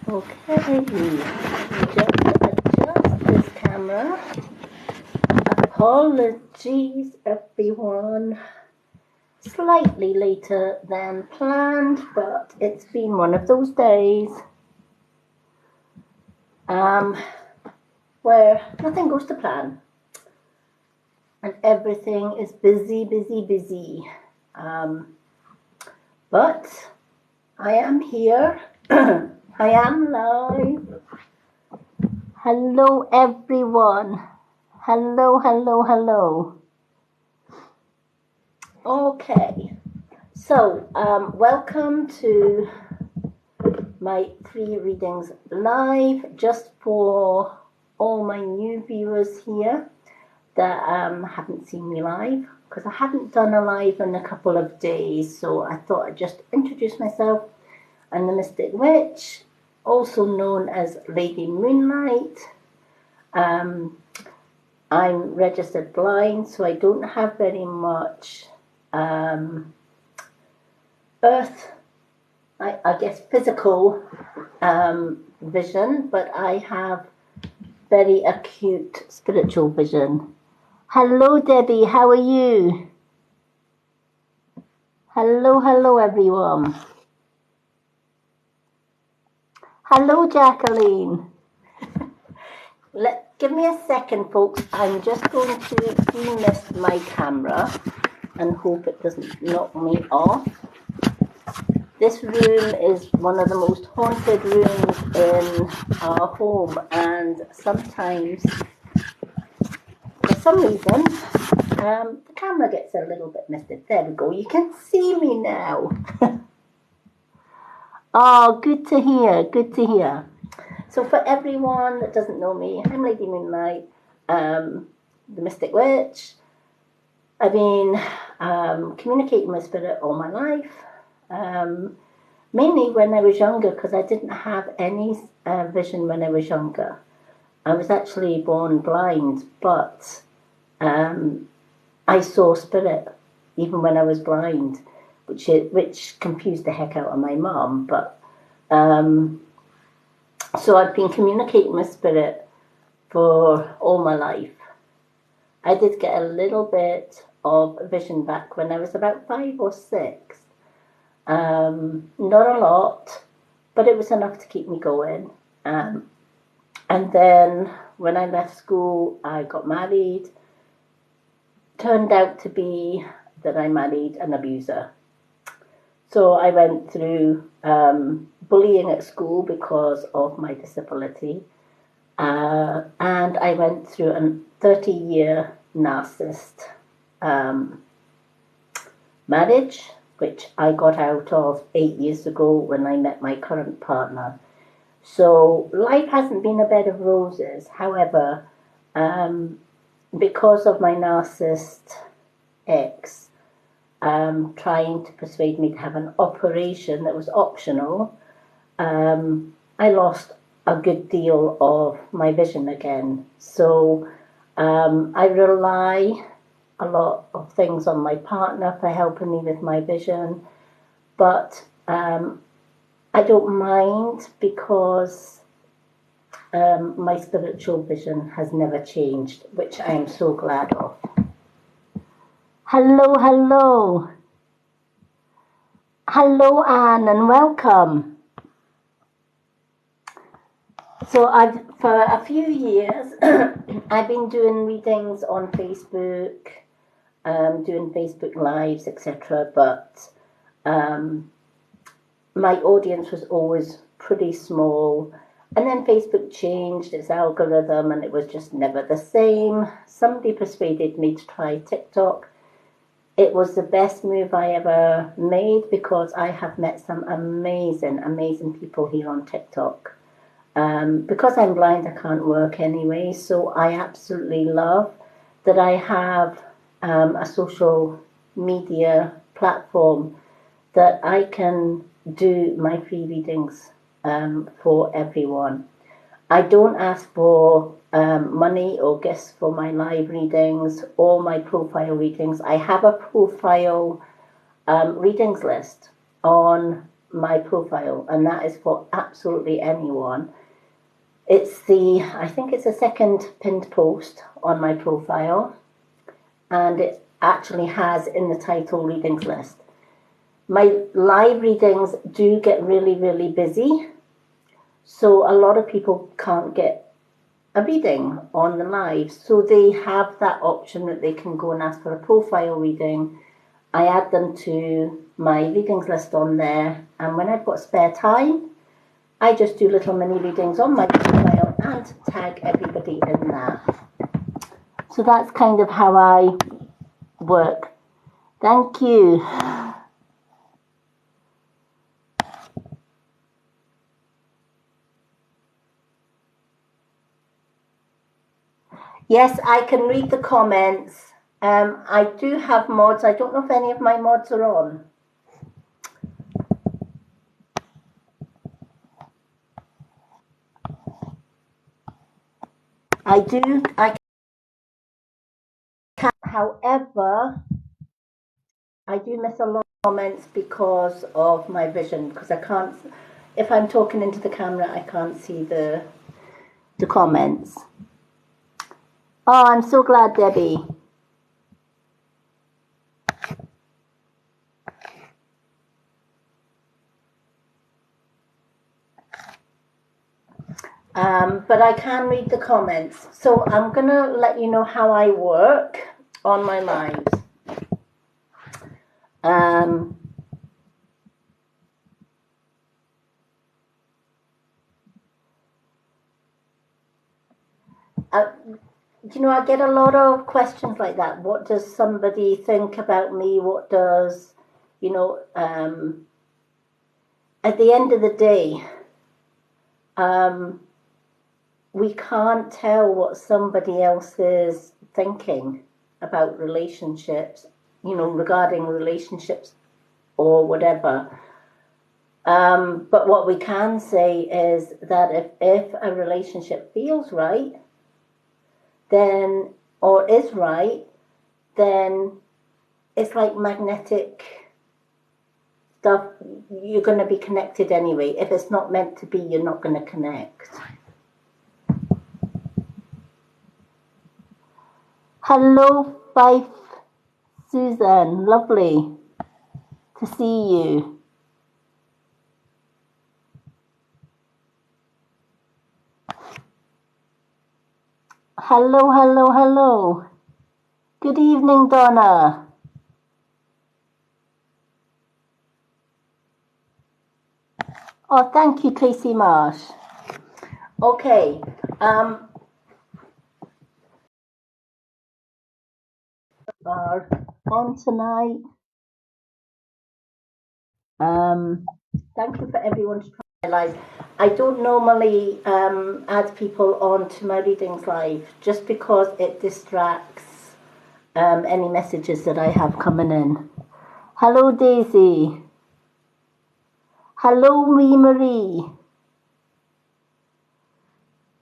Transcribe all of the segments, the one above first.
Okay, just adjust this camera. Apologies, everyone. Slightly later than planned, but it's been one of those days where nothing goes to plan and everything is busy. But I am here. I am live. Hello, everyone. Hello. Okay, so welcome to my 3 readings live, just for all my new viewers here that haven't seen me live, because I haven't done a live in a couple of days, so I thought I'd just introduce myself. I'm the Mystic Witch, also known as Lady Moonlight. I'm registered blind, so I don't have very much earth, I guess physical vision, but I have very acute spiritual vision. Hello, Debbie, how are you? Hello, everyone. Hello, Jacqueline. Give me a second, folks. I'm just going to demist my camera and hope it doesn't knock me off. This room is one of the most haunted rooms in our home, and sometimes, for some reason, the camera gets a little bit misted. There we go. You can see me now. Oh, good to hear. So for everyone that doesn't know me, I'm Lady Moonlight, the Mystic Witch. I've been communicating with spirit all my life, mainly when I was younger, because I didn't have any vision when I was younger. I was actually born blind, but I saw spirit even when I was blind, which confused the heck out of my mum. But so I've been communicating with spirit for all my life. I did get a little bit of vision back when I was about 5 or 6. Not a lot, but it was enough to keep me going. And then when I left school, I got married. Turned out to be that I married an abuser. So I went through bullying at school because of my disability. And I went through a 30-year narcissist marriage, which I got out of 8 years ago when I met my current partner. So life hasn't been a bed of roses. However, because of my narcissist ex trying to persuade me to have an operation that was optional, I lost a good deal of my vision again. So I rely a lot of things on my partner for helping me with my vision, but I don't mind, because my spiritual vision has never changed, which I am so glad of. Hello, Anne, and welcome. So for a few years, I've been doing readings on Facebook, doing Facebook Lives, etc. But my audience was always pretty small. And then Facebook changed its algorithm and it was just never the same. Somebody persuaded me to try TikTok. It was the best move I ever made, because I have met some amazing people here on TikTok. Because I'm blind, I can't work anyway, so I absolutely love that I have a social media platform that I can do my free readings for everyone. I don't ask for money or gifts for my live readings or my profile readings. I have a profile readings list on my profile, and that is for absolutely anyone. I think it's the second pinned post on my profile, and it actually has in the title readings list. My live readings do get really, really busy, so a lot of people can't get a reading on the live, so they have that option that they can go and ask for a profile reading. I add them to my readings list on there, and when I've got spare time, I just do little mini readings on my profile and tag everybody in that. So that's kind of how I work. Thank you. Yes, I can read the comments. I do have mods. I don't know if any of my mods are on. I do. I can. However, I do miss a lot of comments because of my vision, because I can't, if I'm talking into the camera, I can't see the comments. Oh, I'm so glad, Debbie. But I can read the comments. So I'm going to let you know how I work on my lives. You know, I get a lot of questions like that. What does somebody think about me? What does, you know, at the end of the day, we can't tell what somebody else is thinking about relationships, you know, regarding relationships or whatever. But what we can say is that if a relationship feels right, then, or is right, then it's like magnetic stuff. You're going to be connected anyway. If it's not meant to be, you're not going to connect. Hello, Fife Susan. Lovely to see you. Hello, hello, hello. Good evening, Donna. Oh, thank you, Tracy Marsh. Okay. Are on tonight. Thank you for everyone to try live. I don't normally add people on to my readings live just because it distracts any messages that I have coming in. Hello, Daisy. Hello, Marie.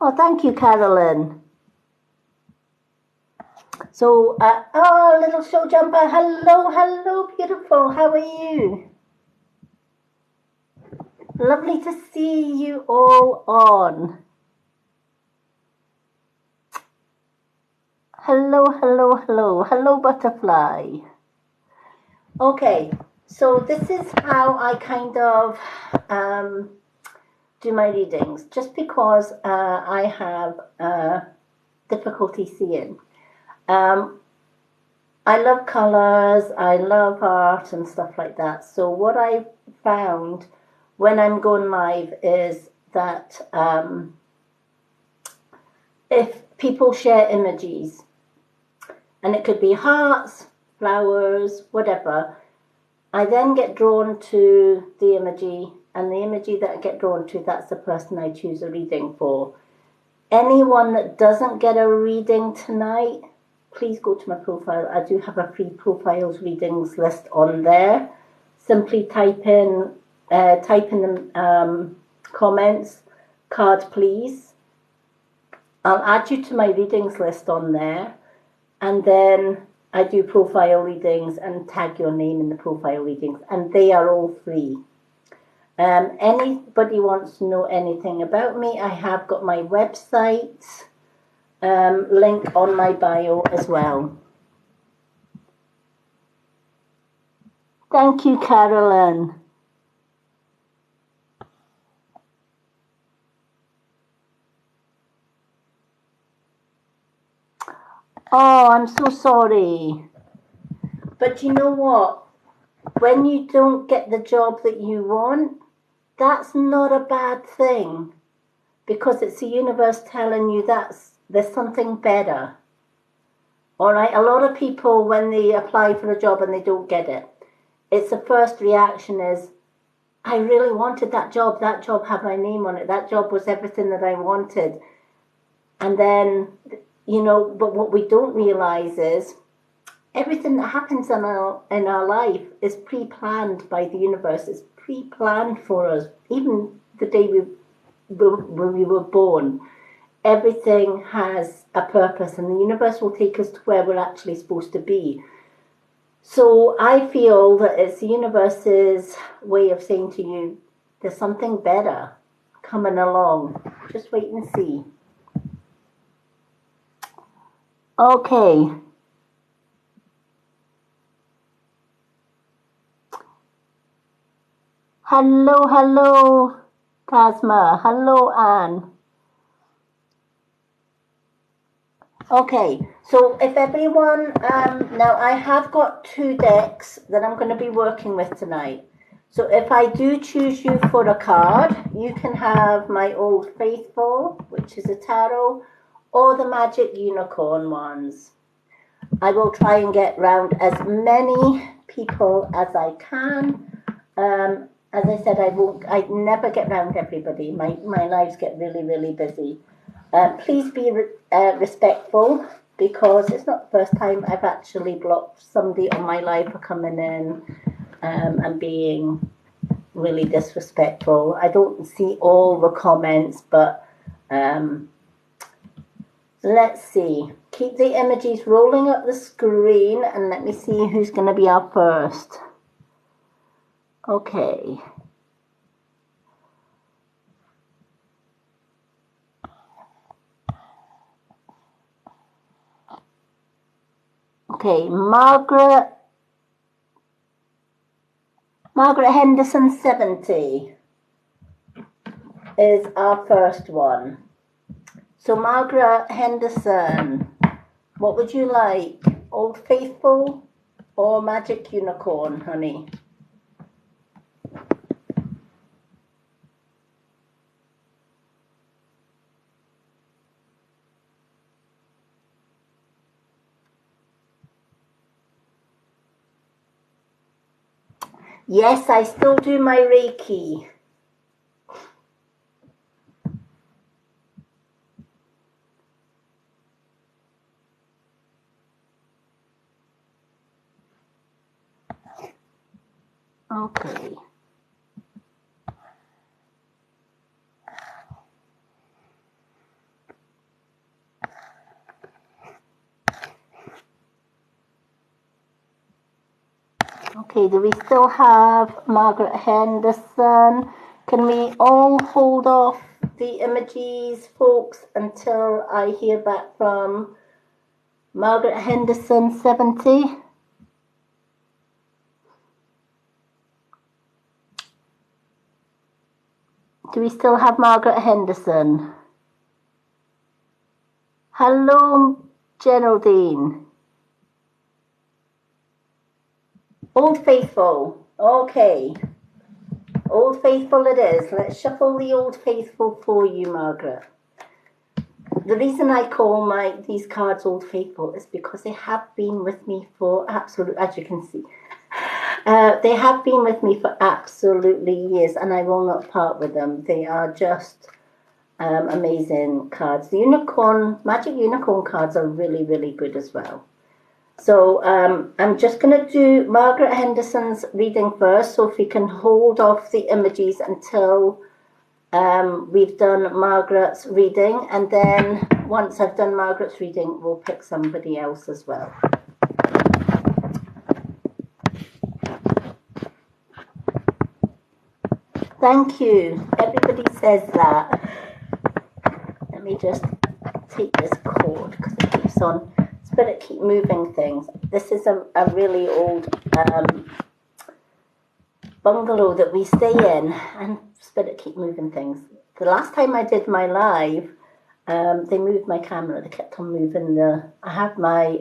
Oh, thank you, Carolyn. So, oh, little show jumper. Hello, hello, beautiful. How are you? Lovely to see you all on. Hello, hello, hello. Hello, butterfly. Okay, so this is how I kind of do my readings, just because I have difficulty seeing. I love colours, I love art and stuff like that. So what I found when I'm going live is that if people share images, and it could be hearts, flowers, whatever, I then get drawn to the emoji, and the emoji that I get drawn to, that's the person I choose a reading for. Anyone that doesn't get a reading tonight, please go to my profile. I do have a free profiles readings list on there. Simply type in the comments, card please. I'll add you to my readings list on there, and then I do profile readings and tag your name in the profile readings, and they are all free. Anybody wants to know anything about me, I have got my website link on my bio as well. Thank you, Carolyn. Oh, I'm so sorry. But you know what? When you don't get the job that you want, that's not a bad thing, because it's the universe telling you there's something better. All right, a lot of people, when they apply for a job and they don't get it, it's the first reaction is, I really wanted that job had my name on it, that job was everything that I wanted. And then, but what we don't realize is everything that happens in our life is pre-planned by the universe. It's pre-planned for us. Even the day when we were born, everything has a purpose, and the universe will take us to where we're actually supposed to be. So I feel that it's the universe's way of saying to you, there's something better coming along. Just wait and see. Okay. Hello, Tasma. Hello, Anne. Okay, so if everyone, now I have got 2 decks that I'm going to be working with tonight. So if I do choose you for a card, you can have my Old Faithful, which is a tarot, or the Magic Unicorn ones. I will try and get round as many people as I can. As I said, I never get round everybody. My lives get really, really busy. Please be respectful, because it's not the first time I've actually blocked somebody on my live for coming in and being really disrespectful. I don't see all the comments, but let's see. Keep the images rolling up the screen, and let me see who's going to be our first. Okay. Okay, Margaret Henderson 70 is our first one. So Margaret Henderson, what would you like? Old Faithful or Magic Unicorn, honey? Yes, I still do my Reiki. Okay. Okay, do we still have Margaret Henderson? Can we all hold off the emojis, folks, until I hear back from Margaret Henderson 70? Do we still have Margaret Henderson? Hello, Geraldine. Old Faithful. Okay. Old Faithful it is. Let's shuffle the Old Faithful for you, Margaret. The reason I call these cards Old Faithful is because they have been with me for as you can see, they have been with me for absolutely years, and I will not part with them. They are just amazing cards. The Magic Unicorn cards are really, really good as well. So I'm just going to do Margaret Henderson's reading first, so if we can hold off the images until we've done Margaret's reading, and then once I've done Margaret's reading, we'll pick somebody else as well. thank you. Everybody says that. Let me just take this cord because it keeps on. Spirit keep moving things. This is a really old bungalow that we stay in, and Spirit keep moving things. The last time I did my live, they moved my camera. They kept on moving I have my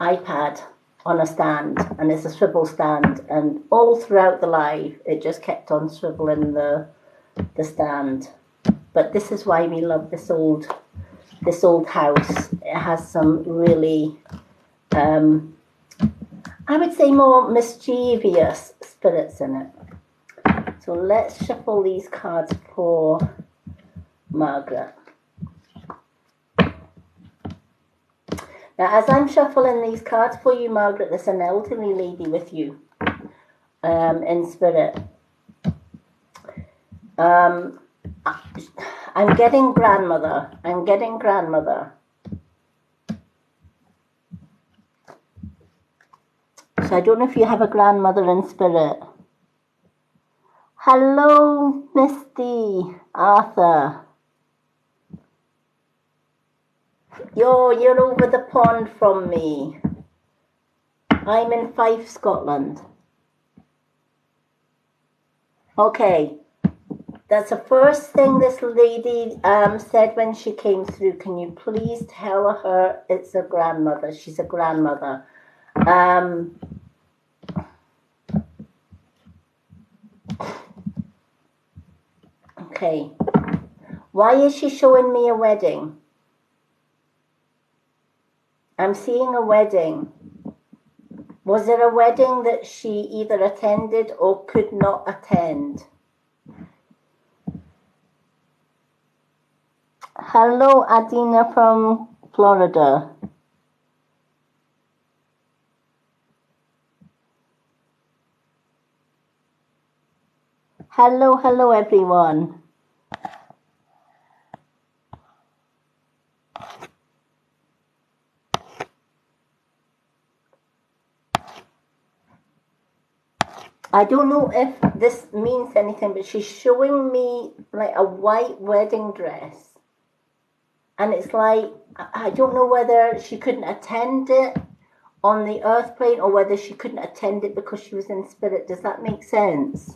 iPad on a stand, and it's a swivel stand, and all throughout the live it just kept on swiveling the stand. But this is why we love this old house. It has some really I would say more mischievous spirits in it. So let's shuffle these cards for Margaret. Now, as I'm shuffling these cards for you, Margaret, there's an elderly lady with you in spirit. I'm getting grandmother. I'm getting grandmother. So I don't know if you have a grandmother in spirit. Hello, Misty, Arthur. You're over the pond from me. I'm in Fife, Scotland. Okay, that's the first thing this lady said when she came through. Can you please tell her it's a grandmother? She's a grandmother. Okay. Why is she showing me a wedding? I'm seeing a wedding. Was there a wedding that she either attended or could not attend? Hello, Adina from Florida. Hello, everyone. I don't know if this means anything, but she's showing me like a white wedding dress. And it's like, I don't know whether she couldn't attend it on the earth plane or whether she couldn't attend it because she was in spirit. Does that make sense?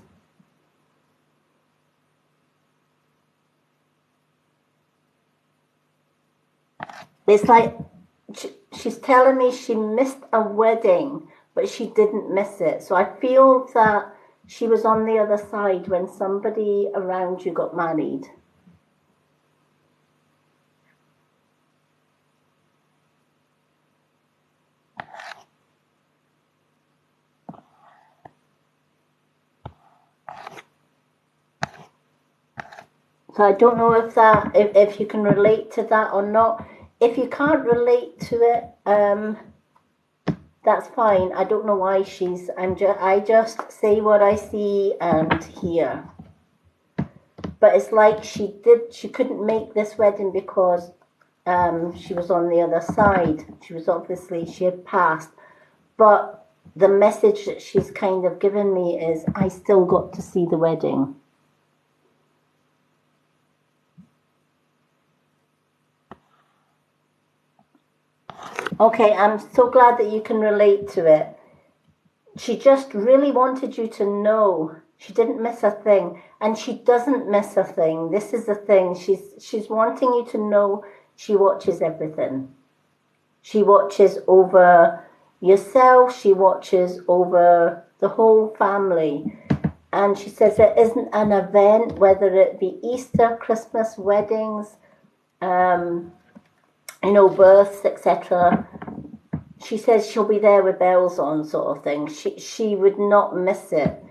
It's like she's telling me she missed a wedding, but she didn't miss it. So I feel that she was on the other side when somebody around you got married. So I don't know if you can relate to that or not. If you can't relate to it, that's fine. I don't know why I just say what I see and hear. But it's like she couldn't make this wedding because she was on the other side. She had passed. But the message that she's kind of given me is, I still got to see the wedding. Okay, I'm so glad that you can relate to it. She just really wanted you to know she didn't miss a thing, and she doesn't miss a thing. This is the thing. She's wanting you to know she watches everything. She watches over yourself. She watches over the whole family. And she says there isn't an event, whether it be Easter, Christmas, weddings, births, etc. She says she'll be there with bells on, sort of thing. She would not miss it.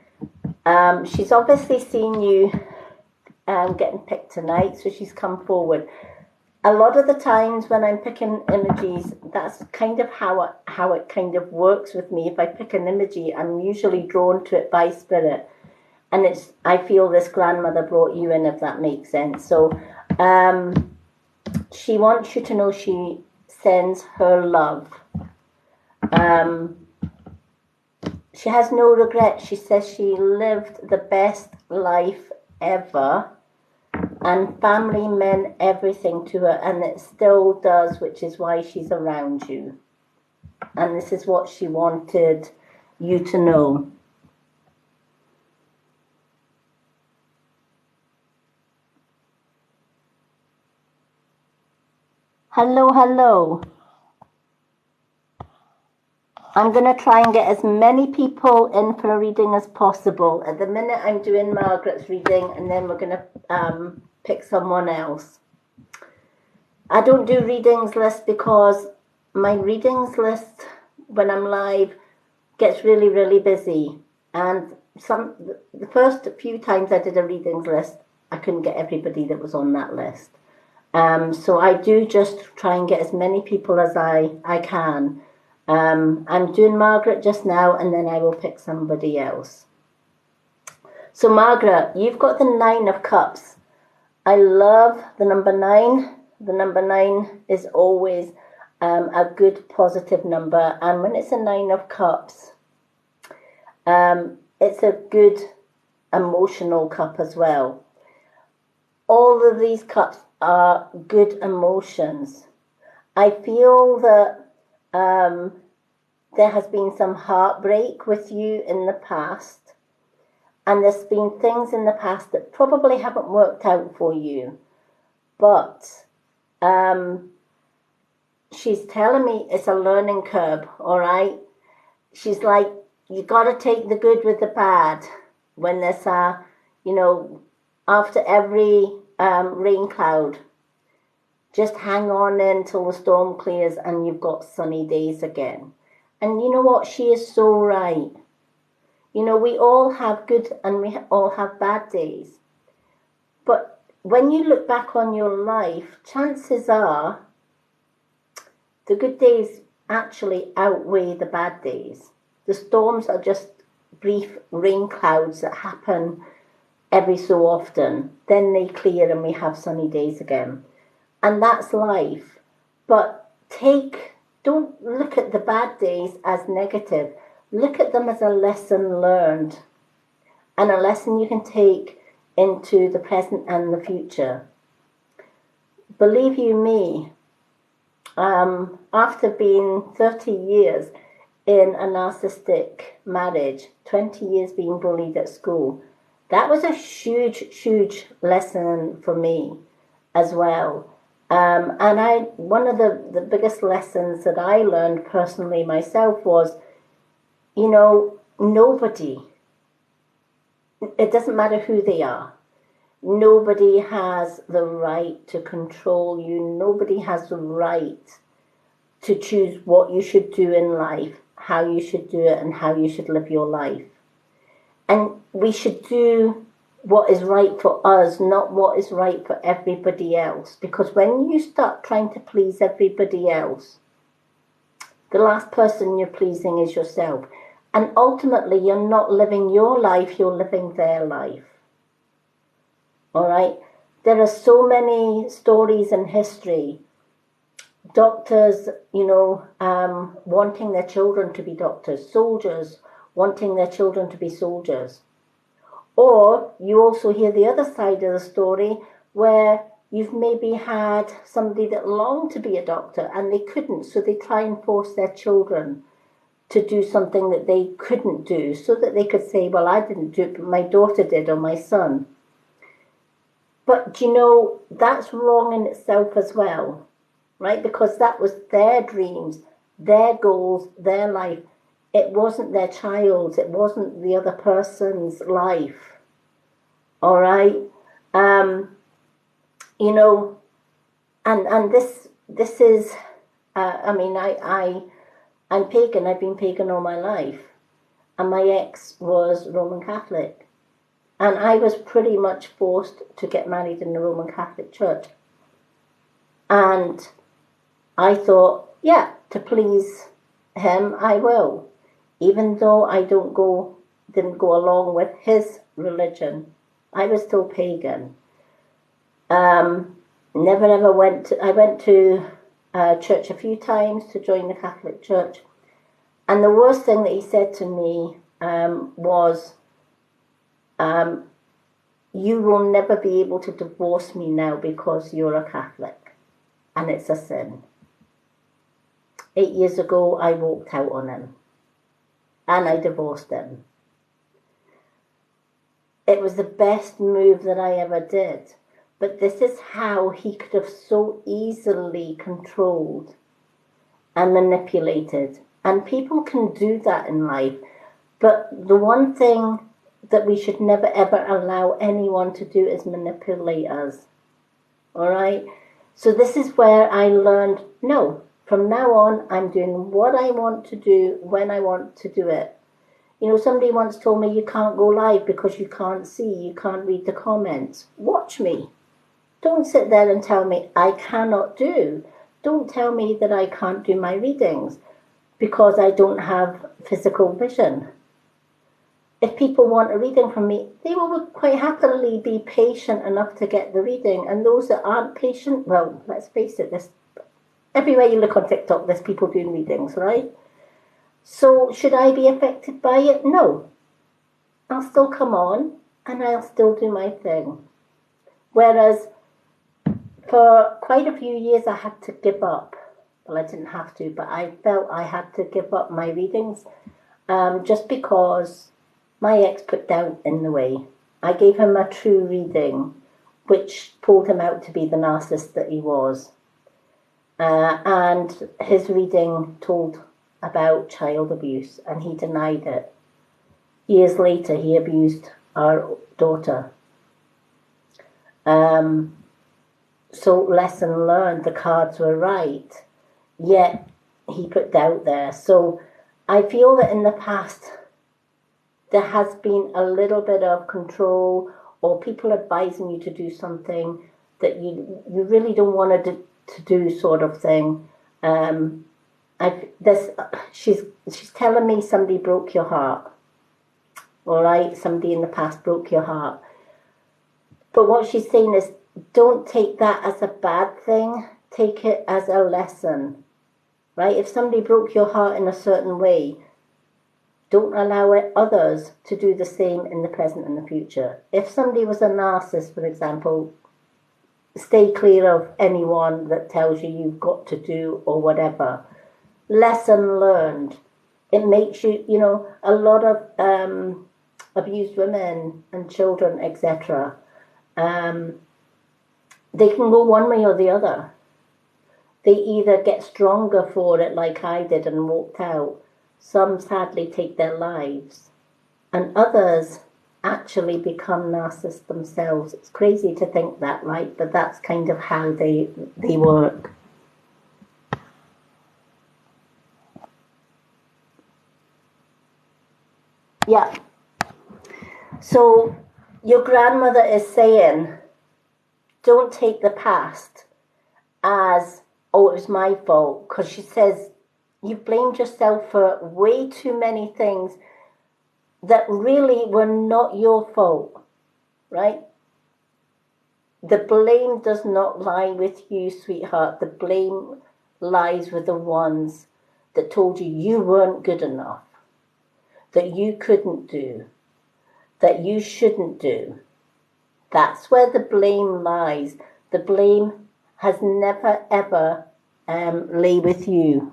She's obviously seen you getting picked tonight, so she's come forward. A lot of the times when I'm picking images, that's kind of how it kind of works with me. If I pick an image, I'm usually drawn to it by spirit. And I feel this grandmother brought you in, if that makes sense. So she wants you to know she sends her love. she has no regrets. She says she lived the best life ever, and family meant everything to her, and it still does, which is why she's around you. And this is what she wanted you to know. Hello, hello. I'm going to try and get as many people in for a reading as possible. At the minute, I'm doing Margaret's reading, and then we're going to pick someone else. I don't do readings list because my readings list, when I'm live, gets really, really busy. And the first few times I did a readings list, I couldn't get everybody that was on that list. So I do just try and get as many people as I can. I'm doing Margaret just now, and then I will pick somebody else. So Margaret, you've got the 9 of Cups. I love the number 9. The number 9 is always a good positive number, and when it's a 9 of Cups, it's a good emotional cup as well. All of these cups are good emotions. I feel that there has been some heartbreak with you in the past, and there's been things in the past that probably haven't worked out for you, but she's telling me it's a learning curve, all right? She's like, you got to take the good with the bad. When there's after every rain cloud, just hang on until the storm clears and you've got sunny days again. And you know what? She is so right. We all have good and we all have bad days. But when you look back on your life, chances are the good days actually outweigh the bad days. The storms are just brief rain clouds that happen every so often. Then they clear and we have sunny days again. And that's life. But don't look at the bad days as negative. Look at them as a lesson learned and a lesson you can take into the present and the future. Believe you me, after being 30 years in a narcissistic marriage, 20 years being bullied at school, that was a huge, huge lesson for me as well. And one of the biggest lessons that I learned personally myself was, nobody, it doesn't matter who they are, nobody has the right to control you. Nobody has the right to choose what you should do in life, how you should do it, and how you should live your life. And we should do what is right for us, not what is right for everybody else. Because when you start trying to please everybody else, the last person you're pleasing is yourself. And ultimately, you're not living your life, you're living their life. All right? There are so many stories in history. Doctors, wanting their children to be doctors. Soldiers wanting their children to be soldiers. Or you also hear the other side of the story where you've maybe had somebody that longed to be a doctor and they couldn't, so they try and force their children to do something that they couldn't do so that they could say, well, I didn't do it, but my daughter did, or my son. But that's wrong in itself as well, right? Because that was their dreams, their goals, their life. It wasn't their child's, it wasn't the other person's life. All right? And this is, I'm pagan, I've been pagan all my life. And my ex was Roman Catholic. And I was pretty much forced to get married in the Roman Catholic Church. And I thought, yeah, to please him, I will. Even though I didn't go along with his religion, I was still pagan. Never ever I went to church a few times to join the Catholic Church. And the worst thing that he said to me was, you will never be able to divorce me now because you're a Catholic, and it's a sin. 8 years ago, I walked out on him, and I divorced him. It was the best move that I ever did. But this is how he could have so easily controlled and manipulated. And people can do that in life. But the one thing that we should never ever allow anyone to do is manipulate us. All right? So this is where I learned, no, from now on, I'm doing what I want to do when I want to do it. You know, somebody once told me you can't go live because you can't see, you can't read the comments. Watch me. Don't sit there and tell me I cannot do. Don't tell me that I can't do my readings because I don't have physical vision. If people want a reading from me, they will quite happily be patient enough to get the reading. And those that aren't patient, well, let's face it, everywhere you look on TikTok, there's people doing readings, right? So should I be affected by it? No. I'll still come on and I'll still do my thing. Whereas for quite a few years I had to give up. Well, I didn't have to, but I felt I had to give up my readings just because my ex put doubt in the way. I gave him a true reading, which pulled him out to be the narcissist that he was. And his reading told about child abuse, and he denied it. Years later, he abused our daughter. So lesson learned, the cards were right, yet he put doubt there. So I feel that in the past, there has been a little bit of control or people advising you to do something that you really don't want to do sort of thing. She's telling me somebody broke your heart. All right, somebody in the past broke your heart. But what she's saying is, don't take that as a bad thing. Take it as a lesson, right? If somebody broke your heart in a certain way, don't allow others to do the same in the present and the future. If somebody was a narcissist, for example, stay clear of anyone that tells you you've got to do or whatever. Lesson learned. It makes you, you know, a lot of abused women and children, etc. They can go one way or the other. They either get stronger for it like I did and walked out. Some sadly take their lives. And others actually become narcissists themselves. It's crazy to think that, right? But that's kind of how they work. Yeah. So your grandmother is saying, don't take the past as, oh, it was my fault. Because she says, you blamed yourself for way too many things that really were not your fault, right? The blame does not lie with you, sweetheart. The blame lies with the ones that told you you weren't good enough, that you couldn't do, that you shouldn't do. That's where the blame lies. The blame has never, ever lay with you.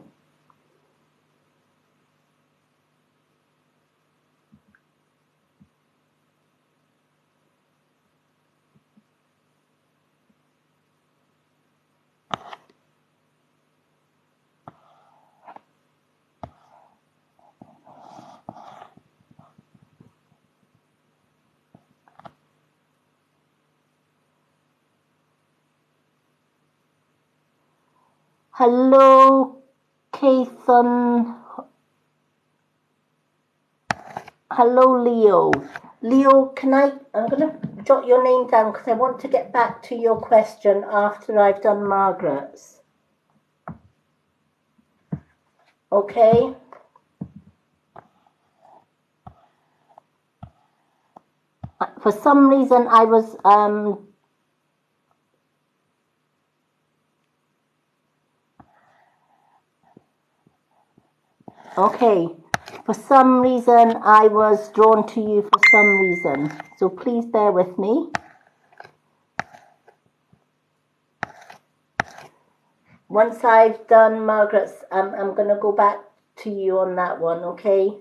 Hello, Kathan. Hello, Leo. Leo, I'm going to jot your name down because I want to get back to your question after I've done Margaret's. Okay? For some reason I was, okay. For for some reason, I was drawn to you for some reason. So please bear with me. Once I've done Margaret's, I'm going to go back to you on that one, okay?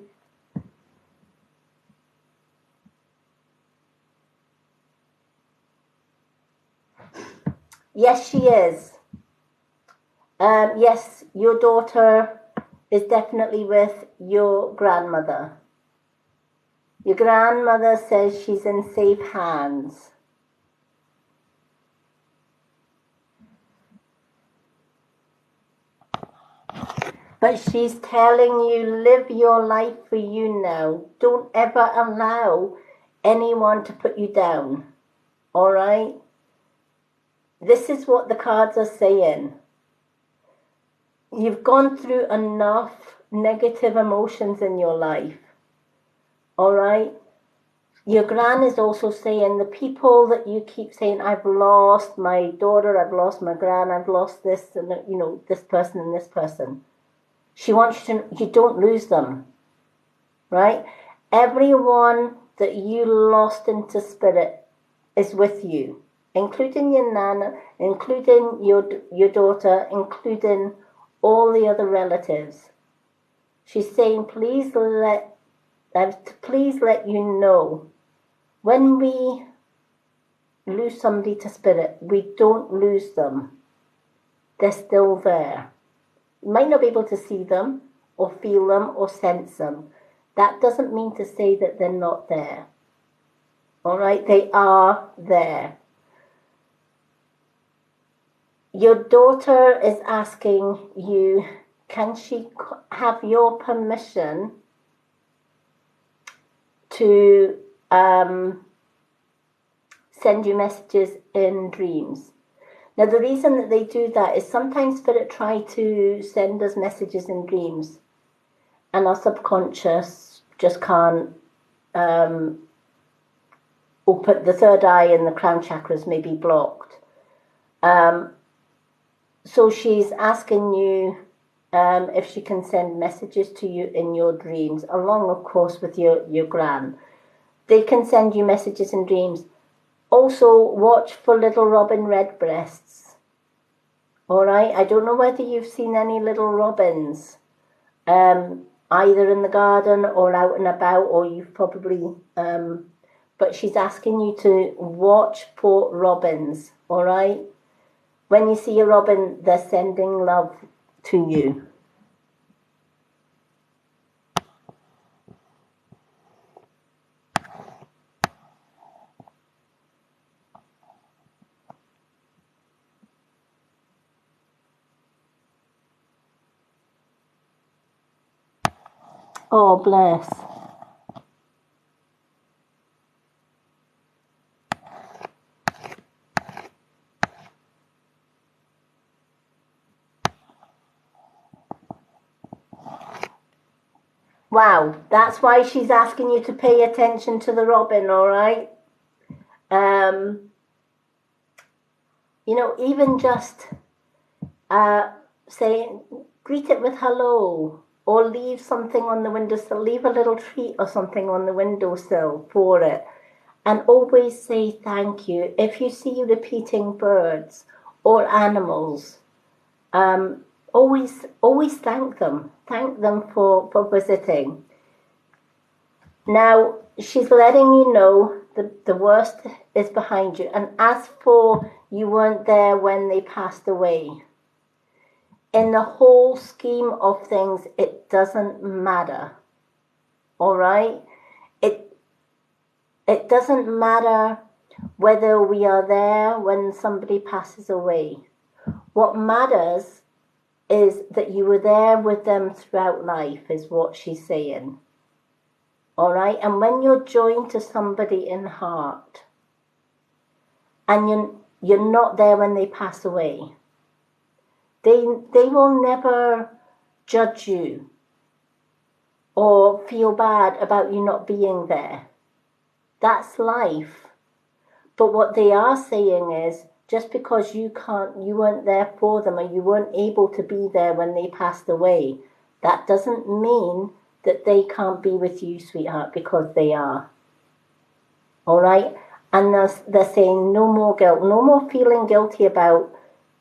Yes, she is. Yes, your daughter is definitely with your grandmother. Your grandmother says she's in safe hands. But she's telling you, live your life for you now. Don't ever allow anyone to put you down. All right? This is what the cards are saying. You've gone through enough negative emotions in your life. All right? Your gran is also saying the people that you keep saying, I've lost my daughter, I've lost my gran, I've lost this, and you know, this person and this person. She wants you to, you don't lose them, right? Everyone that you lost into spirit is with you, including your nana, including your daughter, including all the other relatives. She's saying, please let you know, when we lose somebody to spirit, we don't lose them. They're still there. You might not be able to see them or feel them or sense them. That doesn't mean to say that they're not there. All right, they are there. Your daughter is asking you, can she have your permission to send you messages in dreams? Now, the reason that they do that is sometimes Spirit try to send us messages in dreams, and our subconscious just can't open. The third eye and the crown chakras may be blocked. So she's asking you if she can send messages to you in your dreams, along, of course, with your gran. They can send you messages in dreams. Also, watch for little robin redbreasts. All right, I don't know whether you've seen any little robins, either in the garden or out and about, or you've probably, but she's asking you to watch for robins, all right? When you see a robin, they're sending love to you. Oh, bless. Wow, that's why she's asking you to pay attention to the robin, all right? You know, even just saying, greet it with hello, or leave something on the windowsill, leave a little treat or something on the windowsill for it. And always say thank you. If you see repeating birds or animals, always thank them. Thank them for visiting. Now, she's letting you know the worst is behind you. And as for you weren't there when they passed away, in the whole scheme of things, it doesn't matter. All right? It doesn't matter whether we are there when somebody passes away. What matters is that you were there with them throughout life, is what she's saying. All right? And when you're joined to somebody in heart, and you're not there when they pass away, they will never judge you or feel bad about you not being there. That's life. But what they are saying is, just because you weren't there for them, or you weren't able to be there when they passed away, that doesn't mean that they can't be with you, sweetheart, because they are. All right? And they're saying no more guilt, no more feeling guilty about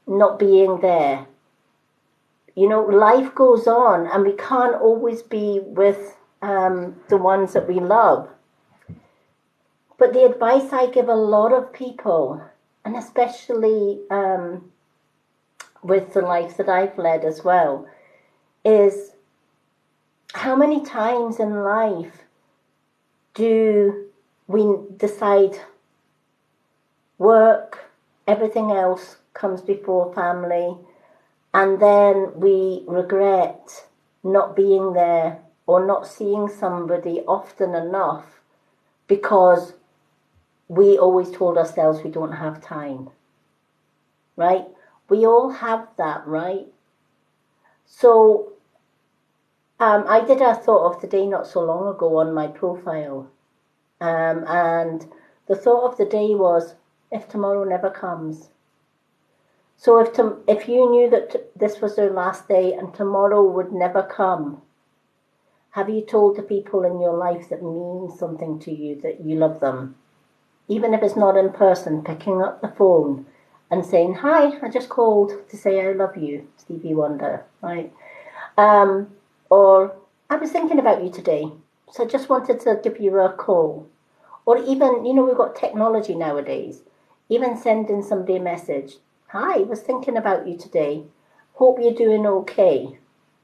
not being there. You know, life goes on and we can't always be with the ones that we love. But the advice I give a lot of people, and especially with the life that I've led as well, is how many times in life do we decide work, everything else comes before family, and then we regret not being there or not seeing somebody often enough because we always told ourselves we don't have time, right? We all have that, right? So I did a thought of the day not so long ago on my profile. And the thought of the day was, if tomorrow never comes. So if you knew that this was your last day and tomorrow would never come, have you told the people in your life that mean something to you, that you love them? Even if it's not in person, picking up the phone and saying, hi, I just called to say I love you, Stevie Wonder, right? Or I was thinking about you today, so I just wanted to give you a call. Or even, you know, we've got technology nowadays, even sending somebody a message. Hi, I was thinking about you today. Hope you're doing okay,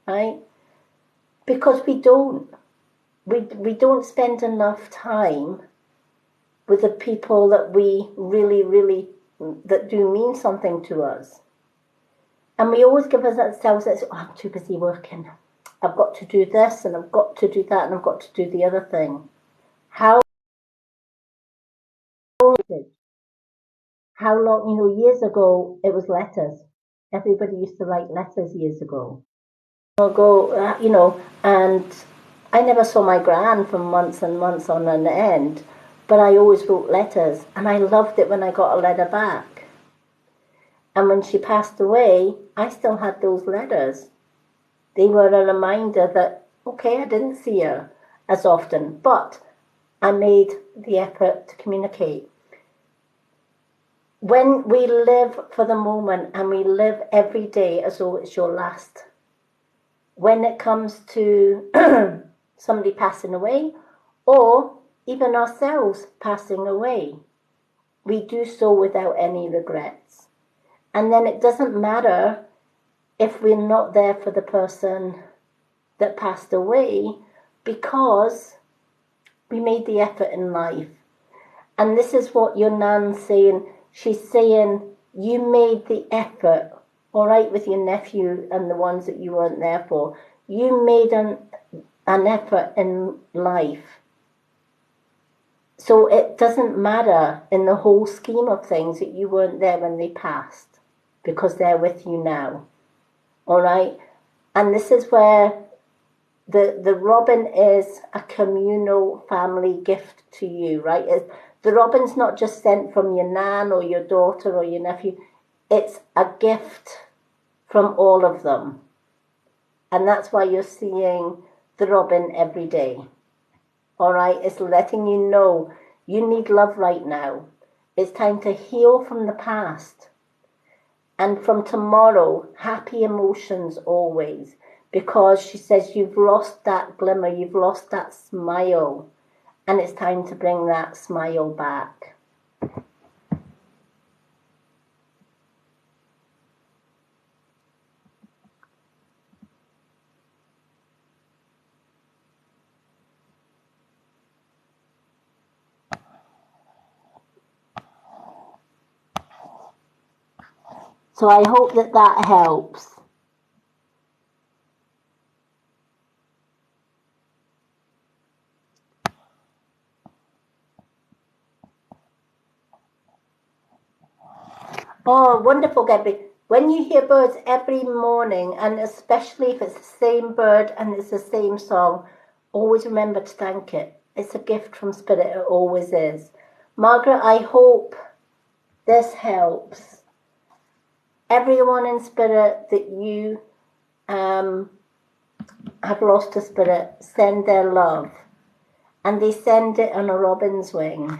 right? Because we don't spend enough time with the people that we really, that do mean something to us. And we always give ourselves that, oh, I'm too busy working. I've got to do this and I've got to do that and I've got to do the other thing. How long, you know, years ago, it was letters. Everybody used to write letters years ago. You know, and I never saw my gran for months and months on end, but I always wrote letters, and I loved it when I got a letter back. And when she passed away, I still had those letters. They were a reminder that, okay, I didn't see her as often, but I made the effort to communicate. When we live for the moment and we live every day as though it's your last, when it comes to somebody passing away or even ourselves passing away, we do so without any regrets. And then it doesn't matter if we're not there for the person that passed away because we made the effort in life. And this is what your nan's saying. She's saying, you made the effort, all right, with your nephew and the ones that you weren't there for. You made an effort in life. So it doesn't matter in the whole scheme of things that you weren't there when they passed, because they're with you now, all right? And this is where the robin is a communal family gift to you, right? The robin's not just sent from your nan or your daughter or your nephew. It's a gift from all of them. And that's why you're seeing the robin every day. All right? It's letting you know you need love right now. It's time to heal from the past. And from tomorrow, happy emotions always. Because she says you've lost that glimmer, you've lost that smile. And it's time to bring that smile back. So I hope that helps. Oh, wonderful, Gabby. When you hear birds every morning, and especially if it's the same bird and it's the same song, always remember to thank it. It's a gift from Spirit, it always is. Margaret, I hope this helps. Everyone in Spirit that you have lost a spirit send their love, and they send it on a robin's wing.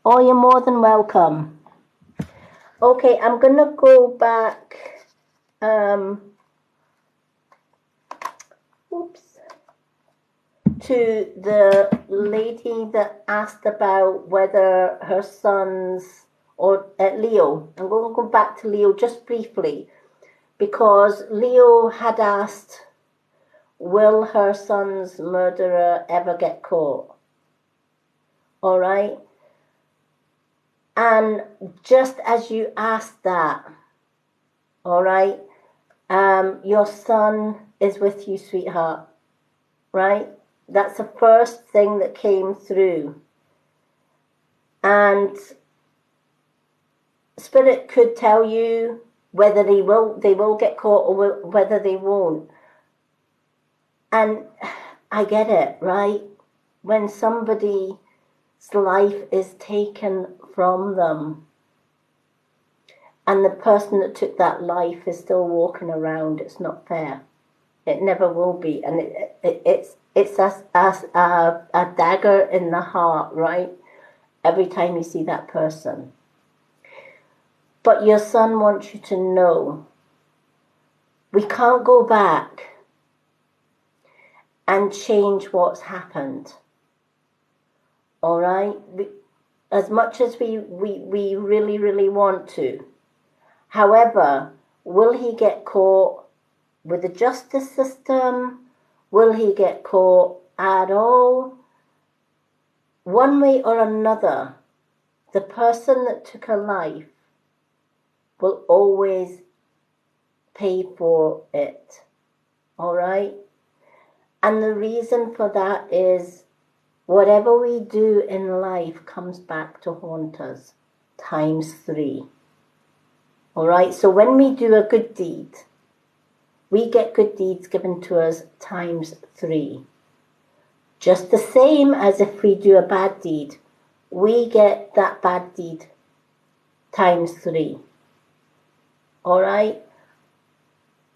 Oh, you're more than welcome. Okay, I'm going to go back. To the lady that asked about whether her sons, or Leo. I'm going to go back to Leo just briefly, because Leo had asked, will her son's murderer ever get caught? All right. And just as you asked that, all right, your son is with you, sweetheart, right? That's the first thing that came through. And Spirit could tell you whether they will get caught or whether they won't. And I get it, right? When somebody's life is taken from them, and the person that took that life is still walking around, it's not fair. It never will be. And it's a dagger in the heart, right? Every time you see that person. But your son wants you to know, we can't go back and change what's happened. All right? As much as we really, really want to. However, will he get caught with the justice system? Will he get caught at all? One way or another, the person that took a life will always pay for it. All right? And the reason for that is whatever we do in life comes back to haunt us times 3. All right? So when we do a good deed, we get good deeds given to us times 3. Just the same as if we do a bad deed, we get that bad deed times 3. All right?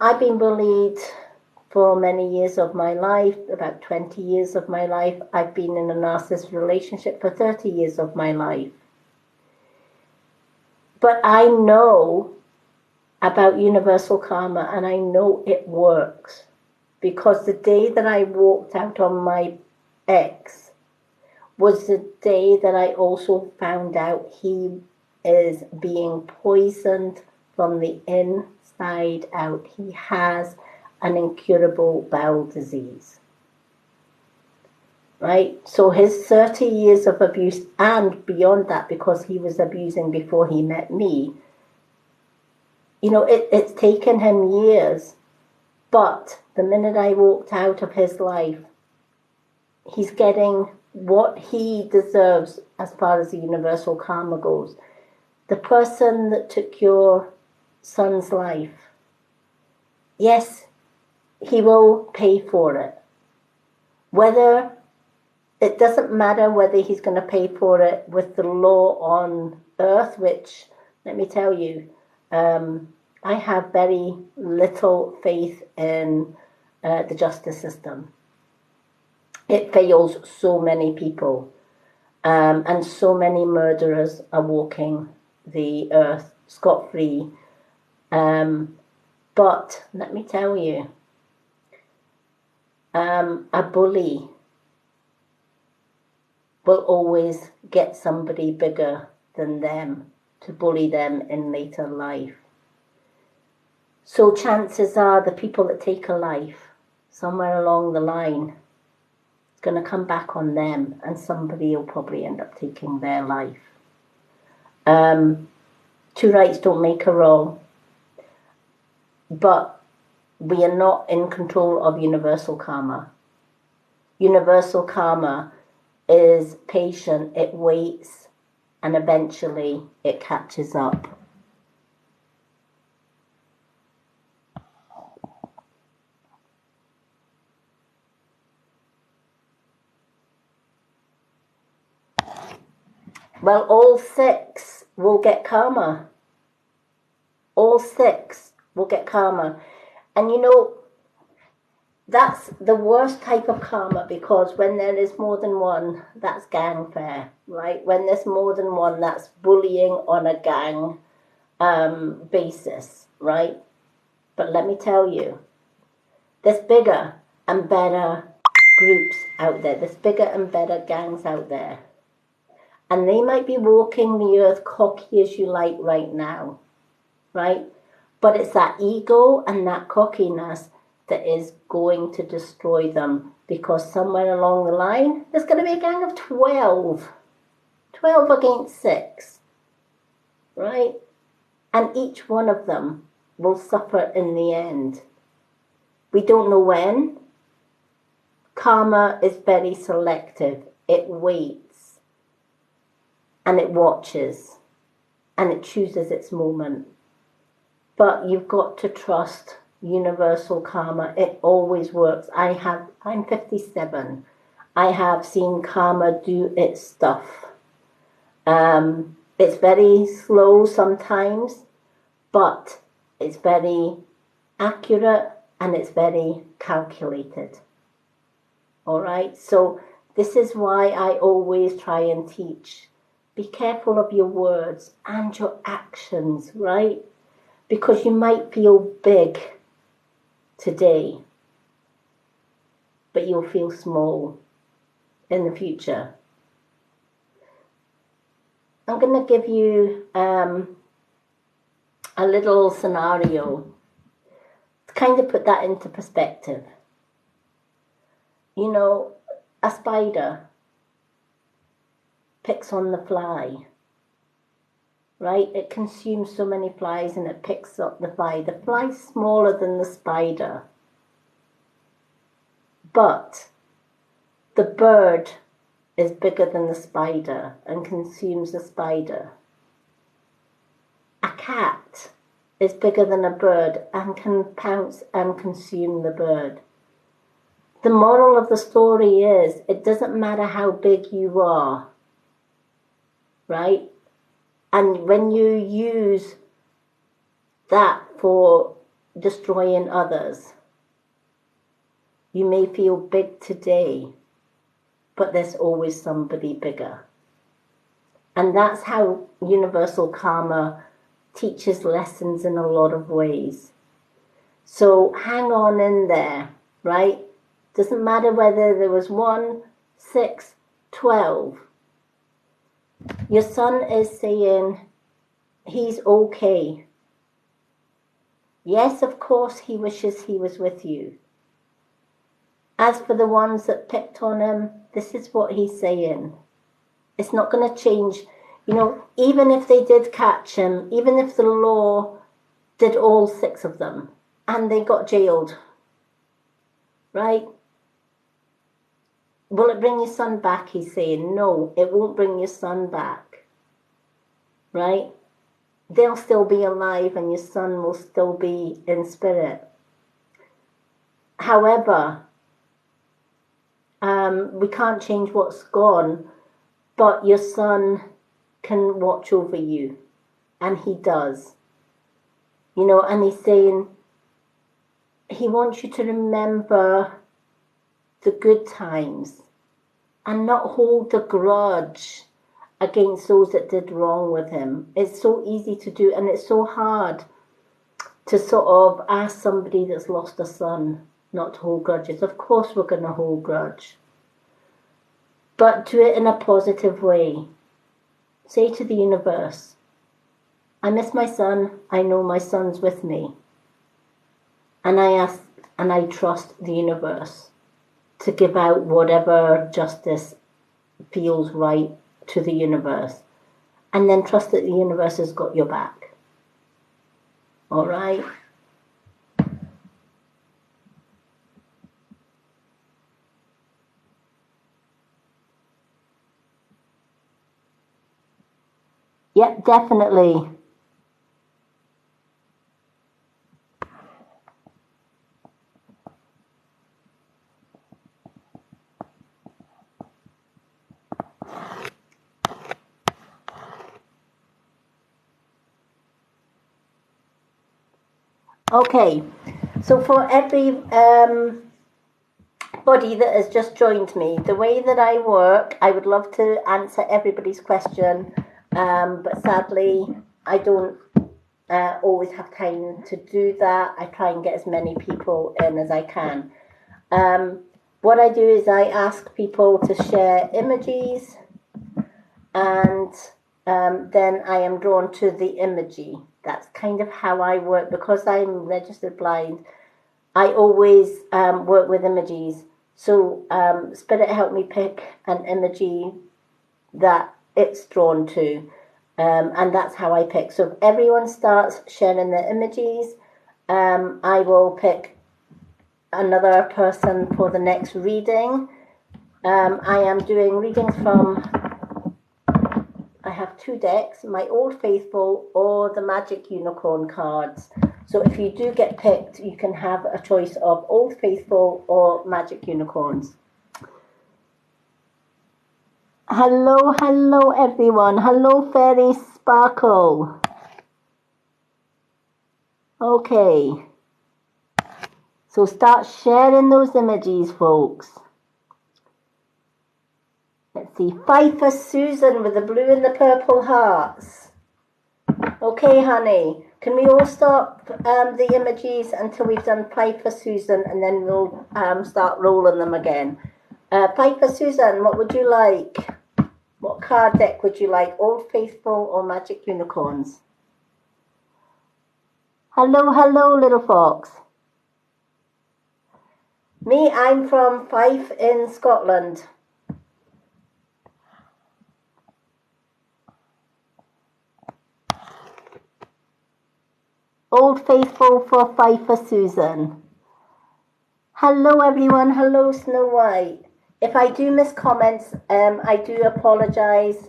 I've been bullied for many years of my life, about 20 years of my life. I've been in a narcissist relationship for 30 years of my life. But I know about universal karma, and I know it works, because the day that I walked out on my ex was the day that I also found out he is being poisoned from the inside out. He has an incurable bowel disease. Right? So his 30 years of abuse, and beyond that, because he was abusing before he met me, you know, it's taken him years. But the minute I walked out of his life, he's getting what he deserves as far as the universal karma goes. The person that took your son's life, yes, he will pay for it. It doesn't matter whether he's going to pay for it with the law on earth, which, let me tell you, I have very little faith in the justice system. It fails so many people, and so many murderers are walking the earth scot-free. But let me tell you, a bully will always get somebody bigger than them to bully them in later life. So chances are the people that take a life, somewhere along the line, it's going to come back on them, and somebody will probably end up taking their life. 2 rights don't make a wrong, but we are not in control of universal karma. Universal karma is patient, it waits, and eventually it catches up. Well, all 6 will get karma. All 6 will get karma. And you know, that's the worst type of karma, because when there is more than one, that's gangfare, right? When there's more than one, that's bullying on a gang basis, right? But let me tell you, there's bigger and better groups out there. There's bigger and better gangs out there. And they might be walking the earth cocky as you like right now, right? But it's that ego and that cockiness that is going to destroy them, because somewhere along the line, there's going to be a gang of 12. 12 against 6, right? And each one of them will suffer in the end. We don't know when. Karma is very selective. It waits, and it watches, and it chooses its moment. But you've got to trust universal karma. It always works. I'm 57. I have seen karma do its stuff. It's very slow sometimes, but it's very accurate and it's very calculated. All right, so this is why I always try and teach. Be careful of your words and your actions, right? Because you might feel big today, but you'll feel small in the future. I'm going to give you a little scenario to kind of put that into perspective. You know, a spider picks on the fly, right? It consumes so many flies and it picks up the fly. The fly's smaller than the spider, but the bird is bigger than the spider and consumes the spider. A cat is bigger than a bird and can pounce and consume the bird. The moral of the story is, it doesn't matter how big you are, right? And when you use that for destroying others, you may feel big today, but there's always somebody bigger. And that's how universal karma teaches lessons in a lot of ways. So hang on in there, right? Doesn't matter whether there was 1, 6, 12. Your son is saying he's okay. Yes, of course, he wishes he was with you. As for the ones that picked on him, this is what he's saying. It's not going to change. You know, even if they did catch him, even if the law did all 6 of them and they got jailed, right? Will it bring your son back? He's saying, no, it won't bring your son back, right? They'll still be alive and your son will still be in spirit. However, we can't change what's gone, but your son can watch over you, and he does. You know, and he's saying he wants you to remember the good times and not hold a grudge against those that did wrong with him. It's so easy to do, and it's so hard to sort of ask somebody that's lost a son not to hold grudges. Of course we're going to hold grudge, but do it in a positive way. Say to the universe, I miss my son, I know my son's with me, and I ask and I trust the universe to give out whatever justice feels right to the universe, and then trust that the universe has got your back. All right? Yep, definitely. Okay, so for every body that has just joined me, the way that I work, I would love to answer everybody's question, but sadly, I don't always have time to do that. I try and get as many people in as I can. What I do is I ask people to share images, and then I am drawn to the imagery. That's kind of how I work. Because I'm registered blind, I always work with images. So Spirit helped me pick an imagery that it's drawn to. And that's how I pick. So if everyone starts sharing their images, I will pick another person for the next reading. I am doing readings from, I have 2 decks, my Old Faithful or the Magic Unicorn cards. So if you do get picked, you can have a choice of Old Faithful or Magic Unicorns. Hello everyone. Hello Fairy Sparkle. Okay. So start sharing those images, folks. Let's see. Fight for Susan with the blue and the purple hearts. Okay, honey. Can we all stop the images until we've done Fight for Susan, and then we'll start rolling them again. Fight for Susan, what would you like? What card deck would you like? Old Faithful or Magic Unicorns? Hello, little fox. Me, I'm from Fife in Scotland. Old Faithful for Fife for Susan. Hello everyone, hello Snow White. If I do miss comments, I do apologise.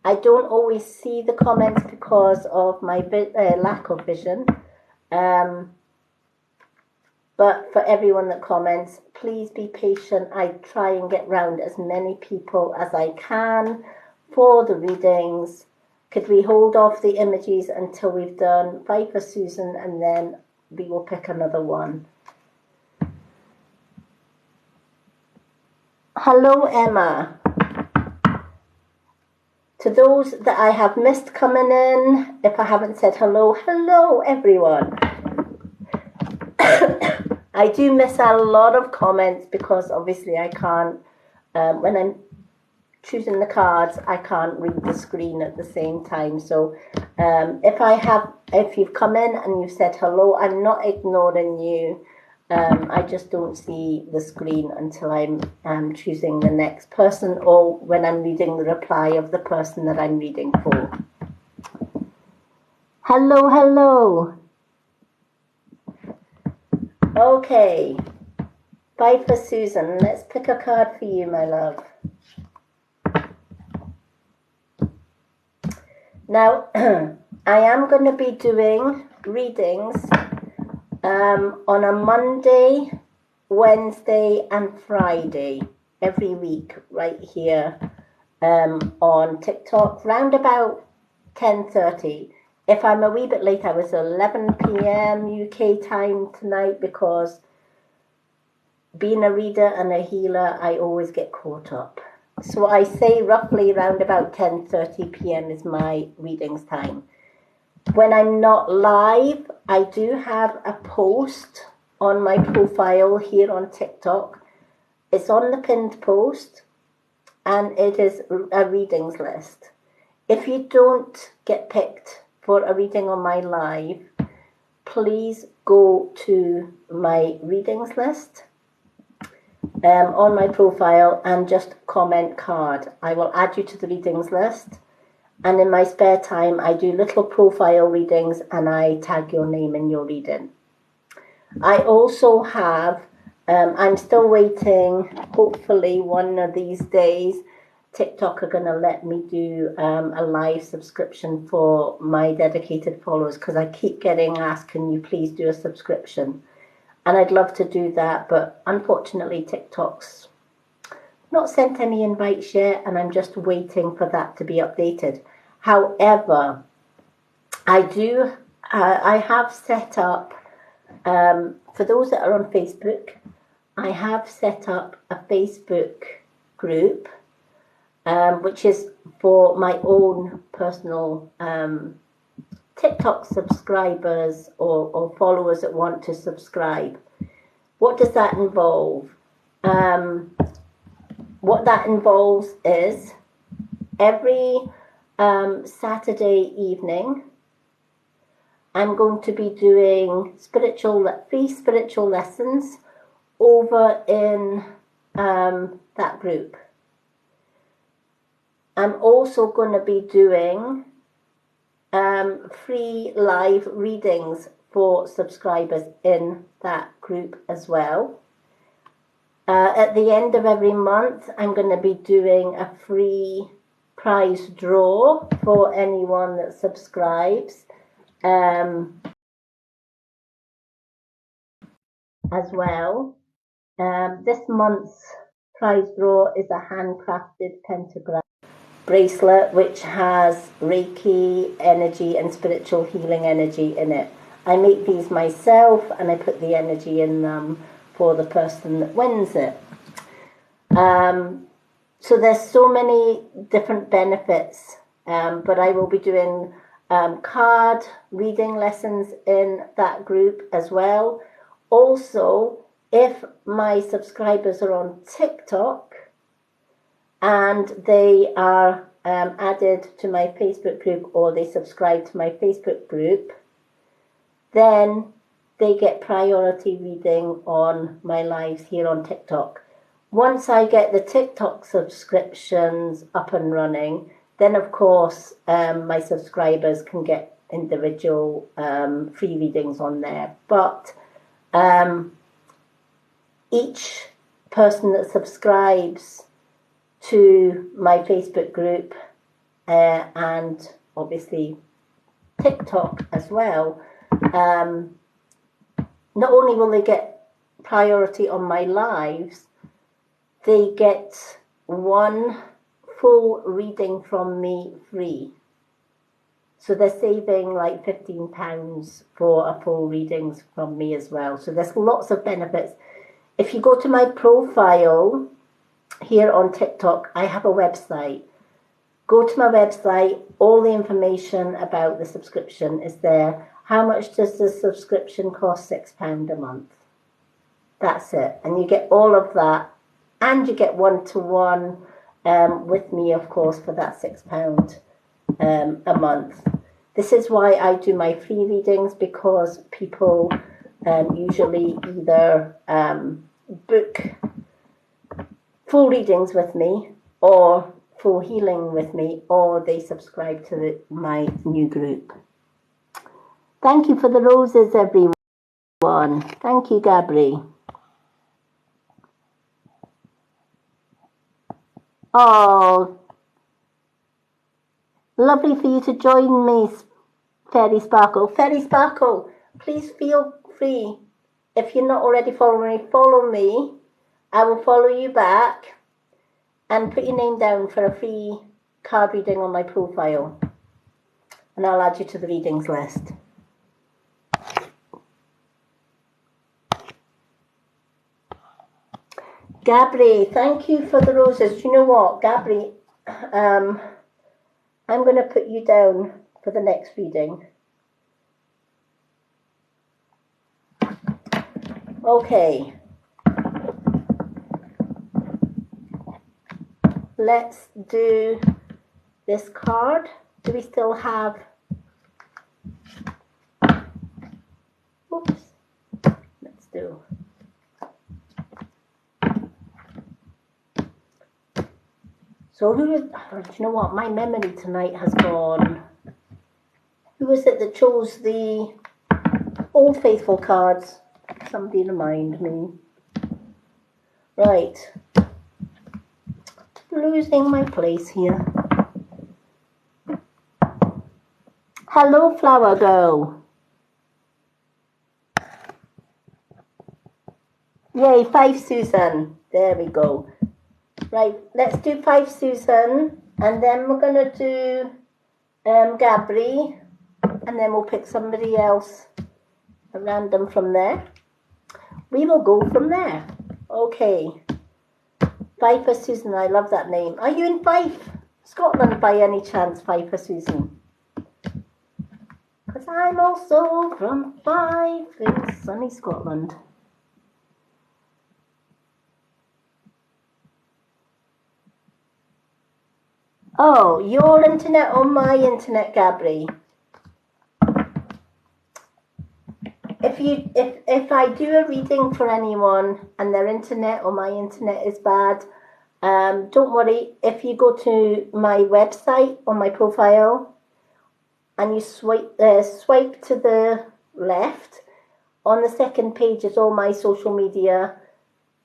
I don't always see the comments because of my lack of vision. But for everyone that comments, please be patient. I try and get round as many people as I can for the readings. Could we hold off the images until we've done Fight for Susan, and then we will pick another one. Hello, Emma. To those that I have missed coming in, if I haven't said hello everyone. I do miss a lot of comments because obviously I can't, when I'm choosing the cards, I can't read the screen at the same time. So if you've come in and you've said hello, I'm not ignoring you. I just don't see the screen until I'm choosing the next person, or when I'm reading the reply of the person that I'm reading for. Hello. Okay, Fight for Susan. Let's pick a card for you, my love. Now, I am going to be doing readings on a Monday, Wednesday and Friday every week right here on TikTok, round about 10:30. If I'm a wee bit late, I was 11 p.m. UK time tonight, because being a reader and a healer, I always get caught up. So I say roughly around about 10:30 p.m. is my readings time. When I'm not live, I do have a post on my profile here on TikTok. It's on the pinned post, and it is a readings list. If you don't get picked for a reading on my live, please go to my readings list on my profile and just comment card. I will add you to the readings list. And in my spare time, I do little profile readings and I tag your name in your reading. I also have, I'm still waiting, hopefully one of these days, TikTok are going to let me do a live subscription for my dedicated followers, because I keep getting asked, can you please do a subscription? And I'd love to do that, but unfortunately TikTok's not sent any invites yet, and I'm just waiting for that to be updated. However, I have set up For those that are on Facebook, I have set up a Facebook group, which is for my own personal TikTok subscribers or followers that want to subscribe. What does that involve? What that involves is every Saturday evening, I'm going to be doing free spiritual lessons over in that group. I'm also going to be doing free live readings for subscribers in that group as well. At the end of every month, I'm going to be doing a free prize draw for anyone that subscribes as well. This month's prize draw is a handcrafted pentagram bracelet which has Reiki energy and spiritual healing energy in it. I make these myself and I put the energy in them for the person that wins it. So there's so many different benefits, but I will be doing card reading lessons in that group as well. Also, if my subscribers are on TikTok and they are added to my Facebook group or they subscribe to my Facebook group, then they get priority reading on my lives here on TikTok. Once I get the TikTok subscriptions up and running, then of course my subscribers can get individual free readings on there. But each person that subscribes to my Facebook group and obviously TikTok as well, not only will they get priority on my lives, they get one full reading from me free. So they're saving like £15 for a full readings from me as well. So there's lots of benefits. If you go to my profile here on TikTok, I have a website. Go to my website, all the information about the subscription is there. How much does the subscription cost? £6 a month. That's it. And you get all of that. And you get one-to-one with me, of course, for that £6 a month. This is why I do my free readings, because people usually either book full readings with me or full healing with me, or they subscribe to my new group. Thank you for the roses, everyone. Thank you, Gabri. Oh, lovely for you to join me, Fairy Sparkle. Fairy Sparkle, please feel free. If you're not already following me, follow me. I will follow you back and put your name down for a free card reading on my profile. And I'll add you to the readings list. Gabri, thank you for the roses. Do you know what, Gabri? I'm going to put you down for the next reading. Okay. Let's do this card. Do we still have... Oops. Let's do... So who is... Oh, do you know what? My memory tonight has gone... Who was it that chose the Old Faithful cards? Somebody remind me. Right. Losing my place here. Hello, Flower Girl. Yay, 5 Susan. There we go. Right, let's do 5 Susan, and then we're going to do Gabri, and then we'll pick somebody else a random from there. We will go from there. Okay. Fife for Susan, I love that name. Are you in Fife, Scotland by any chance, Fife for Susan? Because I'm also from Fife in sunny Scotland. Oh, your internet or my internet, Gabri? If I do a reading for anyone and their internet or my internet is bad, don't worry. If you go to my website on my profile and you swipe to the left, on the second page is all my social media.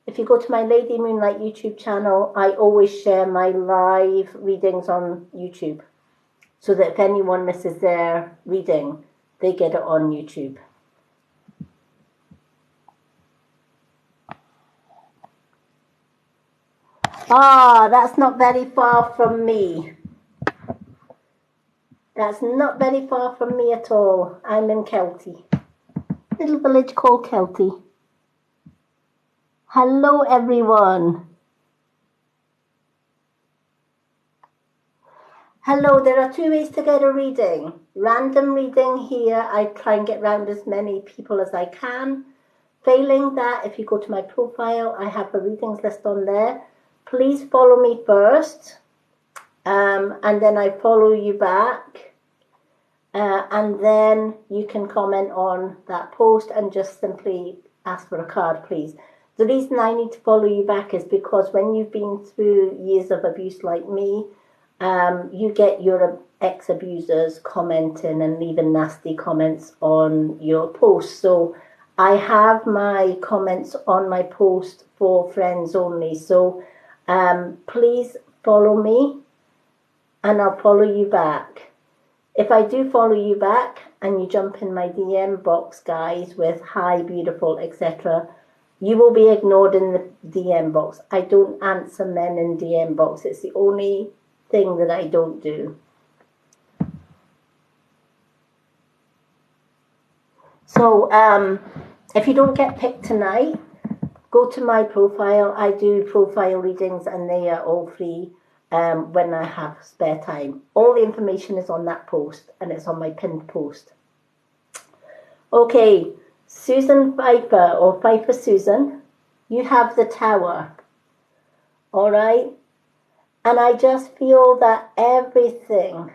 If you go to my Lady Moonlight YouTube channel, I always share my live readings on YouTube, so that if anyone misses their reading, they get it on YouTube. Ah, that's not very far from me. That's not very far from me at all. I'm in Kelty. Little village called Kelty. Hello, everyone. Hello, there are two ways to get a reading. Random reading here, I try and get round as many people as I can. Failing that, if you go to my profile, I have a readings list on there. Please follow me first, and then I follow you back. And then you can comment on that post and just simply ask for a card, please. The reason I need to follow you back is because when you've been through years of abuse like me, you get your ex-abusers commenting and leaving nasty comments on your post. So I have my comments on my post for friends only. So please follow me and I'll follow you back. If I do follow you back and you jump in my DM box, guys, with hi, beautiful, etc., you will be ignored in the DM box. I don't answer men in DM box. It's the only thing that I don't do. So if you don't get picked tonight, go to my profile. I do profile readings and they are all free when I have spare time. All the information is on that post and it's on my pinned post. Okay, Susan Pfeiffer or Pfeiffer Susan, you have the Tower. All right? And I just feel that everything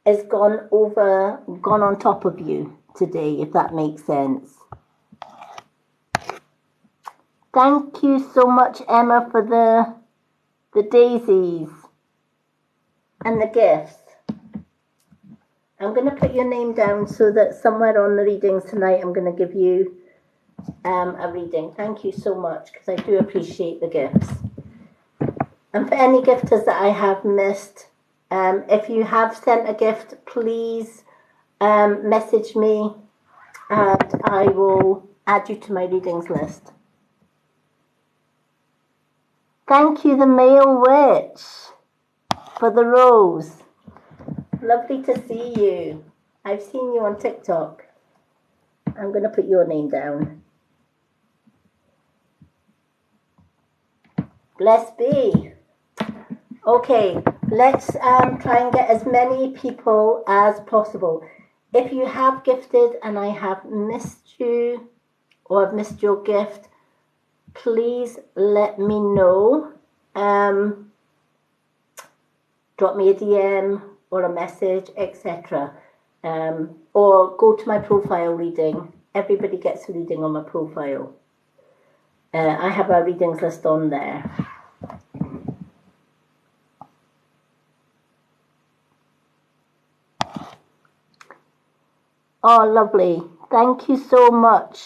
has gone on top of you today, if that makes sense. Thank you so much, Emma, for the daisies and the gifts. I'm going to put your name down so that somewhere on the readings tonight I'm going to give you a reading. Thank you so much, because I do appreciate the gifts. And for any gifters that I have missed, if you have sent a gift, please message me and I will add you to my readings list. Thank you, the Male Witch, for the rose. Lovely to see you. I've seen you on TikTok. I'm going to put your name down. Bless be. Okay, let's try and get as many people as possible. If you have gifted and I have missed you or I've missed your gift, please let me know. Drop me a DM or a message, etc. Or go to my profile reading. Everybody gets a reading on my profile. I have a readings list on there. Oh, lovely. Thank you so much.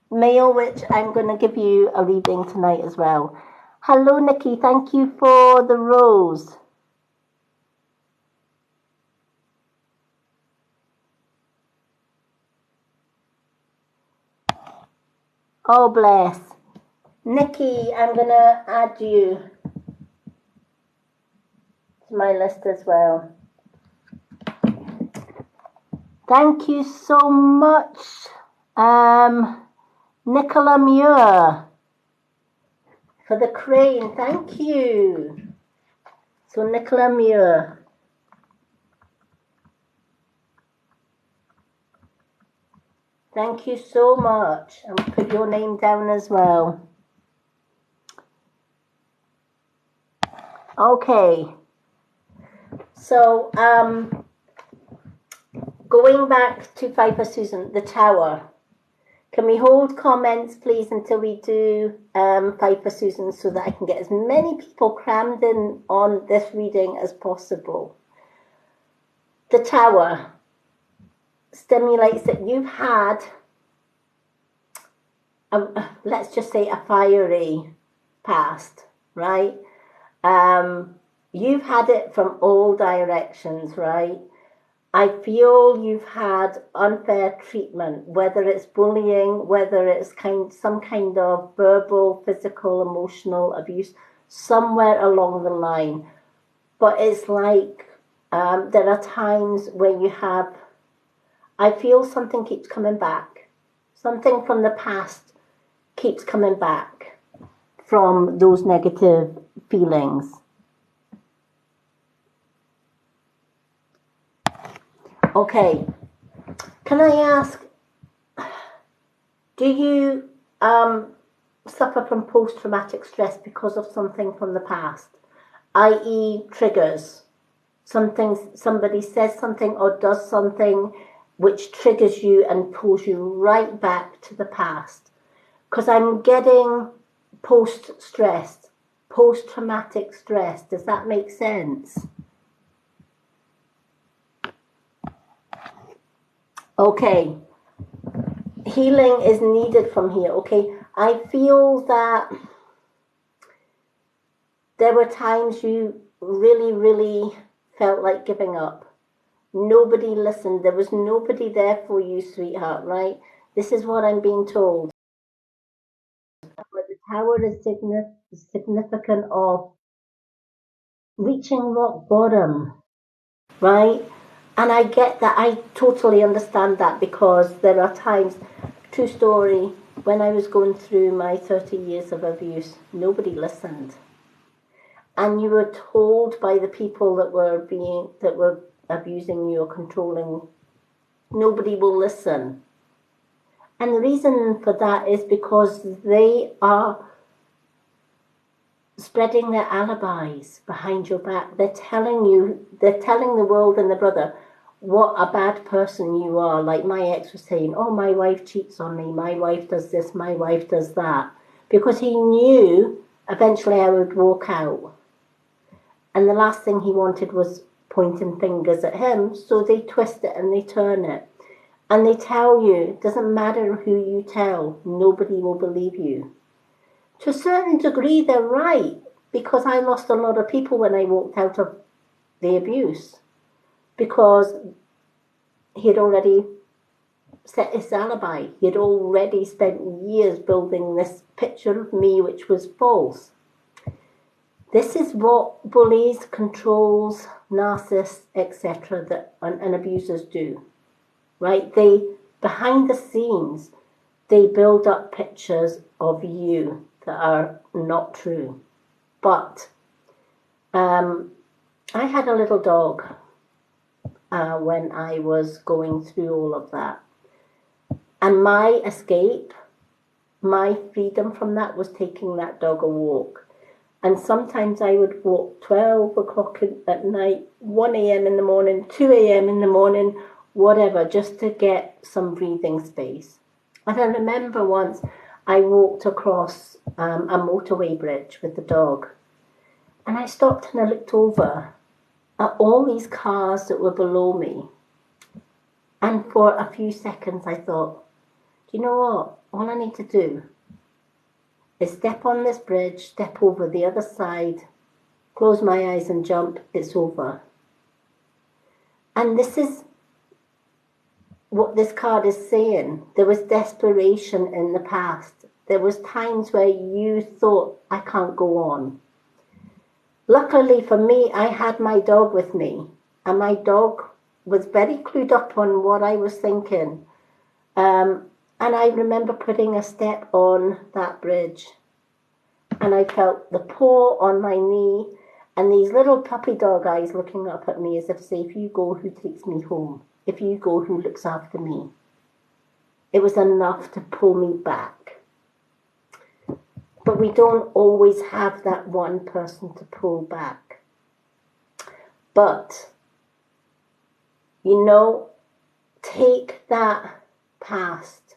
Male Witch, I'm going to give you a reading tonight as well. Hello, Nikki. Thank you for the rose. Oh, bless. Nikki, I'm going to add you to my list as well. Thank you so much, Nicola Muir, for the crane. Thank you. So Nicola Muir. Thank you so much. And put your name down as well. Okay. So, going back to Five for Susan, the tower. Can we hold comments, please, until we do Five for Susan so that I can get as many people crammed in on this reading as possible? The tower stimulates that you've had, let's just say, a fiery past, right? You've had it from all directions, right? I feel you've had unfair treatment, whether it's bullying, whether it's some kind of verbal, physical, emotional abuse, somewhere along the line. But it's like there are times when you have, I feel something keeps coming back. Something from the past keeps coming back from those negative feelings. Okay, can I ask, do you suffer from post-traumatic stress because of something from the past, i.e. triggers? Somebody says something or does something which triggers you and pulls you right back to the past? Because I'm getting post-stress, post-traumatic stress. Does that make sense? Okay, healing is needed from here, okay? I feel that there were times you really, really felt like giving up. Nobody listened. There was nobody there for you, sweetheart, right? This is what I'm being told. But the tower is significant of reaching rock bottom, right? And I get that. I totally understand that, because there are times, true story, when I was going through my 30 years of abuse, nobody listened. And you were told by the people that were abusing you or controlling, nobody will listen. And the reason for that is because they are spreading their alibis behind your back. They're telling the world and the brother what a bad person you are. Like my ex was saying, oh, my wife cheats on me, my wife does this, my wife does that. Because he knew eventually I would walk out. And the last thing he wanted was pointing fingers at him, so they twist it and they turn it. And they tell you, it doesn't matter who you tell, nobody will believe you. To a certain degree, they're right, because I lost a lot of people when I walked out of the abuse, because he had already set his alibi. He had already spent years building this picture of me which was false. This is what bullies, controls, narcissists, etc. and abusers do, right? They, behind the scenes, they build up pictures of you that are not true. But I had a little dog when I was going through all of that. And my escape, my freedom from that was taking that dog a walk. And sometimes I would walk 12 o'clock at night, 1 a.m. in the morning, 2 a.m. in the morning, whatever, just to get some breathing space. And I remember once I walked across a motorway bridge with the dog, and I stopped and I looked over at all these cars that were below me. And for a few seconds I thought, do you know what? All I need to do is step on this bridge, step over the other side, close my eyes and jump, it's over. And this is what this card is saying. There was desperation in the past. There was times where you thought, I can't go on. Luckily for me, I had my dog with me, and my dog was very clued up on what I was thinking. And I remember putting a step on that bridge, and I felt the paw on my knee and these little puppy dog eyes looking up at me as if to say, if you go, who takes me home? If you go, who looks after me? It was enough to pull me back. But we don't always have that one person to pull back. But, you know, take that past,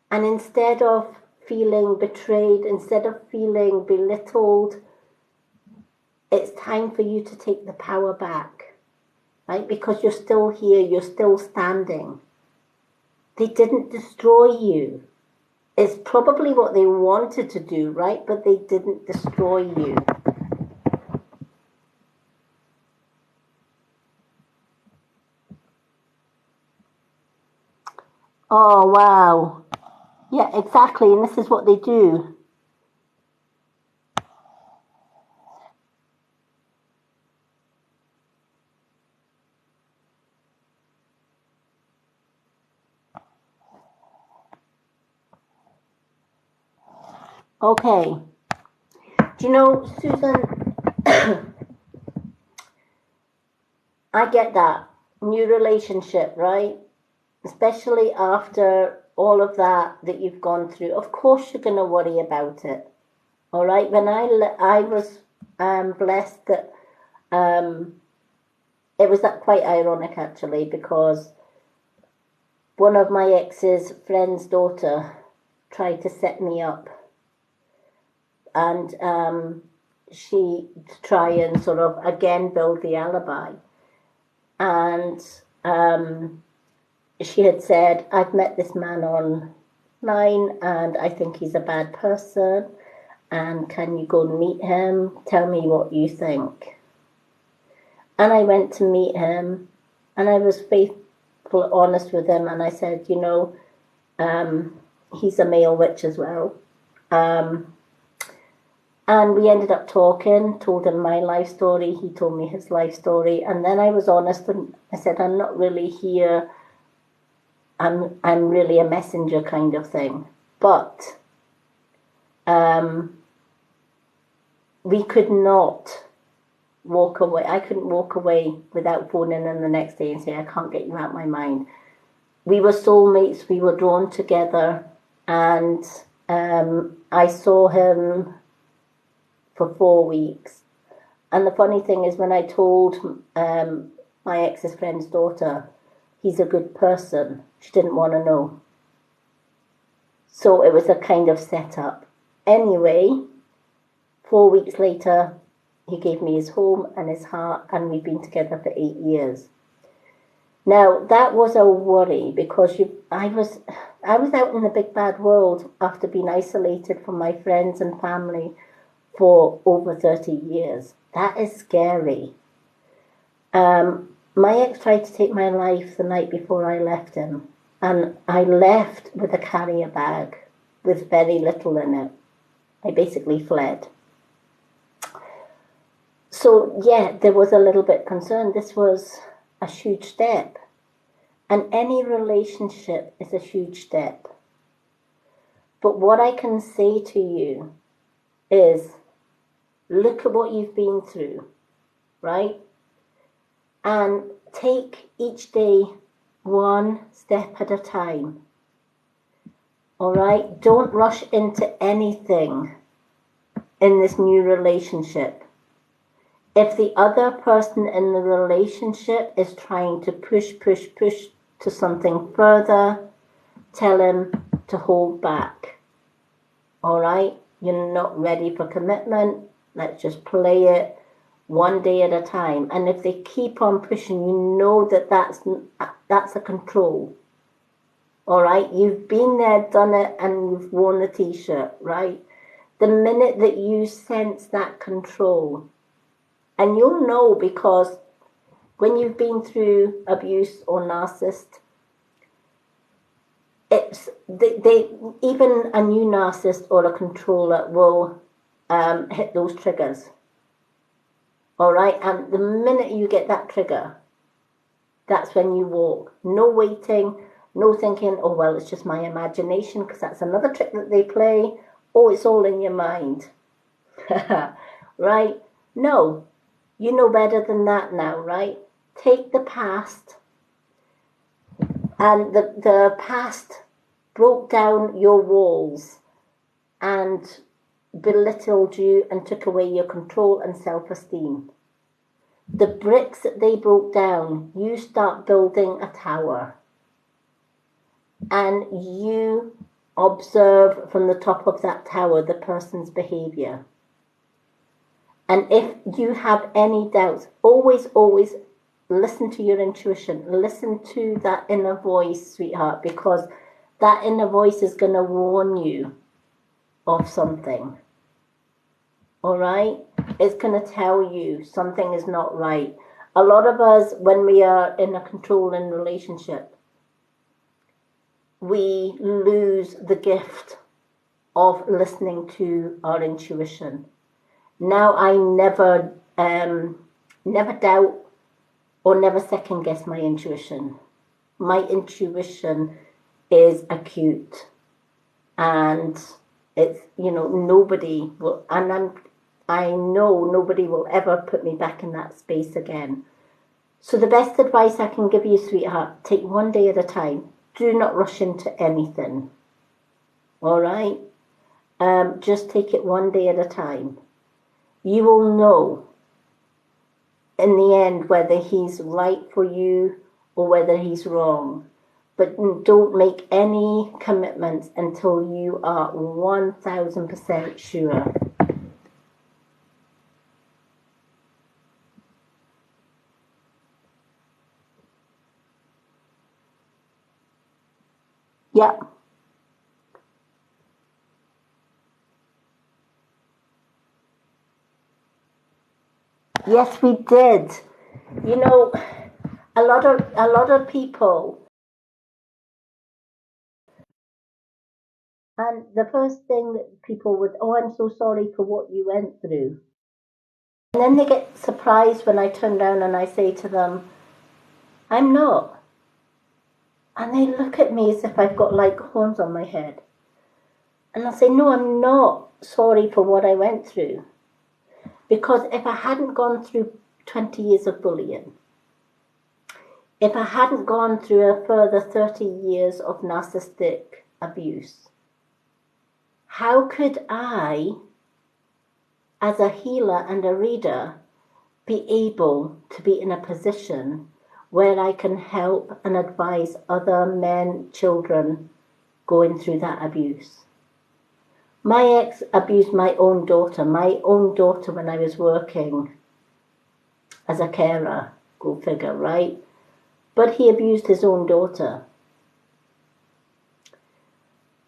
and instead of feeling betrayed, instead of feeling belittled, it's time for you to take the power back, right? Because you're still here, you're still standing. They didn't destroy you. It's probably what they wanted to do, right? But they didn't destroy you. Oh, wow. Yeah, exactly. And this is what they do. Okay. Do you know, Susan, I get that. New relationship, right? Especially after all of that you've gone through. Of course you're going to worry about it. All right? When I was blessed that it was that quite ironic actually, because one of my ex's friend's daughter tried to set me up, and she try and sort of again build the alibi, and she had said, I've met this man online and I think he's a bad person, and can you go and meet him? Tell me what you think. And I went to meet him, and I was faithful, honest with him, and I said, you know, he's a male witch as well. And we ended up talking, told him my life story, he told me his life story, and then I was honest and I said, I'm not really here, I'm really a messenger kind of thing. But we could not walk away. I couldn't walk away without phoning in the next day and say, I can't get you out of my mind. We were soulmates, we were drawn together, and I saw him for 4 weeks. And the funny thing is, when I told my ex's friend's daughter, he's a good person, she didn't want to know. So it was a kind of setup. Anyway, 4 weeks later, he gave me his home and his heart, and we've been together for 8 years. Now, that was a worry, because I was out in the big bad world after being isolated from my friends and family for over 30 years. That is scary. My ex tried to take my life the night before I left him, and I left with a carrier bag with very little in it. I basically fled. So yeah, there was a little bit concerned. This was a huge step, and any relationship is a huge step. But what I can say to you is, look at what you've been through, right? And take each day one step at a time. All right? Don't rush into anything in this new relationship. If the other person in the relationship is trying to push to something further, tell him to hold back. All right? You're not ready for commitment. Let's just play it one day at a time. And if they keep on pushing, you know that that's a control. All right? You've been there, done it, and you've worn the t-shirt, right? The minute that you sense that control, and you'll know, because when you've been through abuse or narcissist, it's they even a new narcissist or a controller will hit those triggers. All right, and the minute you get that trigger, That's when you walk. No waiting, no thinking, oh, well, it's just my imagination, because that's another trick that they play. Oh, it's all in your mind. Right? No, you know better than that now, right? Take the past, and the past broke down your walls and belittled you and took away your control and self-esteem. The bricks that they broke down, you start building a tower. And you observe from the top of that tower the person's behavior. And if you have any doubts, always listen to your intuition. Listen to that inner voice, sweetheart, because that inner voice is going to warn you of something. All right? It's going to tell you something is not right. A lot of us, when we are in a controlling relationship, we lose the gift of listening to our intuition. Now I never doubt or never second guess my intuition. My intuition is acute, and it's, nobody will, and I know nobody will ever put me back in that space again. So the best advice I can give you, sweetheart, take one day at a time. Do not rush into anything. All right? Just take it one day at a time. You will know in the end whether he's right for you or whether he's wrong. But don't make any commitments until you are 1000% sure. Yeah. Yes, we did. A lot of people, and the first thing that people would, oh, I'm so sorry for what you went through. And then they get surprised when I turn down and I say to them, I'm not. And they look at me as if I've got like horns on my head. And I'll say, no, I'm not sorry for what I went through. Because if I hadn't gone through 20 years of bullying, if I hadn't gone through a further 30 years of narcissistic abuse, how could I, as a healer and a reader, be able to be in a position where I can help and advise other men, children going through that abuse? My ex abused my own daughter when I was working as a carer, go figure, right? But he abused his own daughter.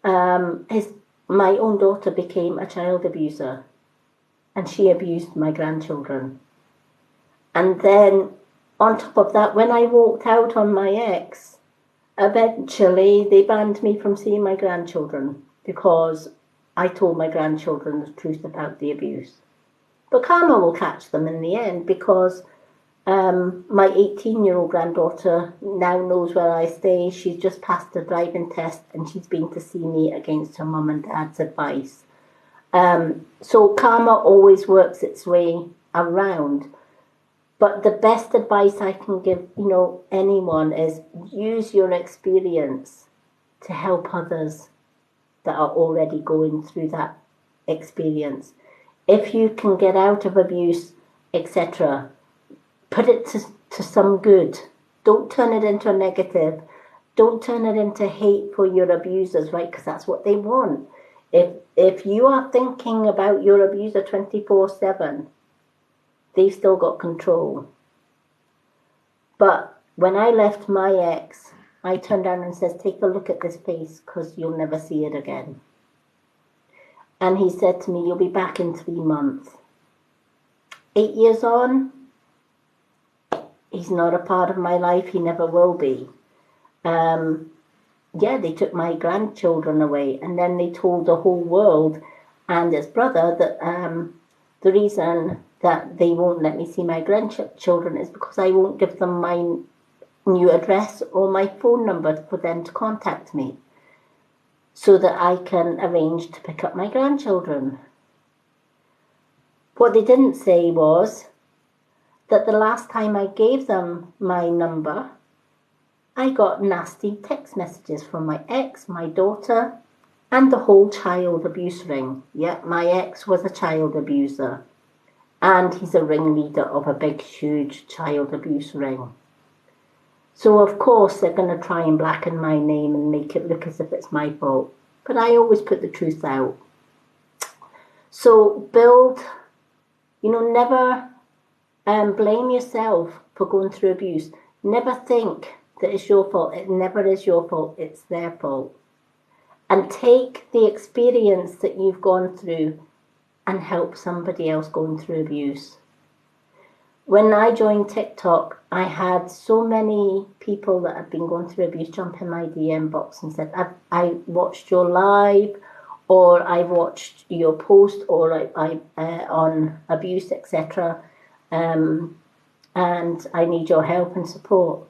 My own daughter became a child abuser, and she abused my grandchildren. And then, on top of that, when I walked out on my ex, eventually they banned me from seeing my grandchildren because I told my grandchildren the truth about the abuse. But karma will catch them in the end, because my 18-year-old granddaughter now knows where I stay. She's just passed the driving test, and she's been to see me against her mum and dad's advice. So karma always works its way around. But the best advice I can give, anyone is use your experience to help others that are already going through that experience. If you can get out of abuse, etc., put it to some good. Don't turn it into a negative. Don't turn it into hate for your abusers, right? Because that's what they want. If you are thinking about your abuser 24/7, they've still got control. But when I left my ex, I turned down and says, take a look at this face, because you'll never see it again. And he said to me, you'll be back in 3 months. 8 years on, he's not a part of my life. He never will be. They took my grandchildren away, and then they told the whole world and his brother that the reason that they won't let me see my grandchildren is because I won't give them my new address or my phone number for them to contact me so that I can arrange to pick up my grandchildren. What they didn't say was that the last time I gave them my number, I got nasty text messages from my ex, my daughter, and the whole child abuse ring. Yeah, my ex was a child abuser, and he's a ringleader of a big, huge child abuse ring. So of course they're going to try and blacken my name and make it look as if it's my fault. But I always put the truth out. So never blame yourself for going through abuse. Never think that it's your fault. It never is your fault. It's their fault. And take the experience that you've gone through and help somebody else going through abuse. When I joined TikTok, I had so many people that had been going through abuse jump in my DM box and said, I watched your live, or I watched your post, or I on abuse, etc. And I need your help and support.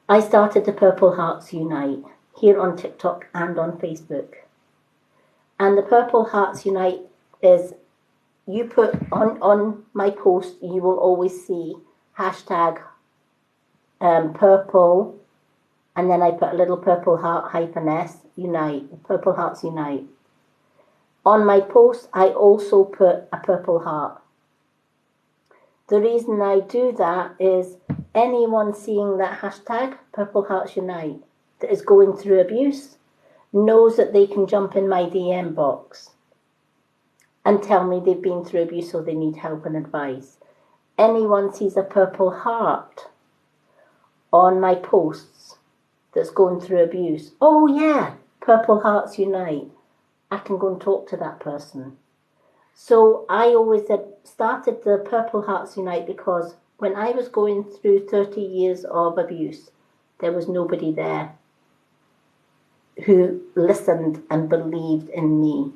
I started the Purple Hearts Unite here on TikTok and on Facebook. And the Purple Hearts Unite is, you put on my post, you will always see hashtag purple, and then I put a little purple heart -s, unite, Purple Hearts Unite. On my post, I also put a purple heart. The reason I do that is anyone seeing that hashtag, Purple Hearts Unite, that is going through abuse, knows that they can jump in my DM box and tell me they've been through abuse or they need help and advice. Anyone sees a purple heart on my posts that's going through abuse, oh yeah, Purple Hearts Unite, I can go and talk to that person. So I always started the Purple Hearts Unite because when I was going through 30 years of abuse, there was nobody there who listened and believed in me.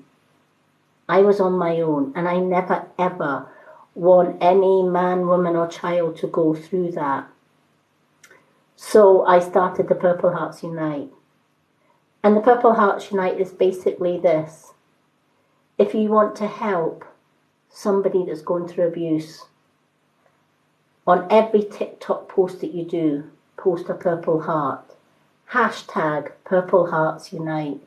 I was on my own, and I never ever want any man, woman or child to go through that. So I started the Purple Hearts Unite. And the Purple Hearts Unite is basically this. If you want to help somebody that's going through abuse, on every TikTok post that you do, post a purple heart. Hashtag Purple Hearts Unite.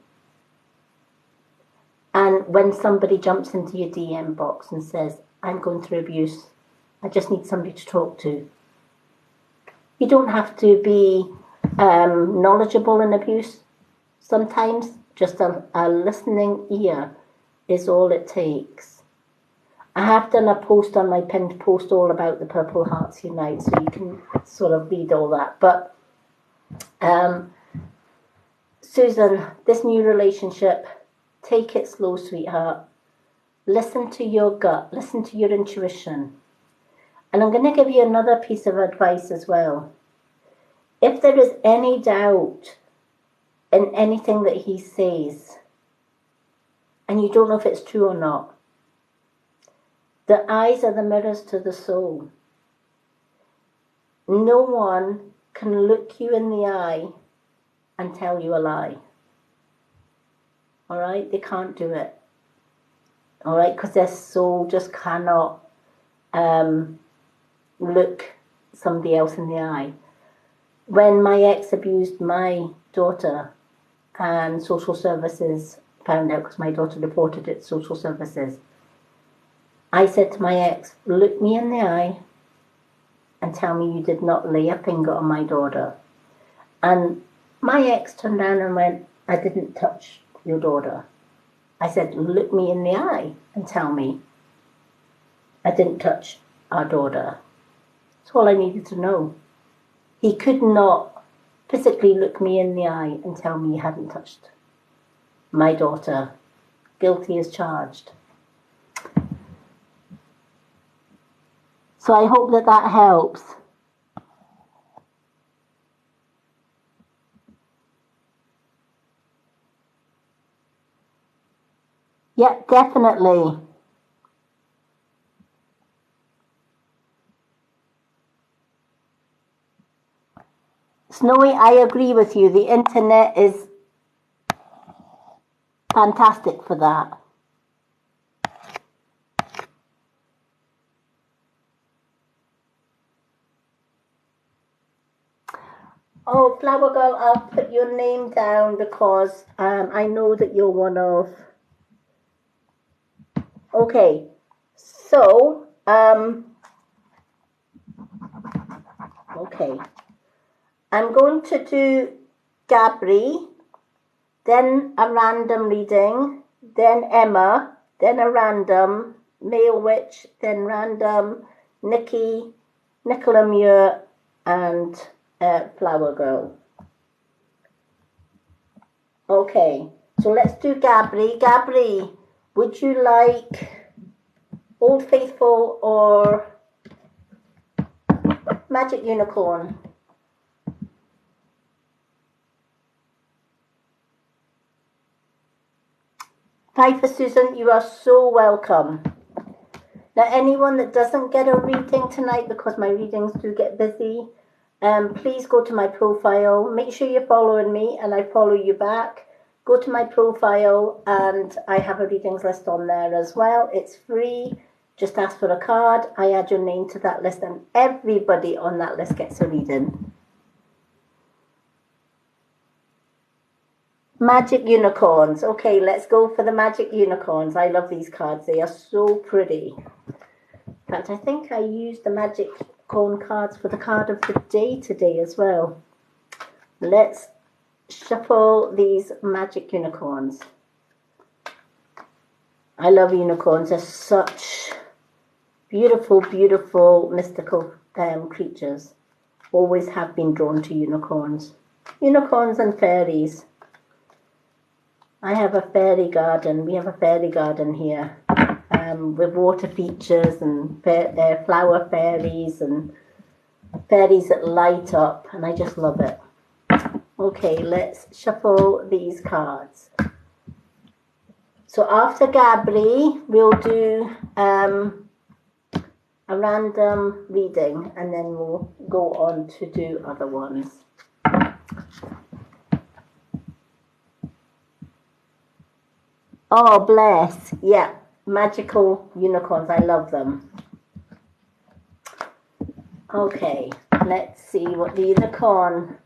And when somebody jumps into your DM box and says, I'm going through abuse, I just need somebody to talk to. You don't have to be knowledgeable in abuse. Sometimes just a listening ear is all it takes. I have done a post on my pinned post all about the Purple Hearts Unite, so you can sort of read all that. But Susan, this new relationship, take it slow, sweetheart. Listen to your gut. Listen to your intuition. And I'm going to give you another piece of advice as well. If there is any doubt in anything that he says, and you don't know if it's true or not, the eyes are the mirrors to the soul. No one can look you in the eye and tell you a lie. All right? They can't do it. All right? Because their soul just cannot look somebody else in the eye. When my ex abused my daughter and social services found out, because my daughter reported it to social services, I said to my ex, look me in the eye and tell me you did not lay a finger on my daughter. And my ex turned around and went, I didn't touch your daughter. I said, look me in the eye and tell me I didn't touch our daughter. That's all I needed to know. He could not physically look me in the eye and tell me he hadn't touched my daughter. Guilty as charged. So I hope that that helps. Yeah, definitely. Snowy, I agree with you. The internet is fantastic for that. Oh, Flower Girl, I'll put your name down because I know that you're one of... Okay, so, okay. I'm going to do Gabri, then a random reading, then Emma, then a random, Male Witch, then random, Nikki, Nicola Muir, and Flower Girl. Okay, so let's do Gabri. Gabri, would you like Old Faithful or Magic Unicorn? Hi for Susan, you are so welcome. Now anyone that doesn't get a reading tonight, because my readings do get busy, please go to my profile. Make sure you're following me and I follow you back. Go to my profile and I have a readings list on there as well. It's free. Just ask for a card. I add your name to that list and everybody on that list gets a reading. Magic Unicorns. Okay, let's go for the Magic Unicorns. I love these cards. They are so pretty. In fact, I think I used the Magic Unicorn cards for the card of the day today as well. Let's shuffle these Magic Unicorns. I love unicorns. They're such beautiful, beautiful, mystical creatures. Always have been drawn to unicorns. Unicorns and fairies. I have a fairy garden. We have a fairy garden here with water features and flower fairies and fairies that light up, and I just love it. Okay, let's shuffle these cards. So after Gabri, we'll do a random reading and then we'll go on to do other ones. Oh, bless. Yeah, magical unicorns. I love them. Okay, let's see what the unicorn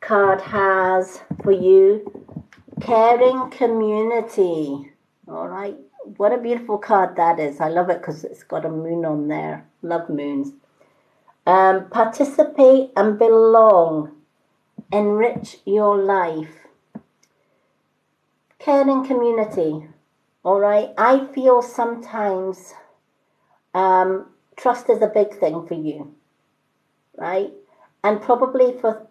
card has for you. Caring community. All right. What a beautiful card that is. I love it because it's got a moon on there. Love moons. Participate and belong. Enrich your life. Caring community. All right. I feel sometimes trust is a big thing for you. Right. And probably for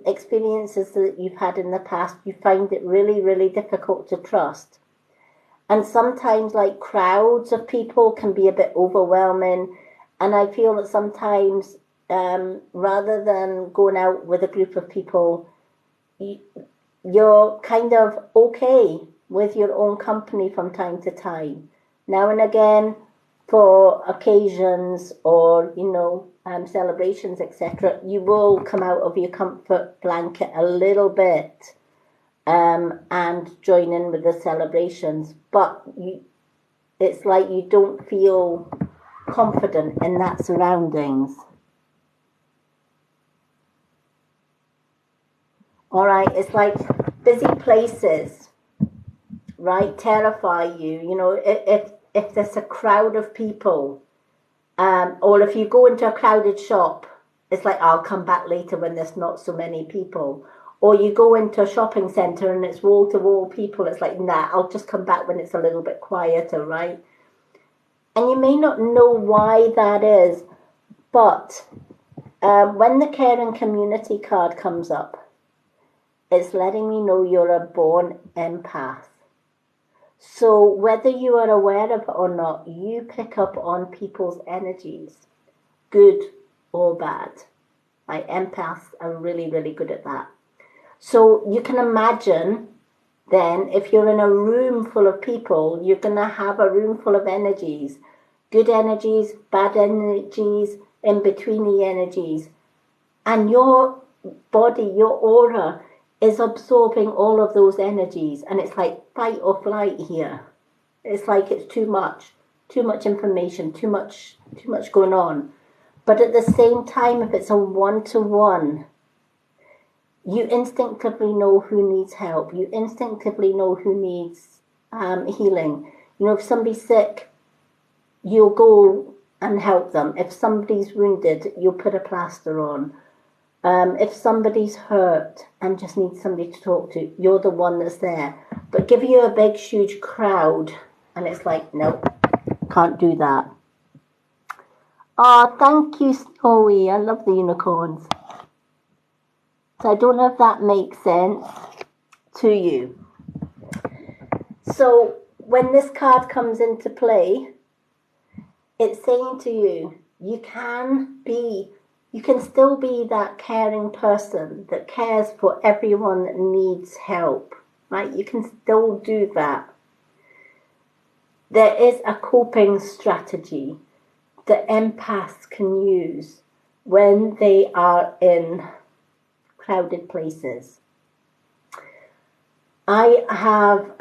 experiences that you've had in the past, you find it really, really difficult to trust. And sometimes like crowds of people can be a bit overwhelming. And I feel that sometimes rather than going out with a group of people, you're kind of okay with your own company from time to time. Now and again, for occasions or, you know, celebrations, etc., you will come out of your comfort blanket a little bit and join in with the celebrations. But it's like you don't feel confident in that surroundings. All right, it's like busy places, right, terrify you. You know, if there's a crowd of people, or if you go into a crowded shop, it's like, I'll come back later when there's not so many people. Or you go into a shopping centre and it's wall-to-wall people, it's like, nah, I'll just come back when it's a little bit quieter, right? And you may not know why that is, but when the caring community card comes up, it's letting me know you're a born empath. So whether you are aware of it or not, you pick up on people's energies, good or bad. My empaths are really, really good at that. So you can imagine then if you're in a room full of people, you're going to have a room full of energies, good energies, bad energies, in between the energies. And your body, your aura, is absorbing all of those energies, and it's like fight or flight here. It's like it's too much information, too much going on. But at the same time, if it's a one-to-one, you instinctively know who needs help. You instinctively know who needs healing. You know, if somebody's sick, you'll go and help them. If somebody's wounded, you'll put a plaster on. If somebody's hurt and just needs somebody to talk to, you're the one that's there. But give you a big, huge crowd, and it's like, nope, can't do that. Oh, thank you, Snowy. I love the unicorns. So I don't know if that makes sense to you. So when this card comes into play, it's saying to you, you can still be that caring person that cares for everyone that needs help, right? You can still do that. There is a coping strategy that empaths can use when they are in crowded places. I have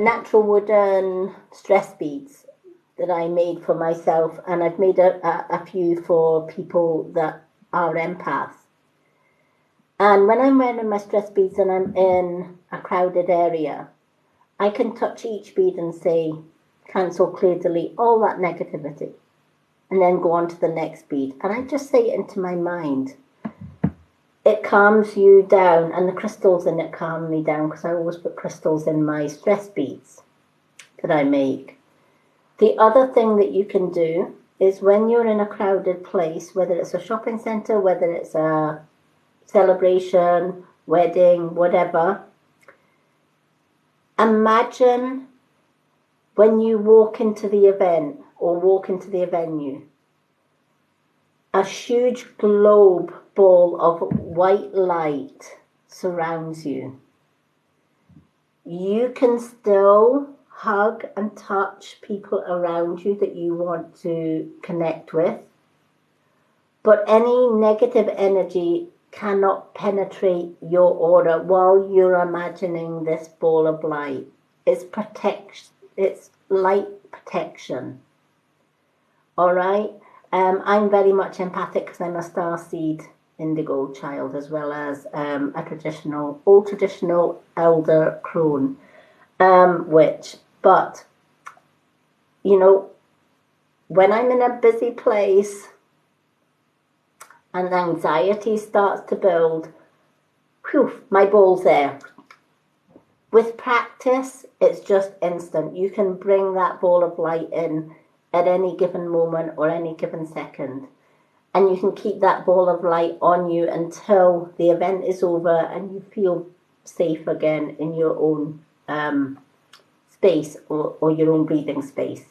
natural wooden stress beads that I made for myself, and I've made a few for people that are empaths. And when I'm wearing my stress beads and I'm in a crowded area, I can touch each bead and say, cancel, clear, delete all that negativity, and then go on to the next bead. And I just say it into my mind. It calms you down, and the crystals in it calm me down, because I always put crystals in my stress beads that I make. The other thing that you can do is when you're in a crowded place, whether it's a shopping centre, whether it's a celebration, wedding, whatever, imagine when you walk into the event or walk into the venue, a huge globe ball of white light surrounds you. You can still hug and touch people around you that you want to connect with, but any negative energy cannot penetrate your aura while you're imagining this ball of light. It's light protection. All right. I'm very much empathic because I'm a starseed indigo child, as well as a old traditional elder crone witch. But you know, when I'm in a busy place and anxiety starts to build, whew, my ball's there. With practice, it's just instant. You can bring that ball of light in at any given moment or any given second. And you can keep that ball of light on you until the event is over and you feel safe again in your own space or your own breathing space.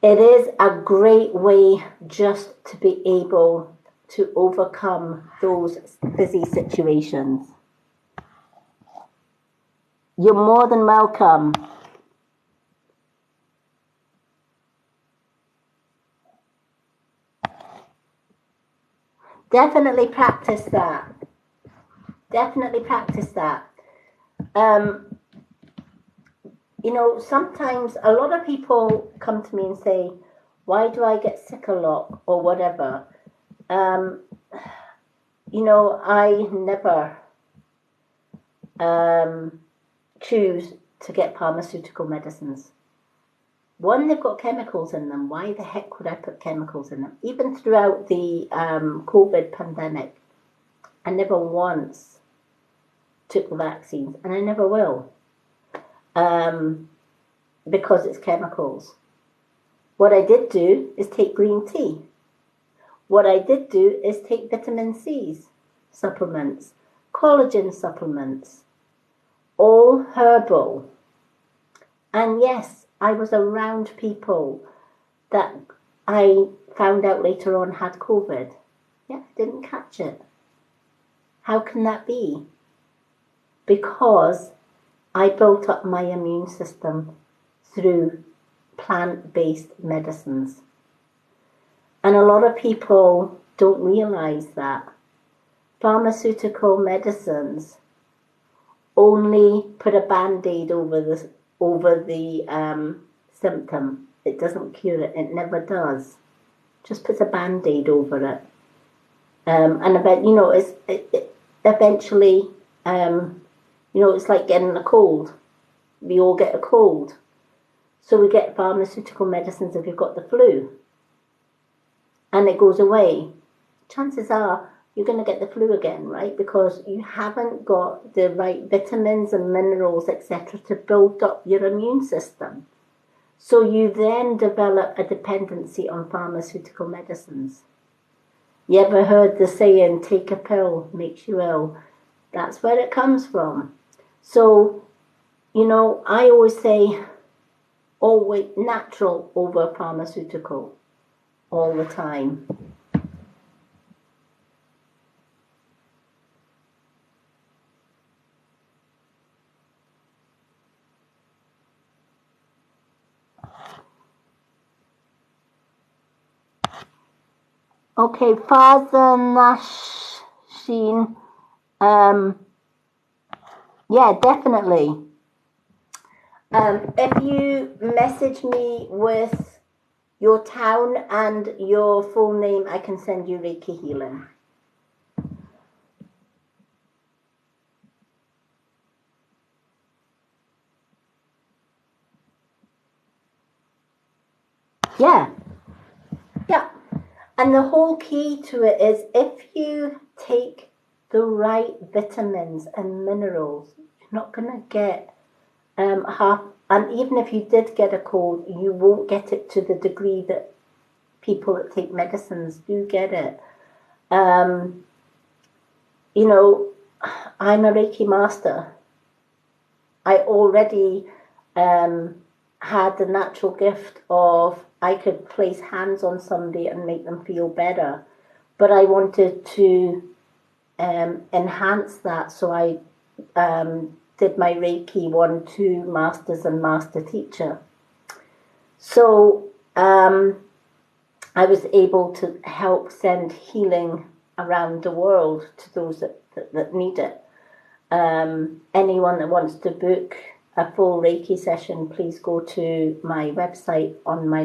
It is a great way just to be able to overcome those busy situations. You're more than welcome. Definitely practice that. Definitely practice that. You know, sometimes a lot of people come to me and say, why do I get sick a lot or whatever? You know, I never choose to get pharmaceutical medicines. One, they've got chemicals in them. Why the heck would I put chemicals in them? Even throughout the COVID pandemic, I never once took the vaccines, and I never will, because it's chemicals. What I did do is take green tea. What I did do is take vitamin C supplements, collagen supplements, all herbal. And yes, I was around people that I found out later on had COVID. Yeah, I didn't catch it. How can that be? Because I built up my immune system through plant-based medicines. And a lot of people don't realize that pharmaceutical medicines only put a band-aid over the symptom. It doesn't cure it. It never does. Just puts a band-aid over it. And about, eventually, it's like getting a cold. We all get a cold. So we get pharmaceutical medicines if you've got the flu. And it goes away. Chances are you're going to get the flu again, right? Because you haven't got the right vitamins and minerals, etc., to build up your immune system. So you then develop a dependency on pharmaceutical medicines. You ever heard the saying, take a pill, makes you ill? That's where it comes from. So, I always say, always natural over pharmaceutical, all the time. Okay, Father Nasheen, yeah, definitely. If you message me with your town and your full name, I can send you Reiki healing. Yeah. Yeah. And the whole key to it is if you take the right vitamins and minerals, you're not going to get and even if you did get a cold, you won't get it to the degree that people that take medicines do get it. I'm a Reiki master. I already had the natural gift of I could place hands on somebody and make them feel better. But I wanted to enhance that, so I did my Reiki 1-2 masters and master teacher. So I was able to help send healing around the world to those that need it. Anyone that wants to book a full Reiki session, please go to my website on my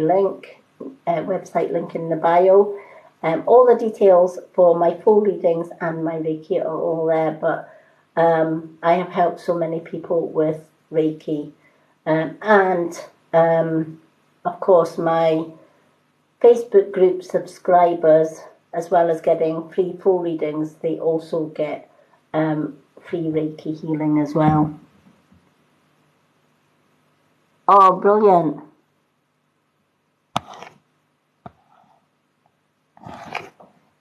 website link in the bio. All the details for my full readings and my Reiki are all there, but I have helped so many people with Reiki. And of course, my Facebook group subscribers, as well as getting free full readings, they also get free Reiki healing as well. Oh, brilliant.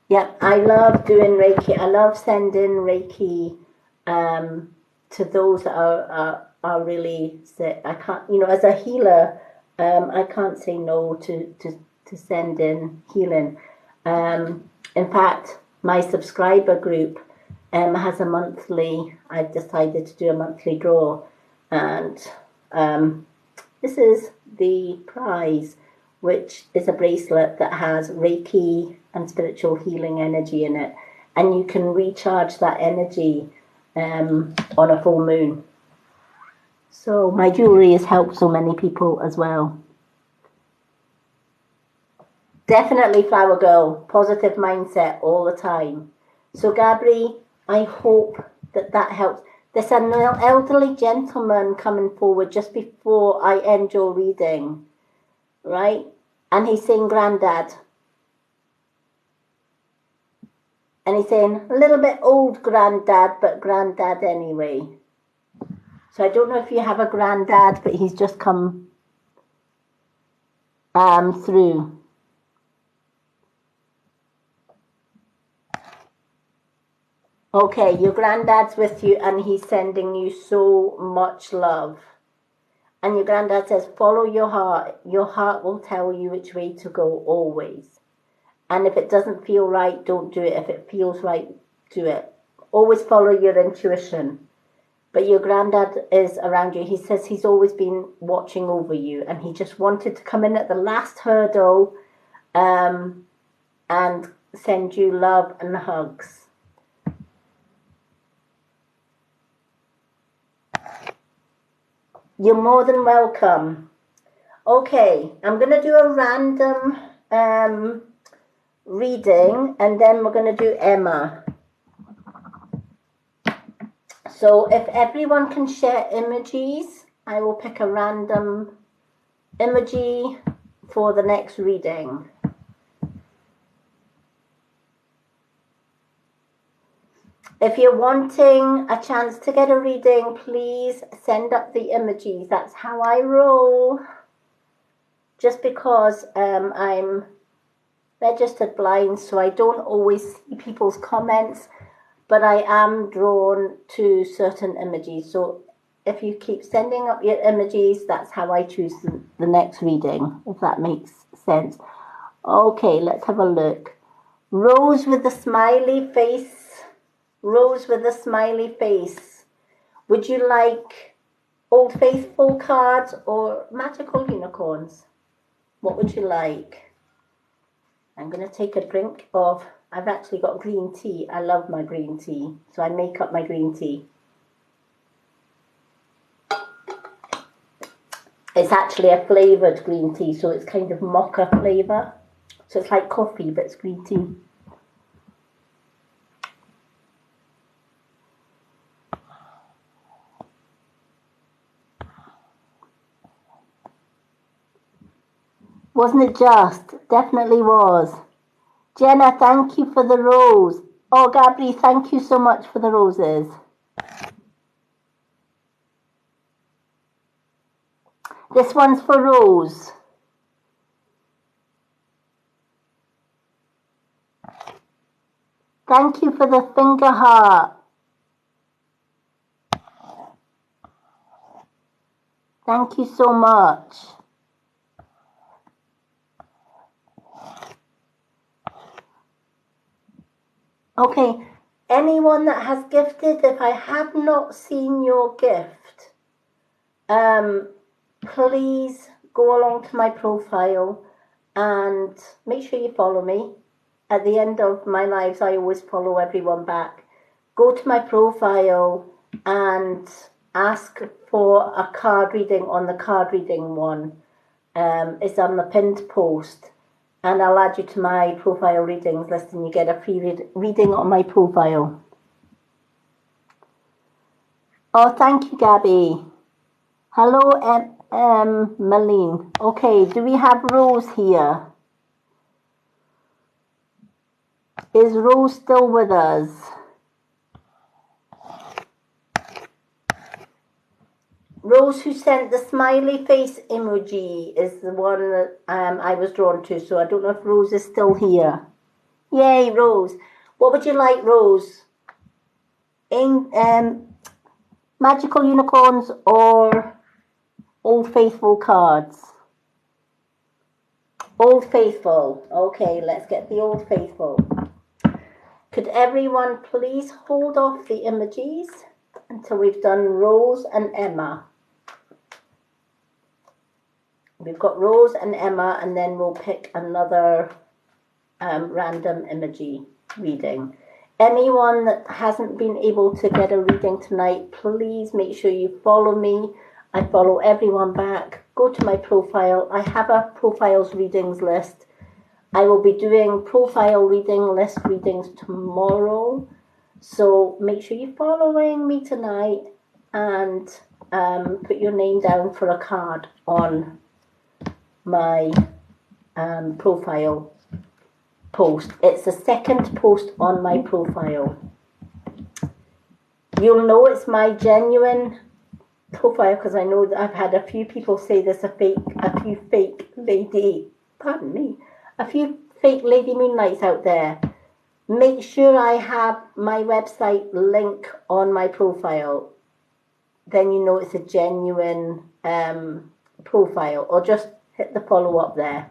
Yeah, I love doing Reiki. I love sending Reiki to those that are really sick. I can't, as a healer, I can't say no to sending healing. In fact, my subscriber group has a monthly, I've decided to do a monthly draw, and this is the prize, which is a bracelet that has Reiki and spiritual healing energy in it, and you can recharge that energy on a full moon. So my jewelry has helped so many people as well. Definitely, Flower Girl, positive mindset all the time. So Gabri, I hope that helps. There's an elderly gentleman coming forward just before I end your reading, right? And he's saying Granddad. And he's saying a little bit old Granddad, but Granddad anyway. So I don't know if you have a Granddad, but he's just come through. Okay, your granddad's with you and he's sending you so much love. And your granddad says, follow your heart. Your heart will tell you which way to go always. And if it doesn't feel right, don't do it. If it feels right, do it. Always follow your intuition. But your granddad is around you. He says he's always been watching over you and he just wanted to come in at the last hurdle and send you love and hugs. You're more than welcome. Okay, I'm going to do a random reading, and then we're going to do Emma. So if everyone can share emojis, I will pick a random emoji for the next reading. If you're wanting a chance to get a reading, please send up the emojis. That's how I roll. Just because I'm registered blind, so I don't always see people's comments, but I am drawn to certain emojis. So if you keep sending up your emojis, that's how I choose the next reading, if that makes sense. Okay, let's have a look. Rose with a smiley face. Rose with a smiley face. Would you like Old Faithful cards or magical unicorns? What would you like? I'm going to take a drink of, I've actually got green tea. I love my green tea, so I make up my green tea. It's actually a flavoured green tea, so it's kind of mocha flavour. So it's like coffee, but it's green tea. Wasn't it just? Definitely was. Jenna, thank you for the rose. Oh, Gabri, thank you so much for the roses. This one's for Rose. Thank you for the finger heart. Thank you so much. Okay, anyone that has gifted, if I have not seen your gift, please go along to my profile and make sure you follow me. At the end of my lives, I always follow everyone back. Go to my profile and ask for a card reading on the card reading one. It's on the pinned post. And I'll add you to my profile readings list, and you get a free reading on my profile. Oh, thank you, Gabby. Hello, Malene. Okay, do we have Rose here? Is Rose still with us? Rose, who sent the smiley face emoji, is the one that I was drawn to, so I don't know if Rose is still here. Yay, Rose. What would you like, Rose? Magical unicorns or Old Faithful cards? Old Faithful. Okay, let's get the Old Faithful. Could everyone please hold off the emojis until we've done Rose and Emma? We've got Rose and Emma, and then we'll pick another random emoji reading. Anyone that hasn't been able to get a reading tonight, please make sure you follow me. I follow everyone back. Go to my profile. I have a profiles readings list. I will be doing profile reading list readings tomorrow. So make sure you're following me tonight and put your name down for a card on my profile post. It's the second post on my profile. You'll know it's my genuine profile because I know that I've had a few people say there's a few fake lady Moonlights out there. Make sure I have my website link on my profile. Then you know it's a genuine profile, or just hit the follow up there.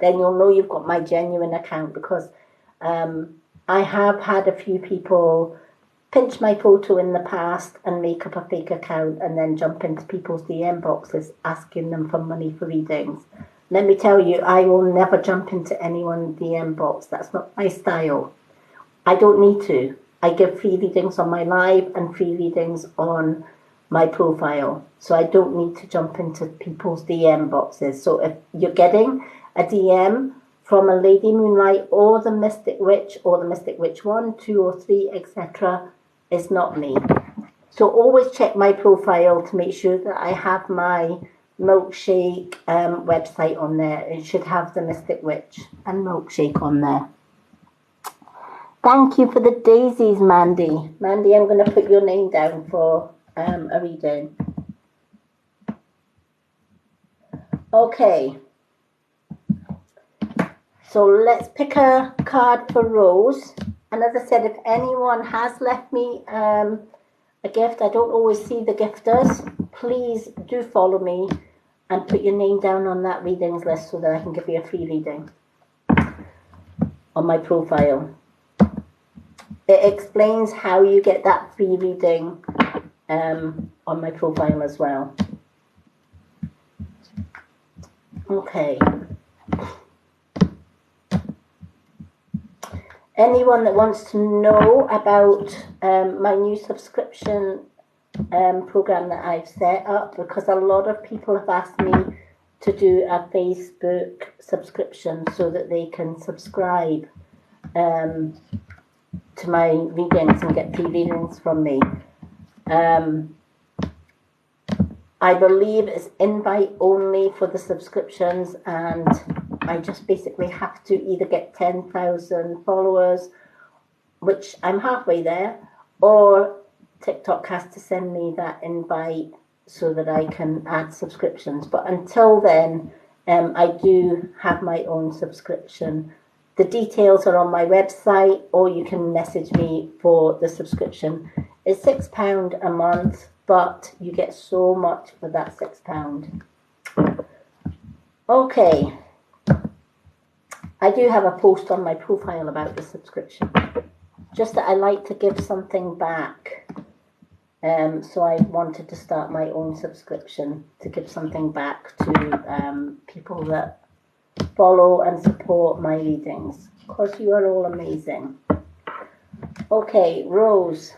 Then you'll know you've got my genuine account, because I have had a few people pinch my photo in the past and make up a fake account and then jump into people's DM boxes asking them for money for readings. let me tell you, I will never jump into anyone's DM box. That's not my style. I don't need to. I give free readings on my live and free readings on my profile. So I don't need to jump into people's DM boxes. So if you're getting a DM from a Lady Moonlight or the Mystic Witch or the Mystic Witch 1, 2 or 3, etc., it's not me. So always check my profile to make sure that I have my Milkshake website on there. It should have the Mystic Witch and Milkshake on there. Thank you for the daisies, Mandy. Mandy, I'm going to put your name down for a reading. Okay. So let's pick a card for Rose. And as I said, if anyone has left me a gift, I don't always see the gifters. Please do follow me and put your name down on that readings list so that I can give you a free reading on my profile. It explains how you get that free reading on my profile as well. Okay. Anyone that wants to know about my new subscription program that I've set up, because a lot of people have asked me to do a Facebook subscription so that they can subscribe to my readings and get free readings from me. I believe it's invite only for the subscriptions, and I just basically have to either get 10,000 followers, which I'm halfway there, or TikTok has to send me that invite so that I can add subscriptions. But until then, I do have my own subscription. The details are on my website, or you can message me for the subscription. It's £6 a month, but you get so much for that £6. Okay. I do have a post on my profile about the subscription. Just that I like to give something back. So I wanted to start my own subscription to give something back to people that follow and support my readings, because you are all amazing. Okay, Rose,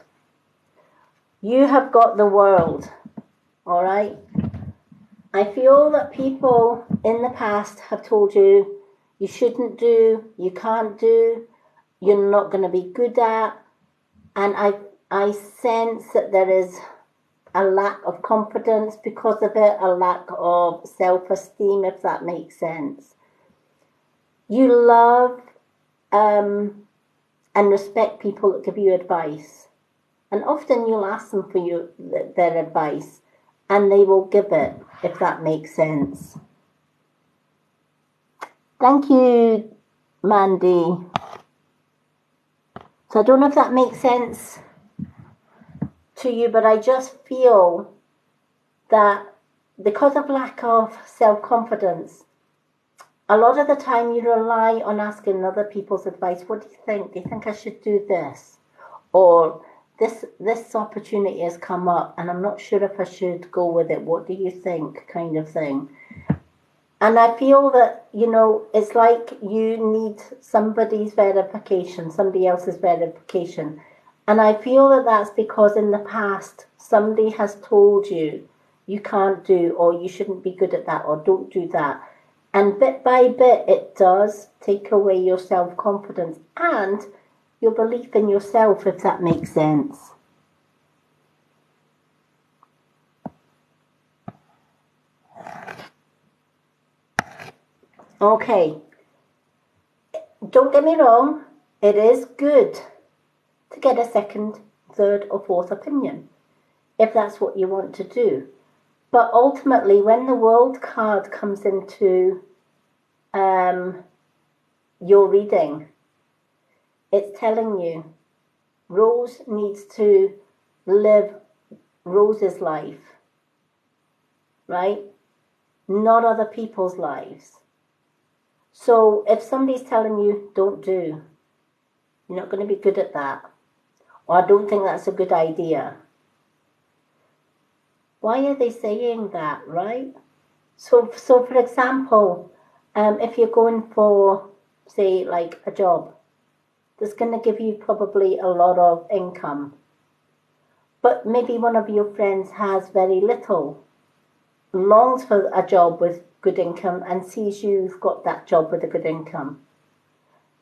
you have got the world, all right? I feel that people in the past have told you you shouldn't do, you can't do, you're not going to be good at, and I sense that there is a lack of confidence because of it, a lack of self-esteem, if that makes sense. You love and respect people that give you advice. And often you'll ask them for their advice, and they will give it, if that makes sense. Thank you, Mandy. So I don't know if that makes sense to you, but I just feel that because of lack of self-confidence, a lot of the time you rely on asking other people's advice. What do you think? Do you think I should do this? Or this opportunity has come up and I'm not sure if I should go with it. What do you think? Kind of thing. And I feel that, it's like you need somebody's verification, somebody else's verification. And I feel that that's because in the past, somebody has told you you can't do, or you shouldn't be good at that, or don't do that. And bit by bit, it does take away your self-confidence and your belief in yourself, if that makes sense. Okay. Don't get me wrong, it is good to get a second, third, or fourth opinion, if that's what you want to do. But ultimately, when the World card comes into your reading, it's telling you Rose needs to live Rose's life, right? Not other people's lives. So if somebody's telling you, don't do, you're not going to be good at that, or I don't think that's a good idea, why are they saying that, right? So for example, If you're going for, say, like a job that's going to give you probably a lot of income, but maybe one of your friends has very little, longs for a job with good income and sees you've got that job with a good income.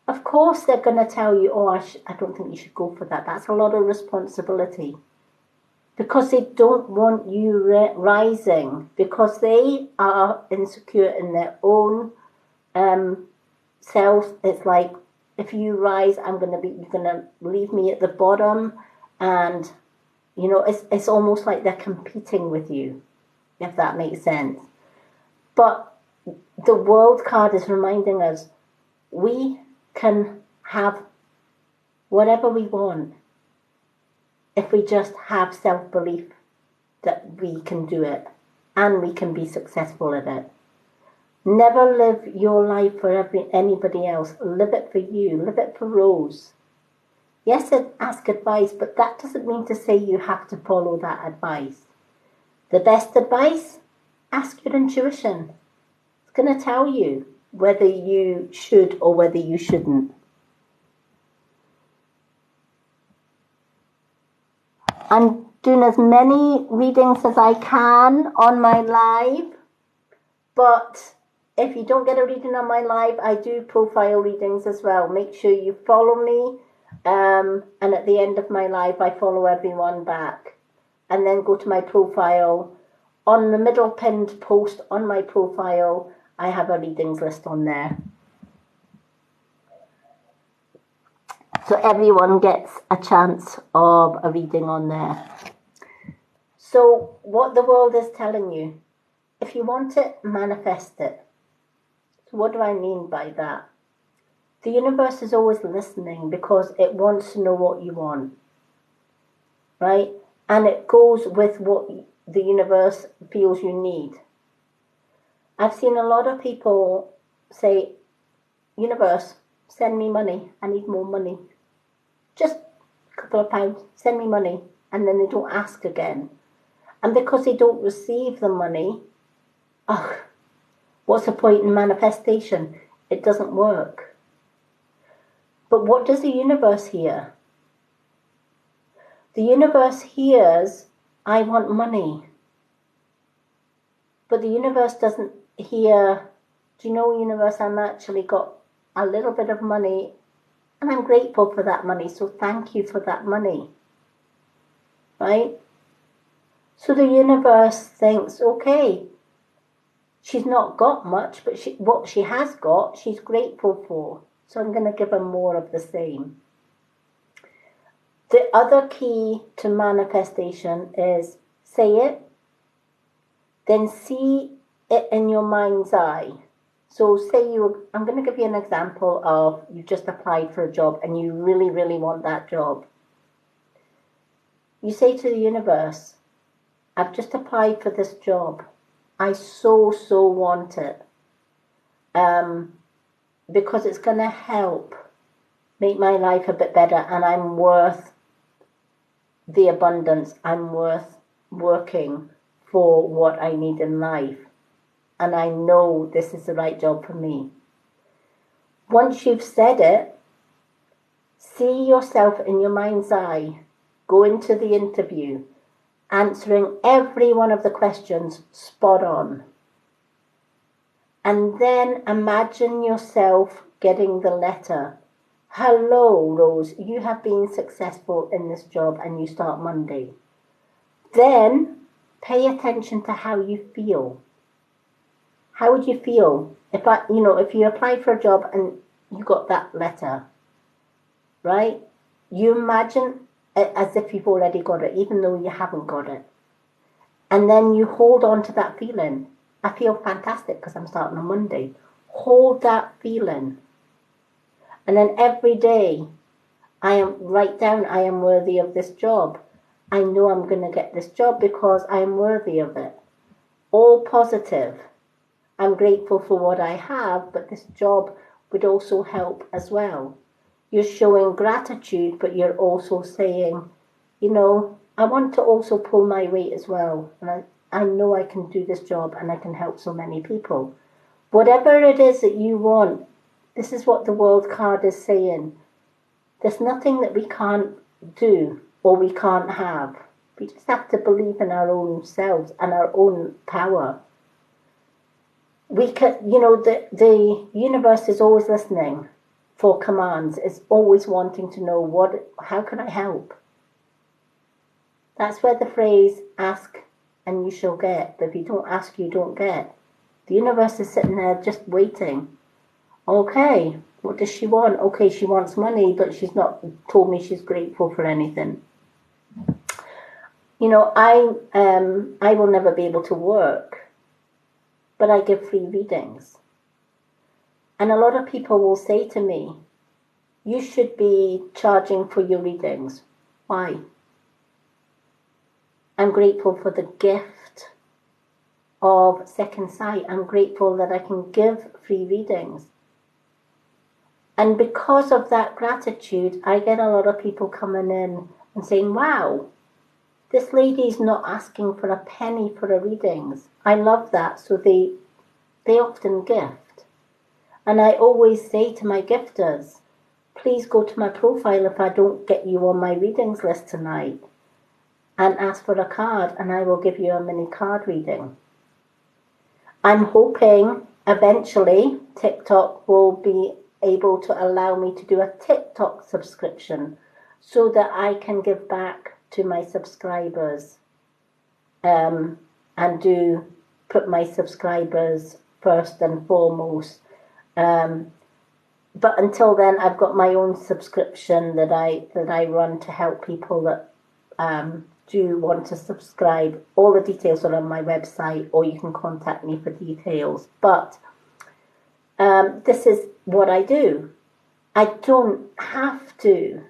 Of course, they're going to tell you, oh, I don't think you should go for that. That's a lot of responsibility. Because they don't want you rising, because they are insecure in their own self. It's like, if you rise, you're gonna leave me at the bottom, and it's almost like they're competing with you, if that makes sense. But the world card is reminding us we can have whatever we want if we just have self-belief that we can do it and we can be successful at it. Never live your life for anybody else. Live it for you. Live it for Rose. Yes, ask advice, but that doesn't mean to say you have to follow that advice. The best advice, ask your intuition. It's going to tell you whether you should or whether you shouldn't. I'm doing as many readings as I can on my live, but if you don't get a reading on my live, I do profile readings as well. Make sure you follow me, and at the end of my live, I follow everyone back. And then go to my profile. On the middle pinned post on my profile, I have a readings list on there. So everyone gets a chance of a reading on there. So what the world is telling you, if you want it, manifest it. So what do I mean by that? The universe is always listening because it wants to know what you want, right? And it goes with what the universe feels you need. I've seen a lot of people say, universe, send me money. I need more money. Just a couple of pounds, send me money. And then they don't ask again. And because they don't receive the money, what's the point in manifestation? It doesn't work. But what does the universe hear? The universe hears, I want money. But the universe doesn't hear, do you know, universe, I'm actually got a little bit of money and I'm grateful for that money, so thank you for that money. Right? So the universe thinks, okay, she's not got much, but what she has got, she's grateful for. So I'm going to give her more of the same. The other key to manifestation is say it, then see it in your mind's eye. So say I'm going to give you an example of you just applied for a job and you really, really want that job. You say to the universe, I've just applied for this job. I so want it. Because it's going to help make my life a bit better, and I'm worth the abundance. I'm worth working for what I need in life. And I know this is the right job for me. Once you've said it, see yourself in your mind's eye, go into the interview, answering every one of the questions spot on. And then imagine yourself getting the letter. Hello, Rose, you have been successful in this job and you start Monday. Then pay attention to how you feel. How would you feel if you applied for a job and you got that letter, right? You imagine it as if you've already got it, even though you haven't got it. And then you hold on to that feeling. I feel fantastic because I'm starting on Monday. Hold that feeling. And then every day, write down, I am worthy of this job. I know I'm going to get this job because I am worthy of it. All positive. I'm grateful for what I have, but this job would also help as well. You're showing gratitude, but you're also saying, I want to also pull my weight as well. And I know I can do this job and I can help so many people. Whatever it is that you want, this is what the world card is saying. There's nothing that we can't do or we can't have. We just have to believe in our own selves and our own power. We can, the universe is always listening for commands. It's always wanting to know how can I help? That's where the phrase ask and you shall get. But if you don't ask, you don't get. The universe is sitting there just waiting. Okay, what does she want? Okay, she wants money, but she's not told me she's grateful for anything. I will never be able to work, but I give free readings. And a lot of people will say to me, you should be charging for your readings. Why? I'm grateful for the gift of second sight. I'm grateful that I can give free readings. And because of that gratitude, I get a lot of people coming in and saying, wow, this lady's not asking for a penny for her readings. I love that. So they often gift. And I always say to my gifters, please go to my profile if I don't get you on my readings list tonight and ask for a card and I will give you a mini card reading. I'm hoping eventually TikTok will be able to allow me to do a TikTok subscription so that I can give back to my subscribers and put my subscribers first and foremost. But until then, I've got my own subscription that I run to help people that do want to subscribe. All the details are on my website, or you can contact me for details. But this is what I do. I don't have to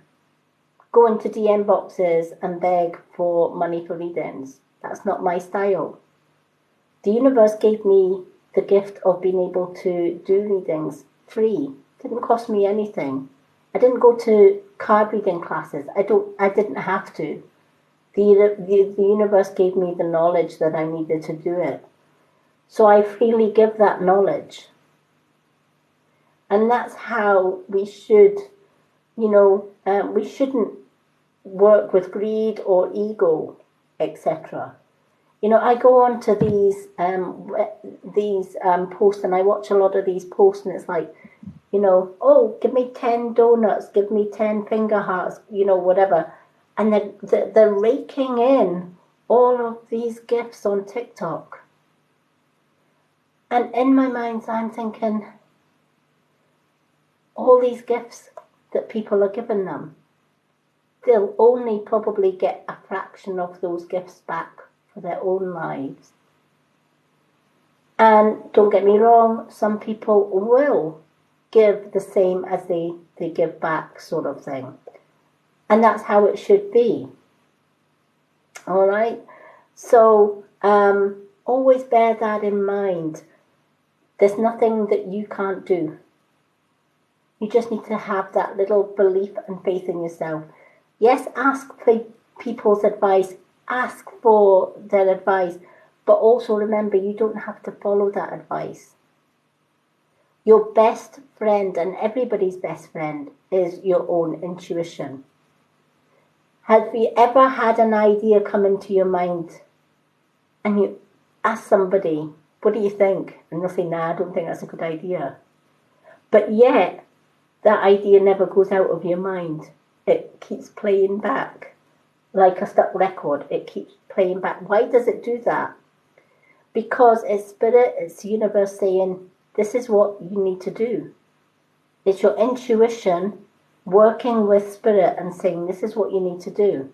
go into DM boxes and beg for money for readings. That's not my style. The universe gave me the gift of being able to do readings free. It didn't cost me anything. I didn't go to card reading classes. I didn't have to. The universe gave me the knowledge that I needed to do it. So I freely give that knowledge. And that's how we should, we shouldn't work with greed or ego, etc. I go on to these posts and I watch a lot of these posts and it's like, oh, give me 10 donuts, give me 10 finger hearts, whatever. And they're raking in all of these gifts on TikTok. And in my mind, I'm thinking, all these gifts that people are giving them, they'll only probably get a fraction of those gifts back for their own lives. And don't get me wrong, some people will give the same as they give back, sort of thing. And that's how it should be. All right? So always bear that in mind. There's nothing that you can't do. You just need to have that little belief and faith in yourself. Yes, ask for people's advice. Ask for their advice. But also remember, you don't have to follow that advice. Your best friend and everybody's best friend is your own intuition. Have you ever had an idea come into your mind and you ask somebody, what do you think? And they'll say, nah, I don't think that's a good idea. But yet, that idea never goes out of your mind. It keeps playing back like a stuck record. It keeps playing back. Why does it do that? Because it's spirit, it's the universe saying, this is what you need to do. It's your intuition working with spirit and saying, this is what you need to do.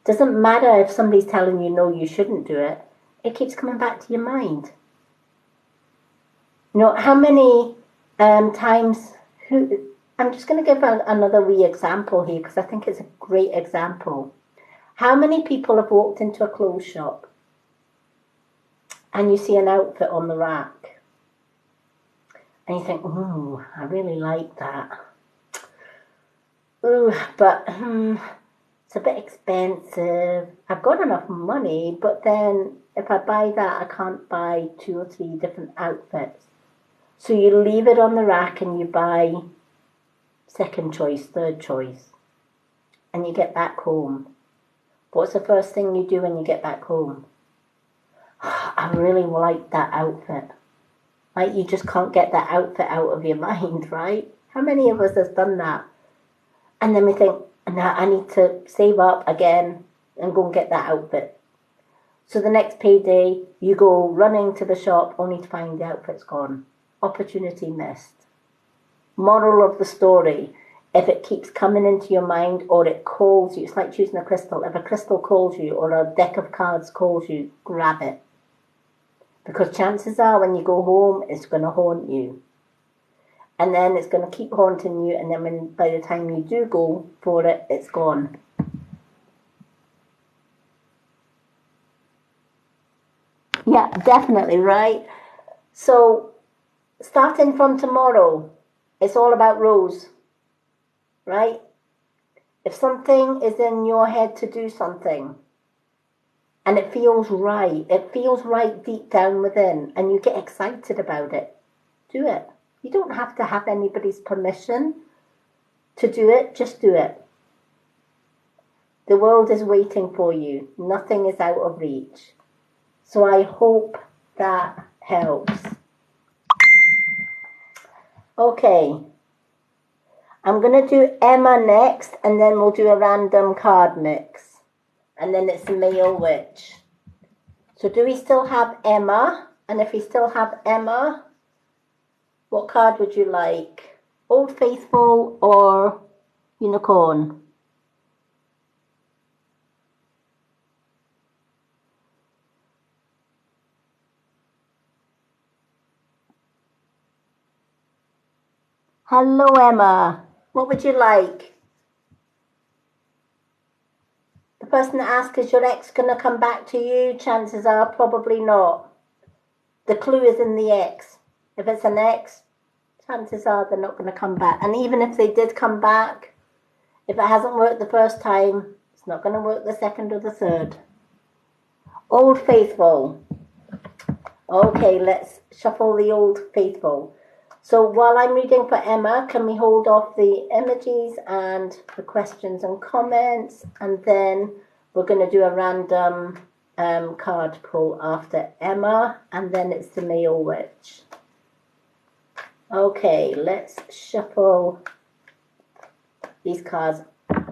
Doesn't matter if somebody's telling you, no, you shouldn't do it. It keeps coming back to your mind. How many times... I'm just going to give another wee example here because I think it's a great example. How many people have walked into a clothes shop and you see an outfit on the rack and you think, ooh, I really like that. Ooh, but it's a bit expensive. I've got enough money, but then if I buy that, I can't buy 2 or 3 different outfits. So you leave it on the rack and you buy second choice, third choice, and you get back home. What's the first thing you do when you get back home? I really like that outfit. Like, you just can't get that outfit out of your mind, right? How many of us has done that? And then we think, now I need to save up again and go and get that outfit. So the next payday, you go running to the shop only to find the outfit's gone. Opportunity missed. Moral of the story, if it keeps coming into your mind or it calls you, it's like choosing a crystal. If a crystal calls you or a deck of cards calls you, grab it. Because chances are when you go home, it's going to haunt you. And then it's going to keep haunting you, and then by the time you do go for it, it's gone. Yeah, definitely, right? So, starting from tomorrow, it's all about Rose, right? If something is in your head to do something, and it feels right deep down within, and you get excited about it, do it. You don't have to have anybody's permission to do it, just do it. The world is waiting for you. Nothing is out of reach. So I hope that helps. Okay. I'm going to do Emma next, and then we'll do a random card mix. And then it's the male witch. So do we still have Emma? And if we still have Emma, what card would you like? Old Faithful or Unicorn? Hello, Emma. What would you like? The person that asked, is your ex going to come back to you? Chances are probably not. The clue is in the ex. If it's an ex, chances are they're not going to come back. And even if they did come back, if it hasn't worked the first time, it's not going to work the second or the third. Old Faithful. Okay, let's shuffle the Old Faithful. So while I'm reading for Emma, can we hold off the emojis and the questions and comments? And then we're going to do a random card pull after Emma, and then it's the male witch. Okay, let's shuffle these cards.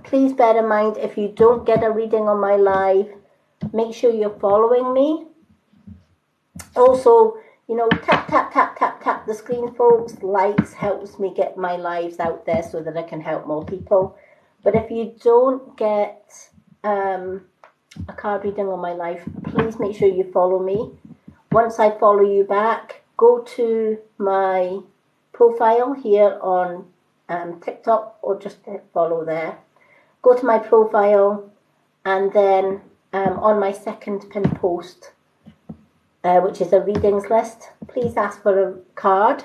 Please bear in mind, if you don't get a reading on my live, make sure you're following me. Also, tap, tap, tap, tap, tap the screen, folks. Likes helps me get my lives out there so that I can help more people. But if you don't get a card reading on my live, please make sure you follow me. Once I follow you back, go to my profile here on TikTok, or just follow there. Go to my profile, and then on my second pinned post, which is a readings list, please ask for a card.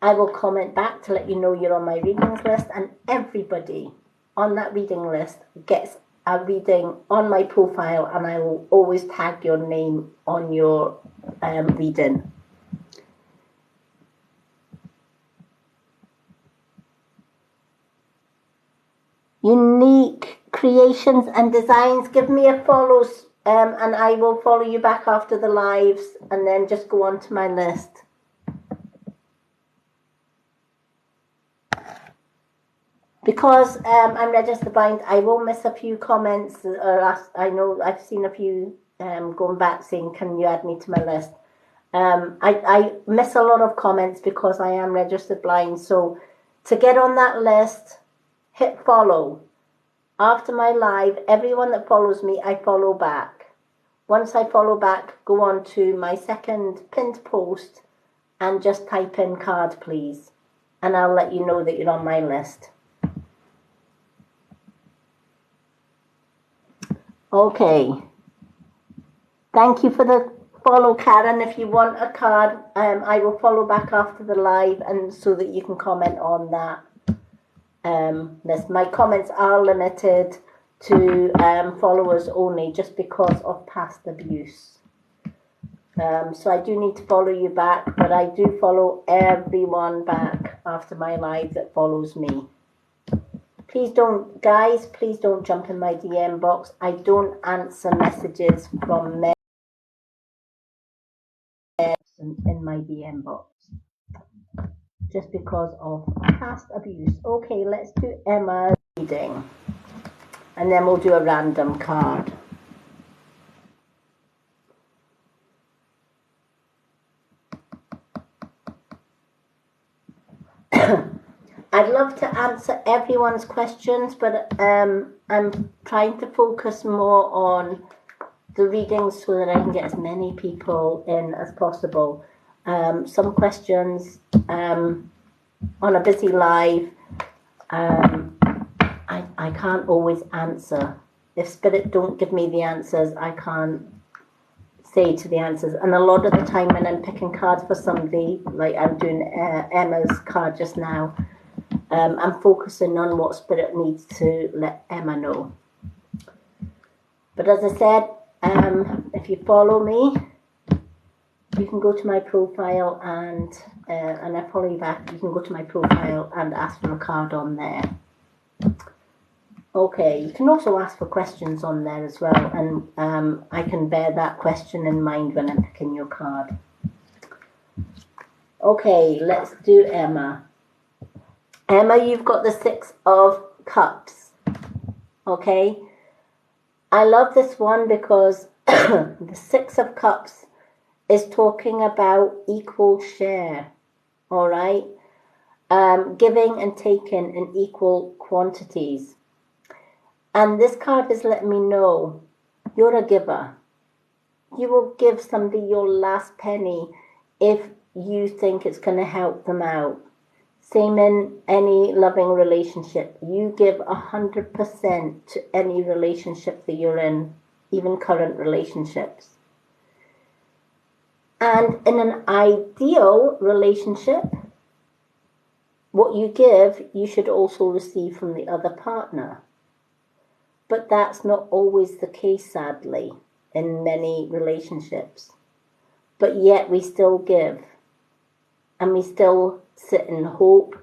I will comment back to let you know you're on my readings list, and everybody on that reading list gets a reading on my profile, and I will always tag your name on your reading. Unique Creations and Designs, give me a follow, and I will follow you back after the lives, and then just go on to my list. Because I'm registered blind, I will miss a few comments, or I know I've seen a few going back saying, can you add me to my list? I miss a lot of comments because I am registered blind. So to get on that list, hit follow. After my live, everyone that follows me, I follow back. Once I follow back, go on to my second pinned post and just type in card, please. And I'll let you know that you're on my list. Okay. Thank you for the follow, Karen. If you want a card, I will follow back after the live, and so that you can comment on that. My comments are limited to followers only, just because of past abuse. So I do need to follow you back, but I do follow everyone back after my live that follows me. Please don't, guys, please don't jump in my DM box. I don't answer messages from men in my DM box, just because of past abuse. Okay, let's do Emma's reading, and then we'll do a random card. I'd love to answer everyone's questions, but I'm trying to focus more on the readings so that I can get as many people in as possible. Some questions on a busy live, I can't always answer. If Spirit don't give me the answers, I can't say to the answers. And a lot of the time when I'm picking cards for somebody, like I'm doing Emma's card just now, I'm focusing on what Spirit needs to let Emma know. But as I said, if you follow me, you can go to my profile and I follow you back. You can go to my profile and ask for a card on there. Okay, you can also ask for questions on there as well, and I can bear that question in mind when I'm picking your card. Okay, let's do Emma. Emma, you've got the 6 of Cups. Okay, I love this one because the 6 of Cups is talking about equal share, all right? Giving and taking in equal quantities. And this card is letting me know you're a giver. You will give somebody your last penny if you think it's going to help them out. Same in any loving relationship. You give 100% to any relationship that you're in, even current relationships. And in an ideal relationship, what you give, you should also receive from the other partner. But that's not always the case, sadly, in many relationships. But yet we still give. And we still sit in hope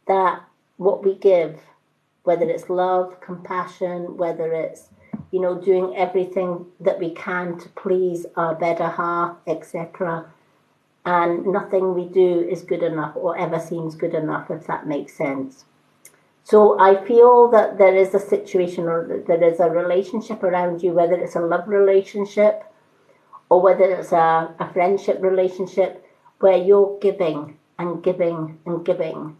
that what we give, whether it's love, compassion, whether it's, doing everything that we can to please our better half, etc. And nothing we do is good enough or ever seems good enough, if that makes sense. So I feel that there is a situation or there is a relationship around you, whether it's a love relationship or whether it's a friendship relationship, where you're giving and giving and giving.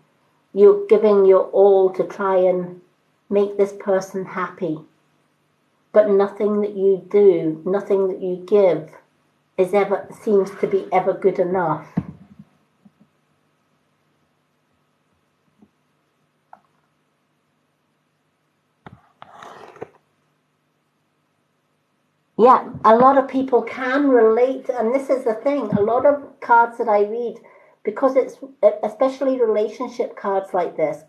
You're giving your all to try and make this person happy. But nothing that you do, nothing that you give seems to be ever good enough. Yeah, a lot of people can relate, and this is the thing, a lot of cards that I read, because it's especially relationship cards like this,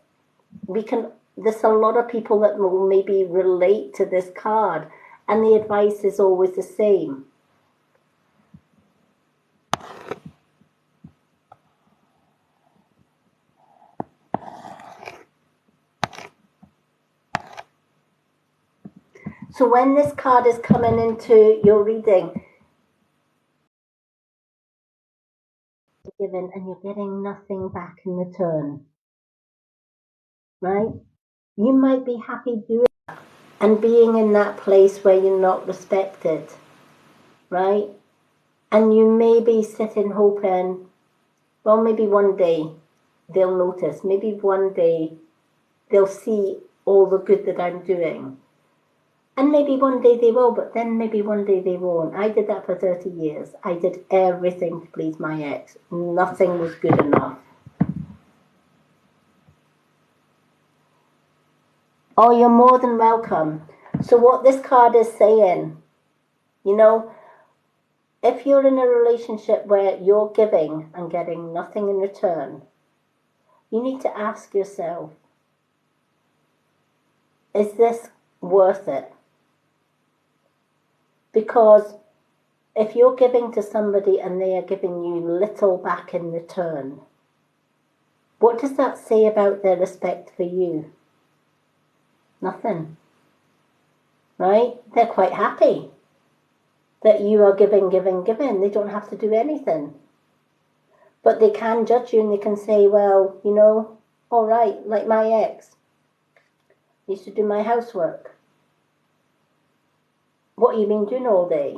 there's a lot of people that will maybe relate to this card, and the advice is always the same. So when this card is coming into your reading, you're giving and you're getting nothing back in return, right? You might be happy doing that and being in that place where you're not respected, right? And you may be sitting hoping, well, maybe one day they'll notice, maybe one day they'll see all the good that I'm doing. And maybe one day they will, but then maybe one day they won't. I did that for 30 years. I did everything to please my ex. Nothing was good enough. Oh, you're more than welcome. So what this card is saying, if you're in a relationship where you're giving and getting nothing in return, you need to ask yourself, is this worth it? Because if you're giving to somebody and they are giving you little back in return, what does that say about their respect for you? Nothing. Right? They're quite happy that you are giving, giving, giving. They don't have to do anything. But they can judge you and they can say, well, you know, all right, like my ex used to do my housework. What you been doing all day?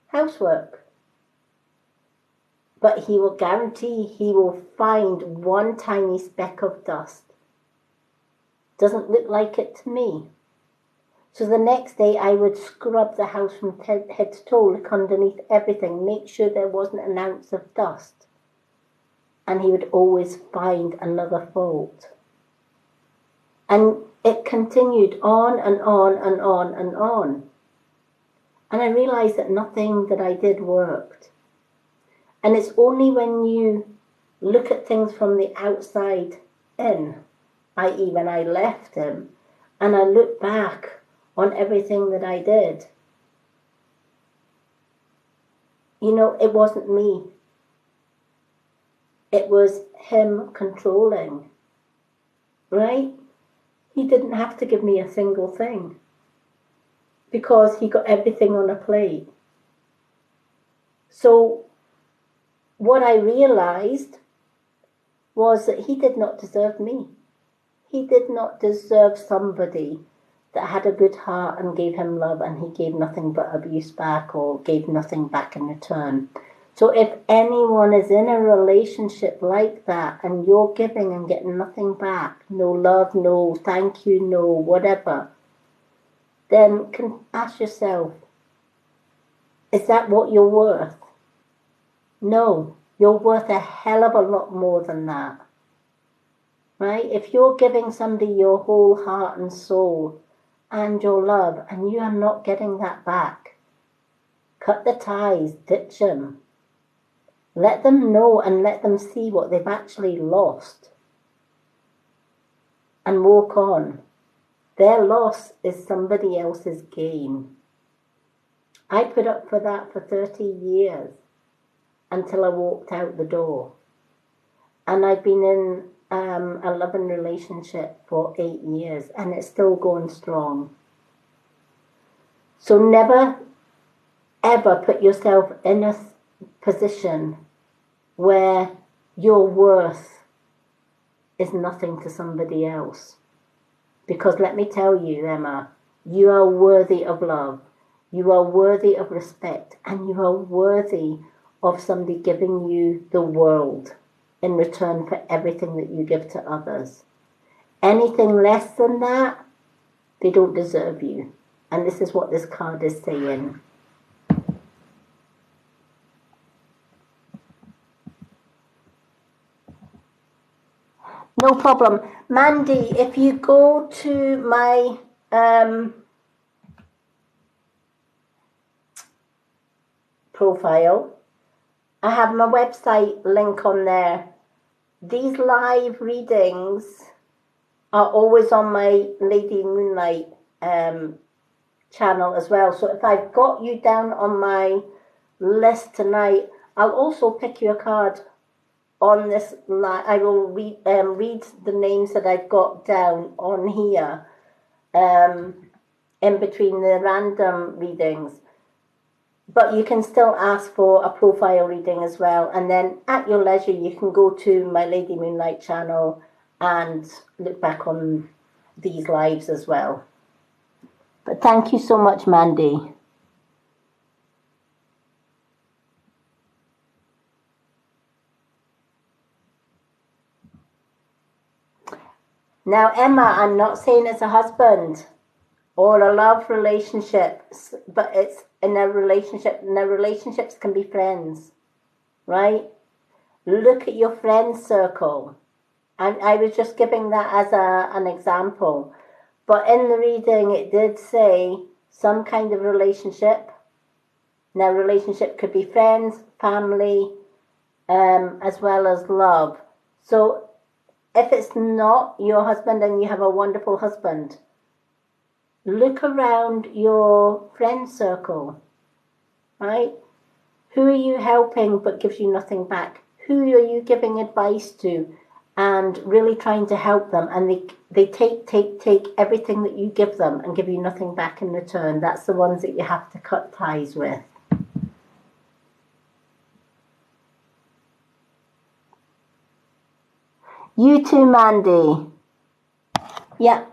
Housework. But he will guarantee he will find one tiny speck of dust. Doesn't look like it to me. So the next day I would scrub the house from head to toe, look underneath everything, make sure there wasn't an ounce of dust. And he would always find another fault. And it continued on and on and on and on. And I realized that nothing that I did worked. And it's only when you look at things from the outside in, i.e. when I left him, and I look back on everything that I did, you know, it wasn't me. It was him controlling, right? He didn't have to give me a single thing because he got everything on a plate. So what I realized was that he did not deserve me. He did not deserve somebody that had a good heart and gave him love, and he gave nothing but abuse back or gave nothing back in return. So if anyone is in a relationship like that and you're giving and getting nothing back, no love, no thank you, no whatever, then can ask yourself, is that what you're worth? No, you're worth a hell of a lot more than that. Right? If you're giving somebody your whole heart and soul and your love and you are not getting that back, cut the ties, ditch them. Let them know and let them see what they've actually lost and walk on. Their loss is somebody else's gain. I put up for that for 30 years until I walked out the door. And I've been in a loving relationship for 8 years and it's still going strong. So never, ever put yourself in a position where your worth is nothing to somebody else. Because let me tell you, Emma, you are worthy of love. You are worthy of respect. And you are worthy of somebody giving you the world in return for everything that you give to others. Anything less than that, they don't deserve you. And this is what this card is saying. No problem. Mandy, if you go to my profile, I have my website link on there. These live readings are always on my Lady Moonlight channel as well. So if I've got you down on my list tonight, I'll also pick you a card on this. I will read the names that I've got down on here in between the random readings. But you can still ask for a profile reading as well. And then at your leisure, you can go to my Lady Moonlight channel and look back on these lives as well. But thank you so much, Mandy. Now, Emma, I'm not saying it's a husband or a love relationship, but it's in a relationship. Now, relationships can be friends, right? Look at your friend circle. And I was just giving that as an example. But in the reading, it did say some kind of relationship. Now, relationship could be friends, family, as well as love. So if it's not your husband and you have a wonderful husband, look around your friend circle right? Who are you helping but gives you nothing back? Who are you giving advice to and really trying to help them, and they take everything that you give them and give you nothing back in return? That's the ones that you have to cut ties with. You too, Mandy. Yeah,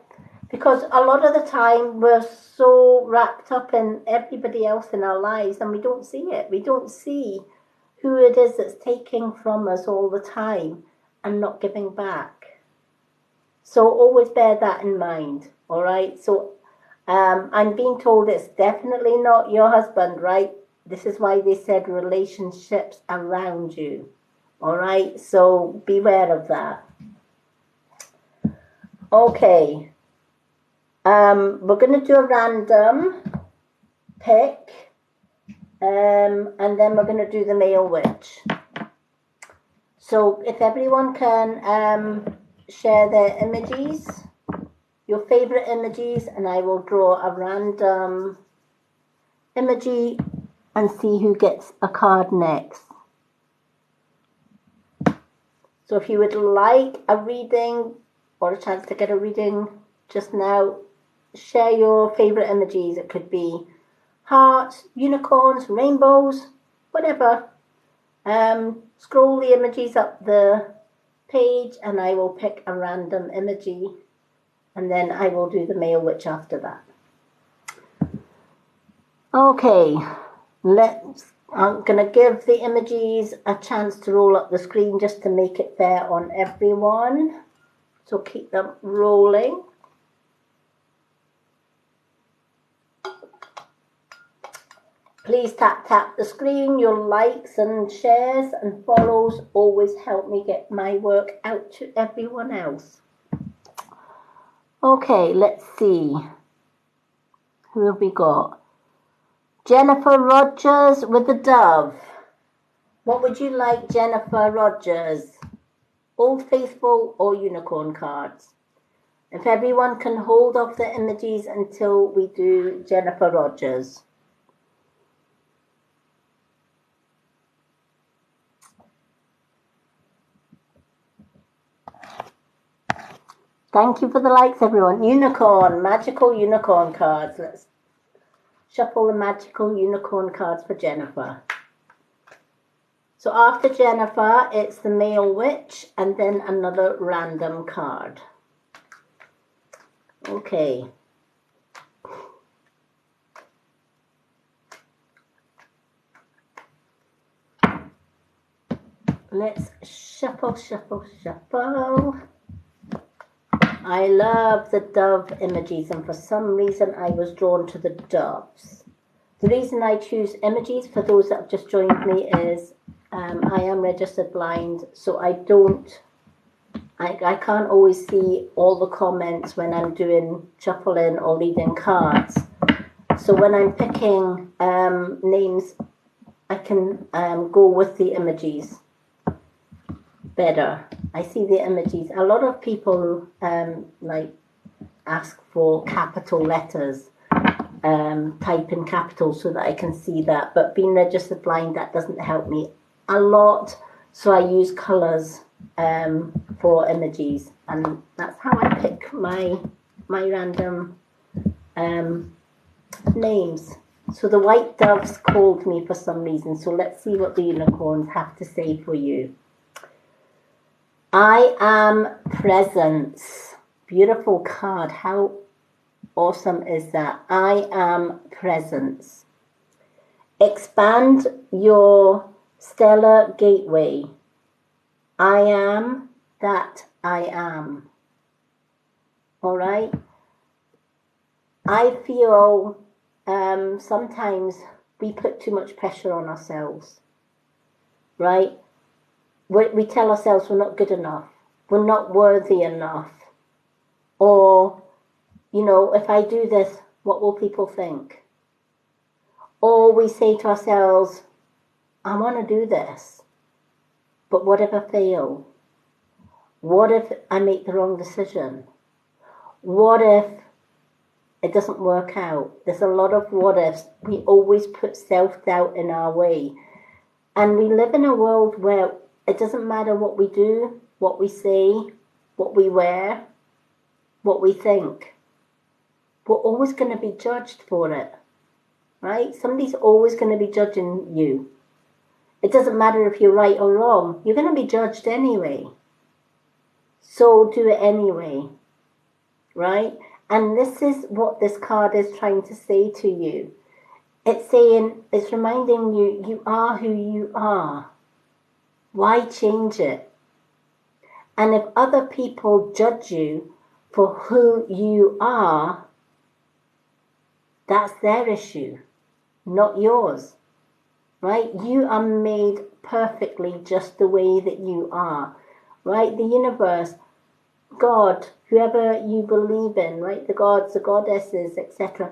because a lot of the time we're so wrapped up in everybody else in our lives and we don't see it. We don't see who it is that's taking from us all the time and not giving back. So always bear that in mind, all right? So I'm being told it's definitely not your husband, right? This is why they said relationships around you, all right? So beware of that. Okay. We're going to do a random pick, and then we're going to do the male witch. So if everyone can share their images, your favorite images, and I will draw a random imagery and see who gets a card next. So if you would like a reading or a chance to get a reading just now, share your favorite images. It could be hearts, unicorns, rainbows, whatever. Scroll the images up the page and I will pick a random imagery, and then I will do the male witch after that. Okay, I'm going to give the images a chance to roll up the screen just to make it fair on everyone. So keep them rolling. Please tap the screen. Your likes and shares and follows always help me get my work out to everyone else. Okay, let's see. Who have we got? Jennifer Rogers with the dove. What would you like, Jennifer Rogers? Old Faithful or unicorn cards? If everyone can hold off the images until we do Jennifer Rogers. Thank you for the likes, everyone. Unicorn, magical unicorn cards. Let's shuffle the magical unicorn cards for Jennifer. So after Jennifer, it's the male witch and then another random card. Okay. Let's shuffle. I love the dove images, and for some reason I was drawn to the doves. The reason I choose images, for those that have just joined me, is I am registered blind, so I can't always see all the comments when I'm doing shuffling or reading cards. So when I'm picking names, I can go with the images better. I see the images. A lot of people like ask for capital letters, type in capitals so that I can see that. But being registered blind, that doesn't help me a lot. So I use colours for images, and that's how I pick my random names. So the white doves called me for some reason. So let's see what the unicorns have to say for you. I am presence. Beautiful card. How awesome is that? I am presence. Expand your stellar gateway. I am that I am. All right. I feel sometimes we put too much pressure on ourselves, right? We tell ourselves we're not good enough, we're not worthy enough, or, you know, if I do this, what will people think? Or we say to ourselves, I want to do this, but what if I fail? What if I make the wrong decision? What if it doesn't work out. There's a lot of what ifs. We always put self-doubt in our way. And we live in a world where it doesn't matter what we do, what we say, what we wear, what we think. We're always going to be judged for it, right? Somebody's always going to be judging you. It doesn't matter if you're right or wrong. You're going to be judged anyway. So do it anyway, right? And this is what this card is trying to say to you. It's saying, it's reminding you, you are who you are. Why change it? And if other people judge you for who you are, that's their issue, not yours, right? You are made perfectly just the way that you are, right? The universe, God, whoever you believe in, right? The gods, the goddesses, etc.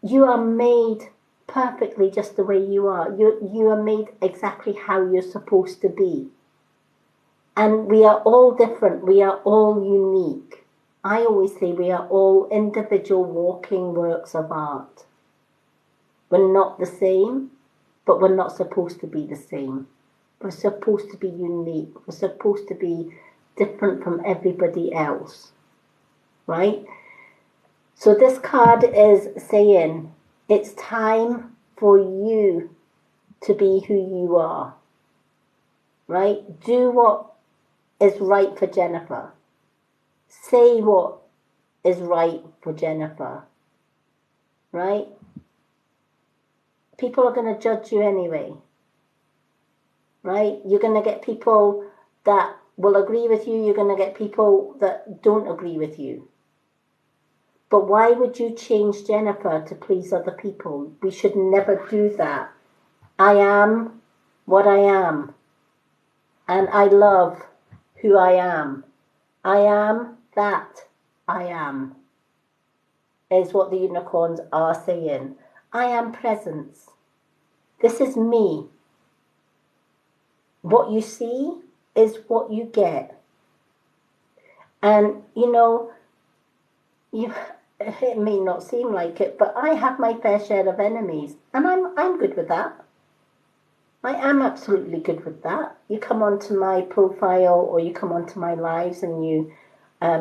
You are made perfectly just the way you are. You are made exactly how you're supposed to be. And we are all different. We are all unique. I always say we are all individual walking works of art. We're not the same, but we're not supposed to be the same. We're supposed to be unique. We're supposed to be different from everybody else, right? So this card is saying it's time for you to be who you are, right? Do what is right for Jennifer. Say what is right for Jennifer, right? People are going to judge you anyway, right? You're going to get people that will agree with you. You're going to get people that don't agree with you. But why would you change Jennifer to please other people? We should never do that. I am what I am. And I love who I am. I am that I am, is what the unicorns are saying. I am presence. This is me. What you see is what you get. And, you know, it may not seem like it, but I have my fair share of enemies. And I'm good with that. I am absolutely good with that. You come onto my profile or you come onto my lives and you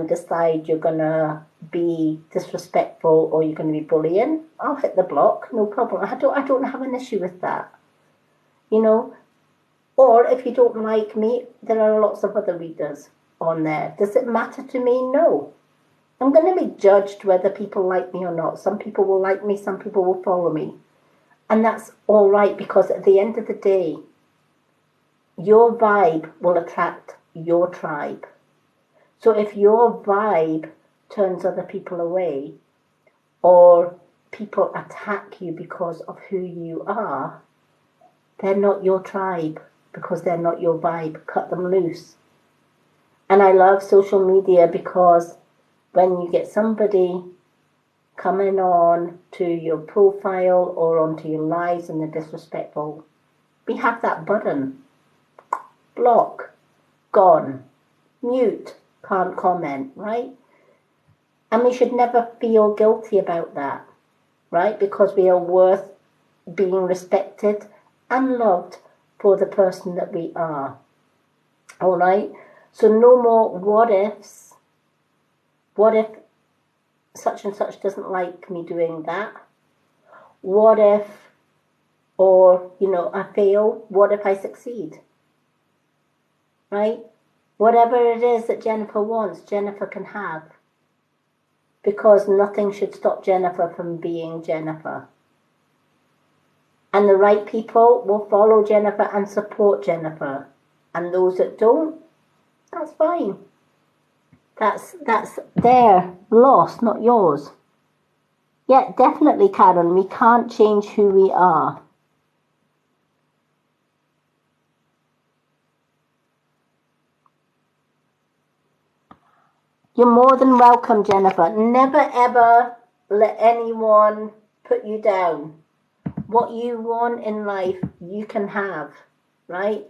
decide you're going to be disrespectful or you're going to be bullying, I'll hit the block, no problem. I don't have an issue with that, you know. Or if you don't like me, there are lots of other readers on there. Does it matter to me? No. I'm going to be judged whether people like me or not. Some people will like me, some people will follow me. And that's all right, because at the end of the day, your vibe will attract your tribe. So if your vibe turns other people away, or people attack you because of who you are, they're not your tribe, because they're not your vibe. Cut them loose. And I love social media because when you get somebody coming on to your profile or onto your lives and they're disrespectful, we have that button. Block, gone, mute, can't comment, right? And we should never feel guilty about that, right? Because we are worth being respected and loved for the person that we are. All right? So no more what ifs. What if such and such doesn't like me doing that? What if, or, you know, I fail? What if I succeed? Right? Whatever it is that Jennifer wants, Jennifer can have. Because nothing should stop Jennifer from being Jennifer. And the right people will follow Jennifer and support Jennifer. And those that don't, that's fine. That's their loss, not yours. Yeah, definitely, Karen, we can't change who we are. You're more than welcome, Jennifer. Never ever let anyone put you down. What you want in life, you can have, right?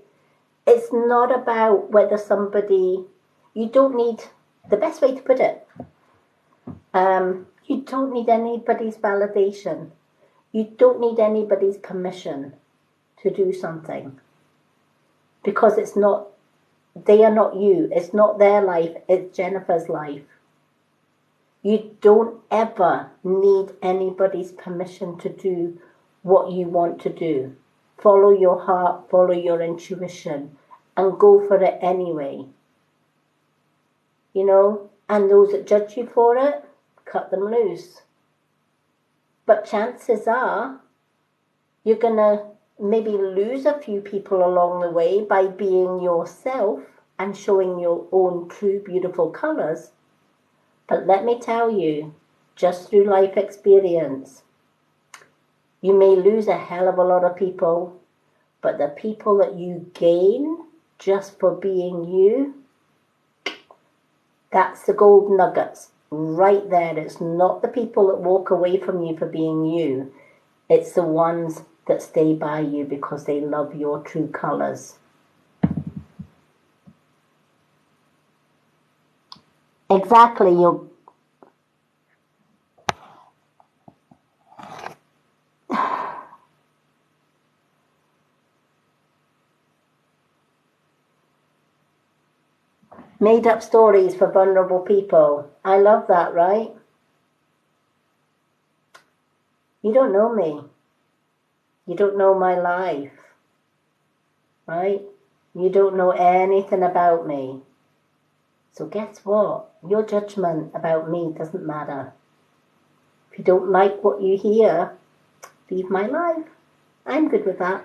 It's not about whether somebody, you don't need, the best way to put it, You don't need anybody's validation. You don't need anybody's permission to do something. Because it's not, they are not you. It's not their life, it's Jennifer's life. You don't ever need anybody's permission to do what you want to do. Follow your heart, follow your intuition, and go for it anyway. You know, and those that judge you for it, cut them loose. But chances are, you're going to maybe lose a few people along the way by being yourself and showing your own true beautiful colours. But let me tell you, just through life experience, you may lose a hell of a lot of people, but the people that you gain just for being you, that's the gold nuggets right there. It's not the people that walk away from you for being you. It's the ones that stay by you because they love your true colours. Exactly. You're made up stories for vulnerable people. I love that, right? You don't know me. You don't know my life, right? You don't know anything about me. So guess what? Your judgment about me doesn't matter. If you don't like what you hear, leave my life. I'm good with that.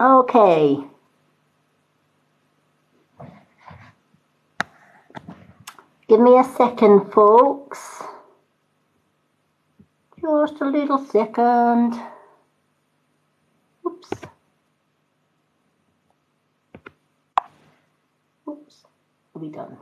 Okay. Give me a second, folks. Just a little second. Oops. Oops. Are we done?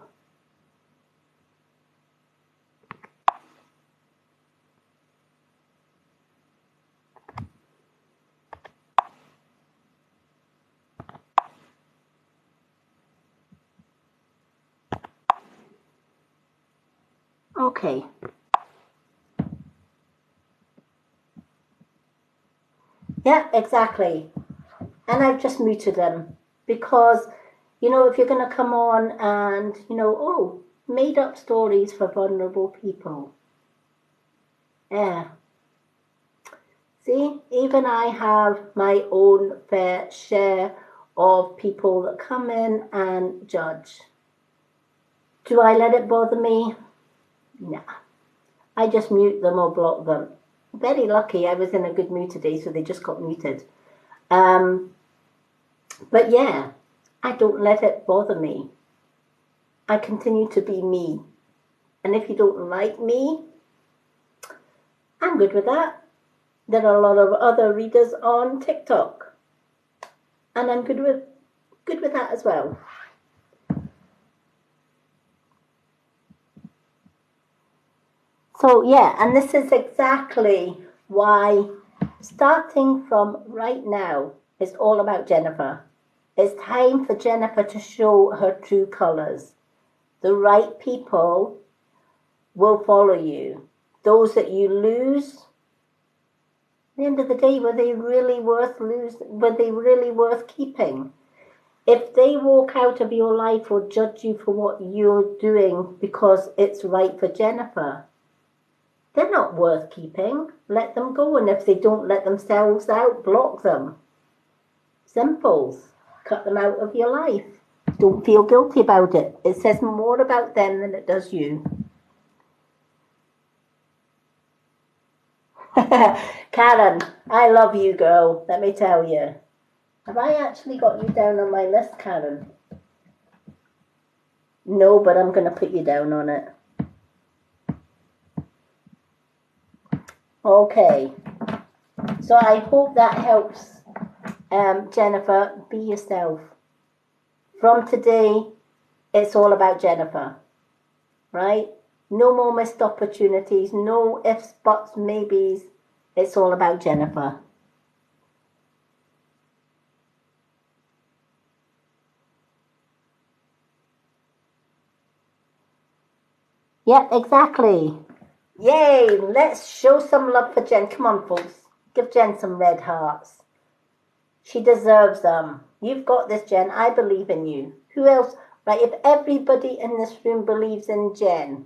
Okay. Yeah, exactly. And I've just muted them because, you know, if you're going to come on and, you know, oh, made up stories for vulnerable people. Yeah. See, even I have my own fair share of people that come in and judge. Do I let it bother me? Nah. I just mute them or block them. Very lucky I was in a good mood today, so they just got muted. But yeah, I don't let it bother me. I continue to be me. And if you don't like me, I'm good with that. There are a lot of other readers on TikTok. And I'm good with that as well. So yeah, and this is exactly why starting from right now is all about Jennifer. It's time for Jennifer to show her true colours. The right people will follow you. Those that you lose, at the end of the day, were they really worth Were they really worth keeping? If they walk out of your life or judge you for what you're doing because it's right for Jennifer, they're not worth keeping. Let them go. And if they don't let themselves out, block them. Simples. Cut them out of your life. Don't feel guilty about it. It says more about them than it does you. Karen, I love you, girl. Let me tell you. Have I actually got you down on my list, Karen? No, but I'm going to put you down on it. Okay. So I hope that helps. Jennifer, be yourself. From today, it's all about Jennifer, right? No more missed opportunities, no ifs, buts, maybes. It's all about Jennifer. Yep, exactly. Yay, let's show some love for Jen. Come on, folks. Give Jen some red hearts. She deserves them. You've got this, Jen. I believe in you. Who else? Right, if everybody in this room believes in Jen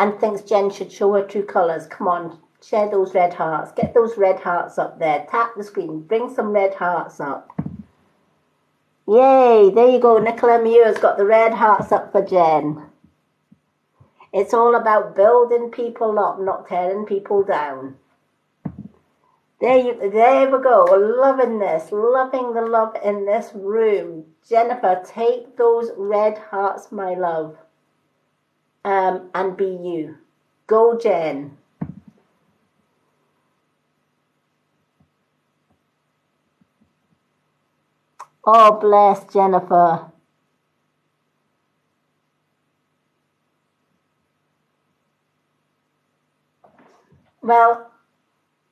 and thinks Jen should show her true colours, come on, share those red hearts. Get those red hearts up there. Tap the screen. Bring some red hearts up. Yay, there you go. Nicola Muir's got the red hearts up for Jen. It's all about building people up, not tearing people down. There we go. Loving this, loving the love in this room. Jennifer, take those red hearts, my love, and be you. Go, Jen. Oh, bless Jennifer. Well,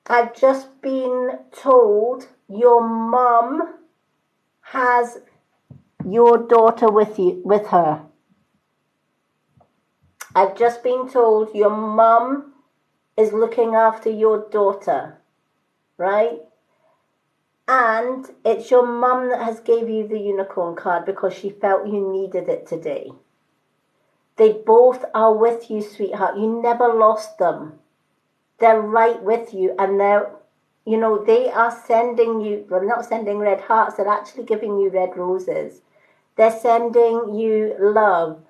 I've just been told your mum has your daughter with her. I've just been told your mum is looking after your daughter, right? And it's your mum that has gave you the unicorn card because she felt you needed it today. They both are with you, sweetheart. You never lost them. They're right with you, and they are sending you, well, not sending red hearts, they're actually giving you red roses. They're sending you love.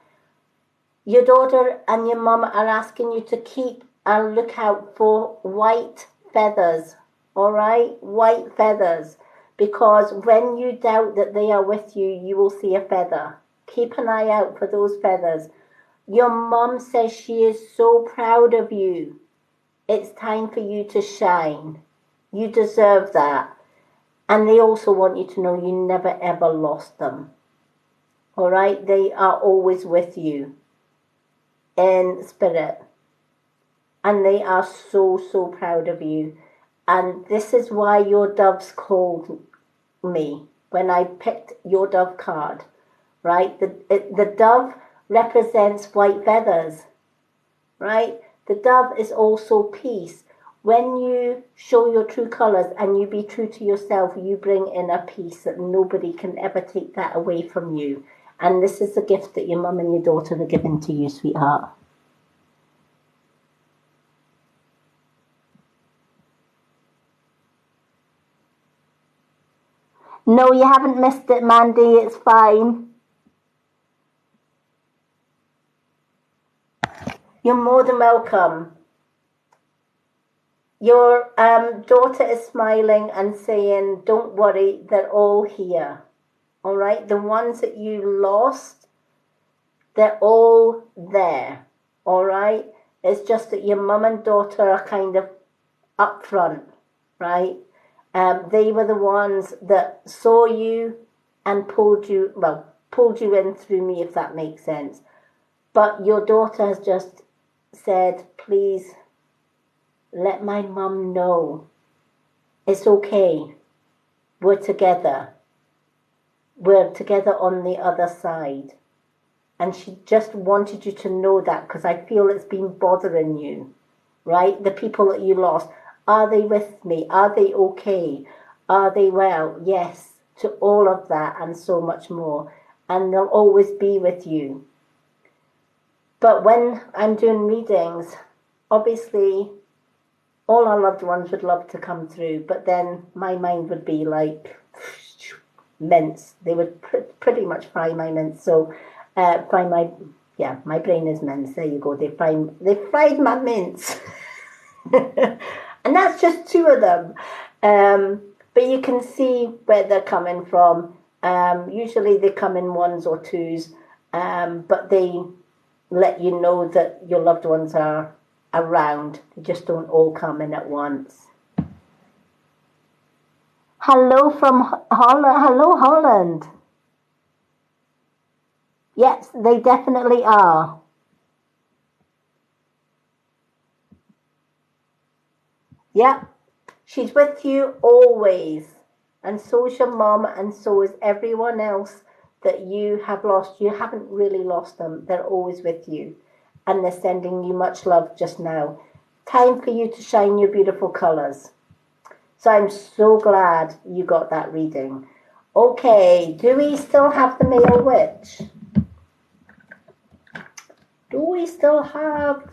Your daughter and your mum are asking you to keep a lookout for white feathers, all right? White feathers. Because when you doubt that they are with you, you will see a feather. Keep an eye out for those feathers. Your mum says she is so proud of you. It's time for you to shine. You deserve that. And they also want you to know you never ever lost them. All right? They are always with you in spirit. And they are so, so proud of you. And this is why your doves called me when I picked your dove card, right? The dove represents white feathers, right? The dove is also peace. When you show your true colours and you be true to yourself, you bring in a peace that nobody can ever take that away from you. And this is the gift that your mum and your daughter are giving to you, sweetheart. No, you haven't missed it, Mandy. It's fine. You're more than welcome. Your daughter is smiling and saying, don't worry, they're all here. All right? The ones that you lost, they're all there. All right? It's just that your mum and daughter are kind of up front, right? They were the ones that saw you and pulled you in through me, if that makes sense. But your daughter has just said, please let my mum know it's okay. We're together. We're together on the other side. And she just wanted you to know that because I feel it's been bothering you, right? The people that you lost. Are they with me? Are they okay? Are they well? Yes, to all of that and so much more. And they'll always be with you. But when I'm doing readings, obviously, all our loved ones would love to come through, but then my mind would be like mince. They would pretty much fry my mince. So, my brain is mince. There you go. They fried my mince. And that's just two of them. But you can see where they're coming from. Usually they come in ones or twos, but they let you know that your loved ones are around. They just don't all come in at once. Hello from Holland. Hello, Holland. Yes, they definitely are. Yep. She's with you always. And so is your mom, and so is everyone else that you have lost. You haven't really lost them. They're always with you. and they're sending you much love just now. Time for you to shine your beautiful colors. So I'm so glad you got that reading. Okay, do we still have the male witch? Do we still have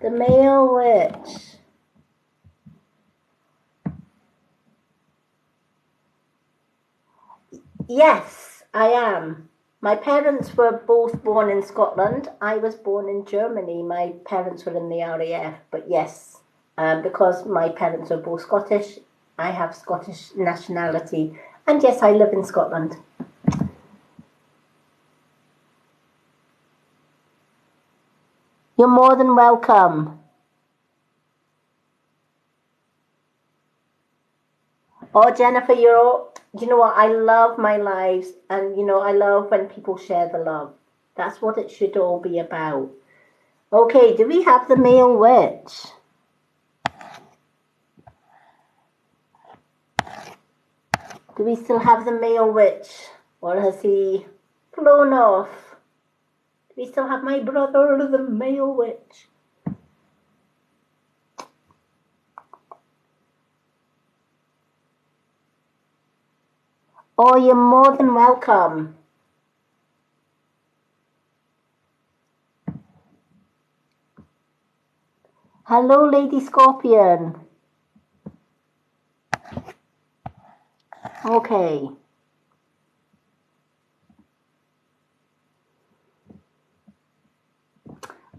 the male witch? Yes, I am. My parents were both born in Scotland. I was born in Germany. My parents were in the RAF, but yes, because my parents were both Scottish, I have Scottish nationality. And yes, I live in Scotland. You're more than welcome. Oh, Jennifer, you know what? I love my lives, and I love when people share the love. That's what it should all be about. Okay, do we have the male witch? Do we still have the male witch? Or has he flown off? Do we still have my brother, the male witch? Oh, you're more than welcome. Hello, Lady Scorpion. Okay.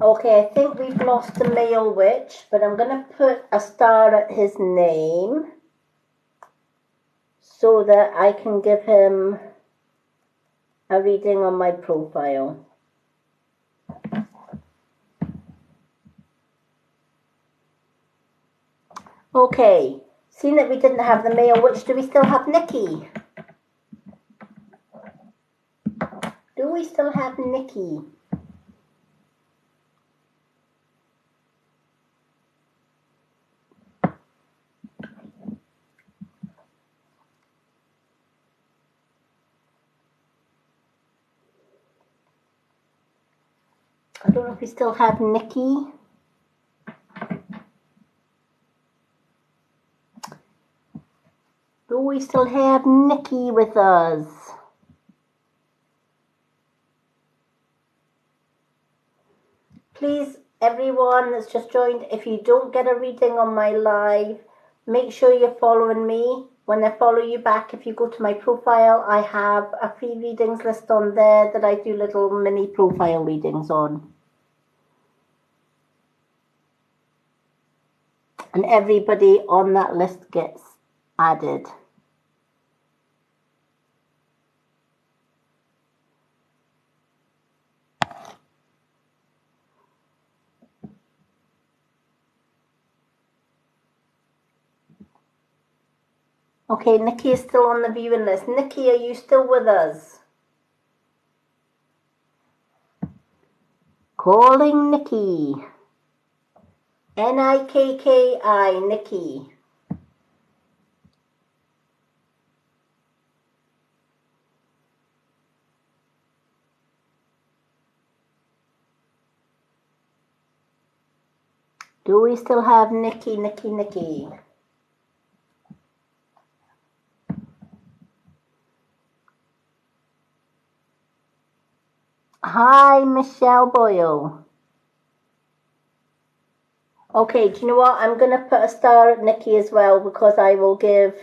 Okay, I think we've lost the male witch, but I'm going to put a star at his name so that I can give him a reading on my profile. Okay, seeing that we didn't have the male witch, do we still have Nikki? Do we still have Nikki? I don't know if we still have Nikki. Do we still have Nikki with us? Please, everyone that's just joined, if you don't get a reading on my live, make sure you're following me. When I follow you back, if you go to my profile, I have a free readings list on there that I do little mini profile readings on. And everybody on that list gets added. Okay, Nikki is still on the viewing list. Nikki, are you still with us? Calling Nikki. Nikki, Nikki. Do we still have Nikki, Nikki, Nikki? Hi, Michelle Boyle. Okay, do you know what? I'm going to put a star at Nikki as well because I will give...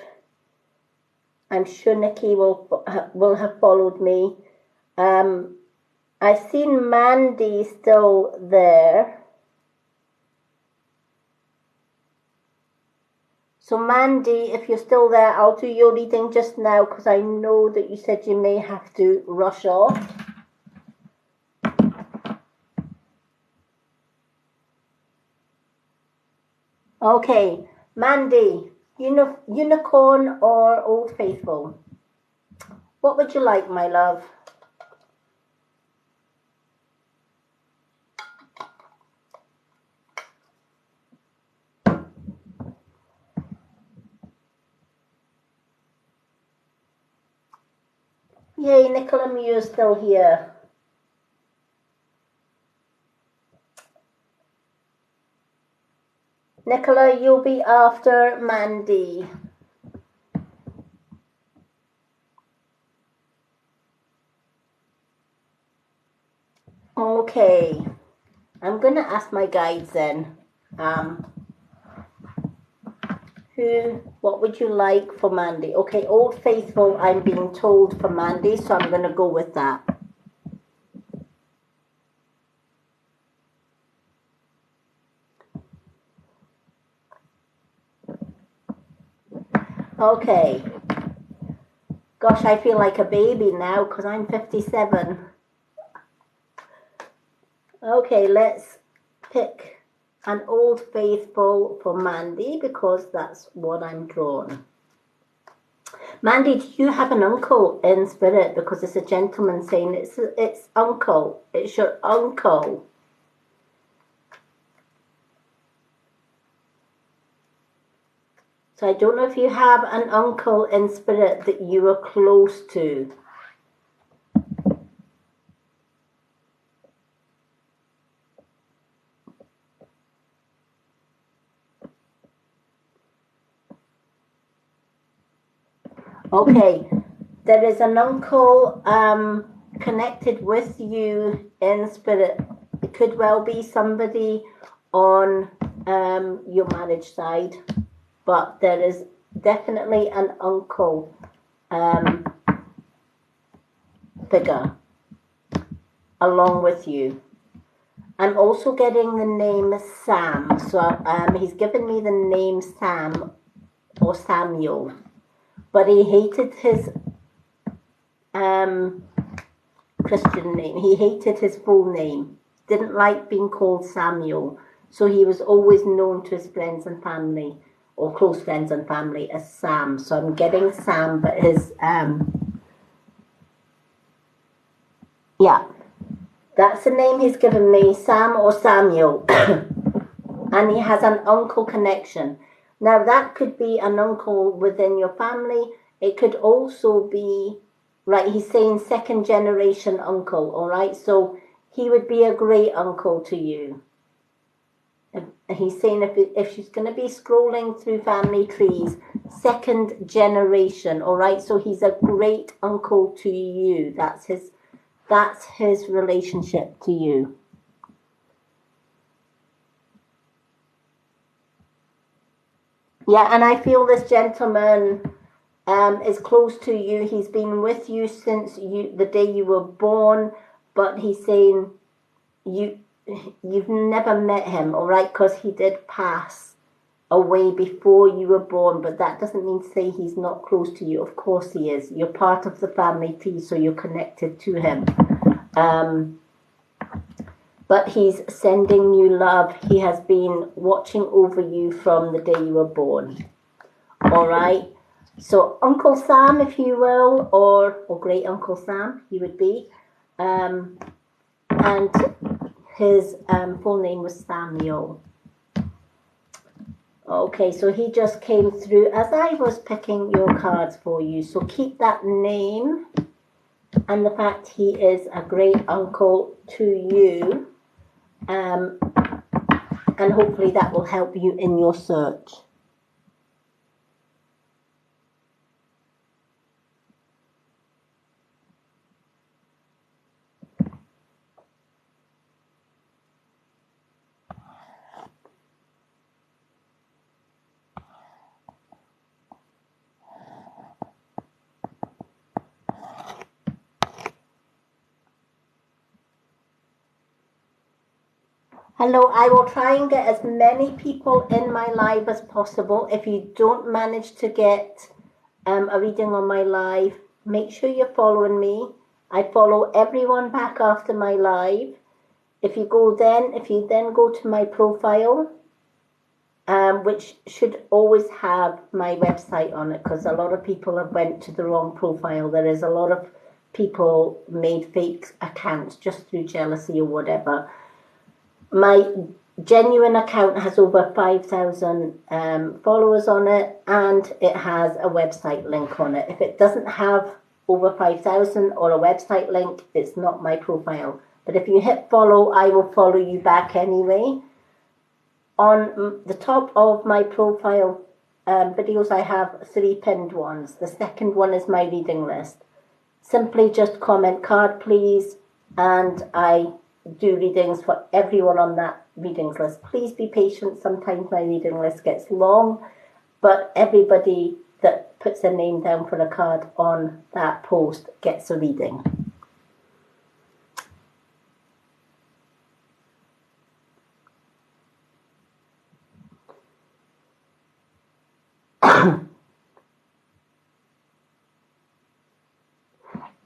I'm sure Nikki will have followed me. I've seen Mandy still there. So Mandy, if you're still there, I'll do your reading just now because I know that you said you may have to rush off. Okay, Mandy, unicorn or Old Faithful? What would you like, my love? Yay, Nicola Muir's still here. Nicola, you'll be after Mandy. Okay, I'm going to ask my guides then. What would you like for Mandy? Okay, Old Faithful, I'm being told for Mandy, so I'm going to go with that. Okay. Gosh, I feel like a baby now because I'm 57. Okay, let's pick an Old Faithful for Mandy because that's what I'm drawn. Mandy, do you have an uncle in spirit? Because it's a gentleman saying it's uncle. It's your uncle. So I don't know if you have an uncle in spirit that you are close to. Okay, there is an uncle connected with you in spirit. It could well be somebody on your marriage side, but there is definitely an uncle figure along with you. I'm also getting the name Sam, so he's given me the name Sam or Samuel, but he hated his Christian name. He hated his full name, didn't like being called Samuel, so he was always known to his friends and family, or close friends and family, as Sam. So I'm getting Sam, but his yeah, that's the name he's given me, Sam or Samuel. And he has an uncle connection. Now that could be an uncle within your family. It could also be, right, he's saying second generation uncle, all right? So he would be a great uncle to you. He's saying if she's going to be scrolling through family trees, second generation, all right? So he's a great uncle to you. That's his relationship to you. Yeah, and I feel this gentleman is close to you. He's been with you since the day you were born, but he's saying you've never met him, all right? Because he did pass away before you were born, but that doesn't mean to say he's not close to you. Of course he is. You're part of the family tree, so you're connected to him. But he's sending you love. He has been watching over you from the day you were born. All right? So Uncle Sam, if you will, or Great Uncle Sam, he would be. And his full name was Samuel. Okay, so he just came through as I was picking your cards for you. So keep that name and the fact he is a great uncle to you. And hopefully that will help you in your search. Hello, I will try and get as many people in my live as possible. If you don't manage to get a reading on my live, make sure you're following me. I follow everyone back after my live. If you then go to my profile, which should always have my website on it, because a lot of people have went to the wrong profile. There is a lot of people made fake accounts just through jealousy or whatever. My genuine account has over 5,000 followers on it, and it has a website link on it. If it doesn't have over 5,000 or a website link, it's not my profile. But if you hit follow, I will follow you back anyway. On the top of my profile videos, I have 3 pinned ones. The second one is my reading list. Simply just comment card, please, and I do readings for everyone on that readings list. Please be patient. Sometimes my reading list gets long, but everybody that puts their name down for a card on that post gets a reading.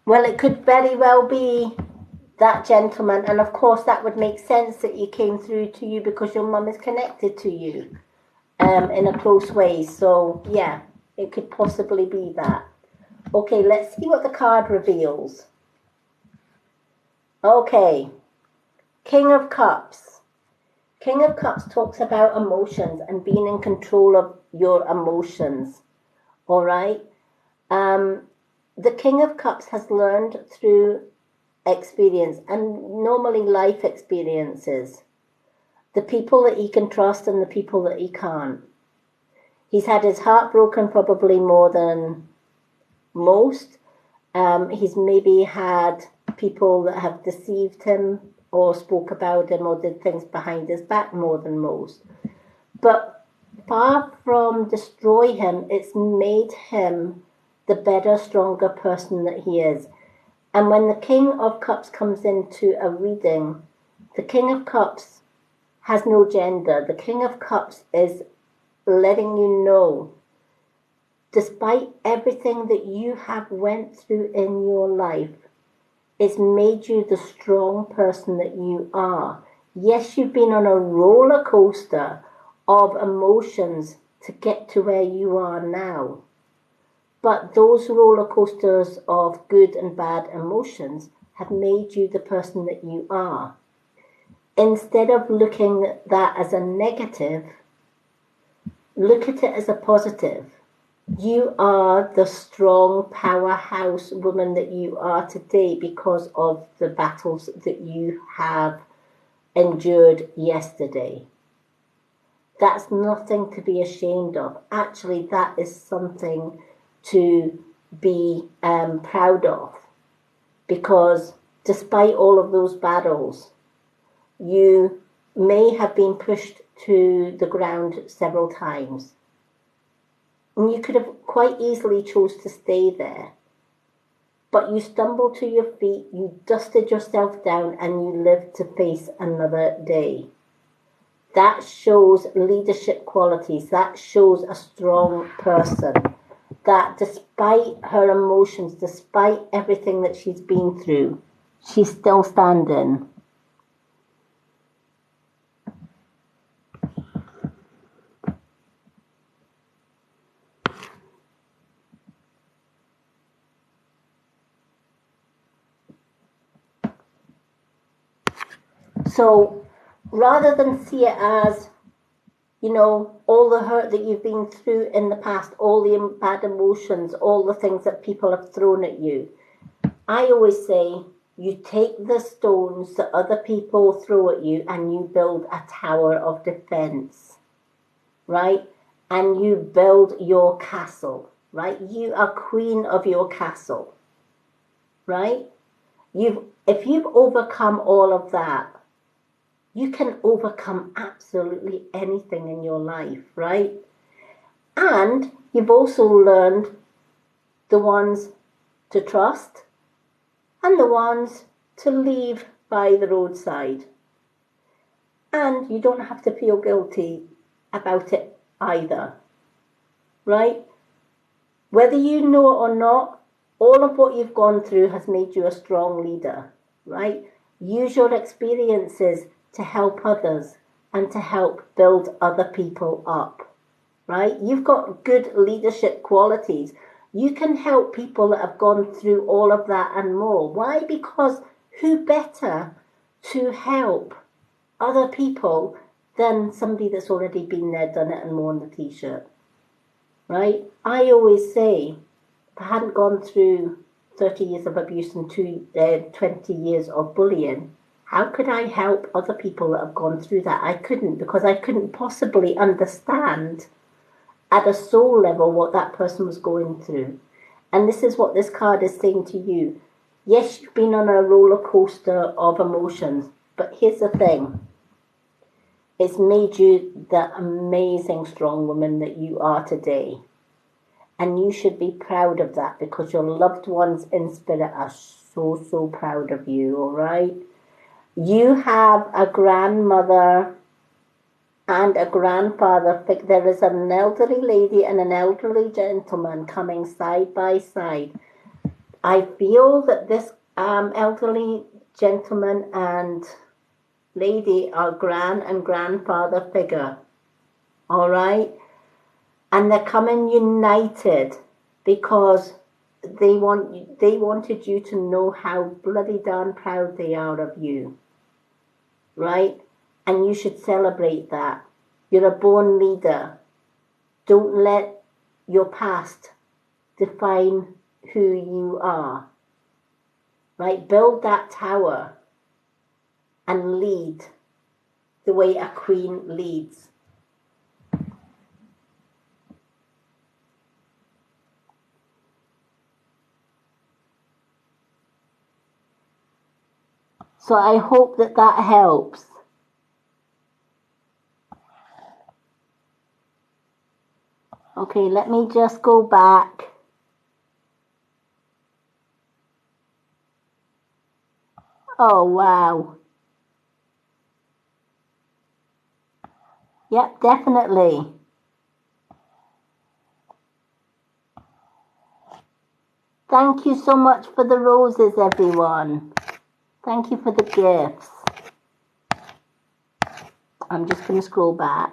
Well, it could very well be that gentleman, and of course that would make sense that he came through to you because your mum is connected to you in a close way. So yeah, it could possibly be that. Okay, let's see what the card reveals. Okay, King of Cups. King of Cups talks about emotions and being in control of your emotions. All right. The King of Cups has learned through experience, and normally life experiences, the people that he can trust and the people that he can't. He's had his heart broken probably more than most. He's maybe had people that have deceived him or spoke about him or did things behind his back more than most. But far from destroy him, it's made him the better, stronger person that he is. And when the King of Cups comes into a reading, the King of Cups has no gender. The King of Cups is letting you know, despite everything that you have went through in your life, it's made you the strong person that you are. Yes, you've been on a roller coaster of emotions to get to where you are now. But those roller coasters of good and bad emotions have made you the person that you are. Instead of looking at that as a negative, look at it as a positive. You are the strong powerhouse woman that you are today because of the battles that you have endured yesterday. That's nothing to be ashamed of. Actually, that is something to be proud of, because despite all of those battles, you may have been pushed to the ground several times, and you could have quite easily chose to stay there, but you stumbled to your feet, you dusted yourself down, and you lived to face another day. That shows leadership qualities. That shows a strong person, that despite her emotions, despite everything that she's been through, she's still standing. So rather than see it as, you know, all the hurt that you've been through in the past, all the bad emotions, all the things that people have thrown at you, I always say you take the stones that other people throw at you and you build a tower of defense, right? And you build your castle, right? You are queen of your castle, right? If you've overcome all of that, you can overcome absolutely anything in your life, right? And you've also learned the ones to trust and the ones to leave by the roadside. And you don't have to feel guilty about it either, right? Whether you know it or not, all of what you've gone through has made you a strong leader, right? Use your experiences to help others and to help build other people up, right? You've got good leadership qualities. You can help people that have gone through all of that and more. Why? Because who better to help other people than somebody that's already been there, done it, and worn the t-shirt, right? I always say, if I hadn't gone through 30 years of abuse and 20 years of bullying, How could I help other people that have gone through that? I couldn't, because I couldn't possibly understand at a soul level what that person was going through. And this is what this card is saying to you. Yes, you've been on a roller coaster of emotions, but here's the thing. It's made you the amazing, strong woman that you are today. And you should be proud of that, because your loved ones in spirit are so, so proud of you, all right? You have a grandmother and a grandfather. There is an elderly lady and an elderly gentleman coming side by side. I feel that this elderly gentleman and lady are grand and grandfather figure, all right? And they're coming united because they wanted you to know how bloody darn proud they are of you, right? And you should celebrate that. You're a born leader. Don't let your past define who you are, right? Build that tower and lead the way a queen leads. So I hope that that helps. Okay, let me just go back. Oh, wow. Yep, definitely. Thank you so much for the roses, everyone. Thank you for the gifts. I'm just going to scroll back.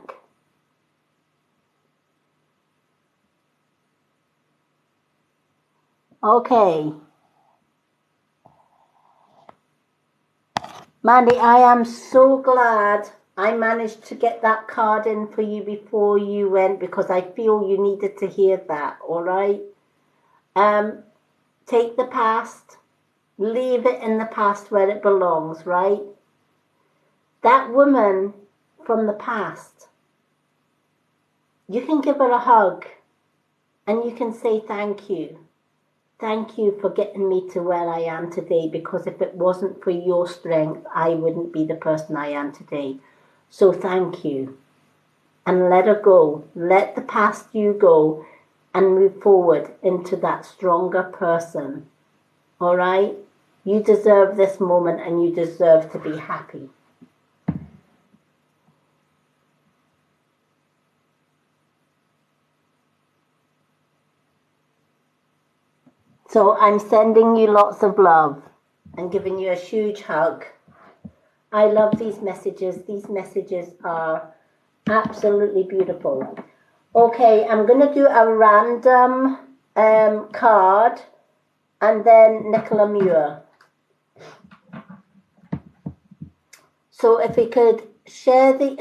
Okay. Mandy, I am so glad I managed to get that card in for you before you went, because I feel you needed to hear that, all right? Take the past, leave it in the past where it belongs, right? That woman from the past, you can give her a hug and you can say thank you. Thank you for getting me to where I am today, because if it wasn't for your strength, I wouldn't be the person I am today. So thank you. And let her go. Let the past you go and move forward into that stronger person. All right? You deserve this moment and you deserve to be happy. So I'm sending you lots of love and giving you a huge hug. I love these messages. These messages are absolutely beautiful. Okay, I'm going to do a random card and then Nicola Muir. So if we could share the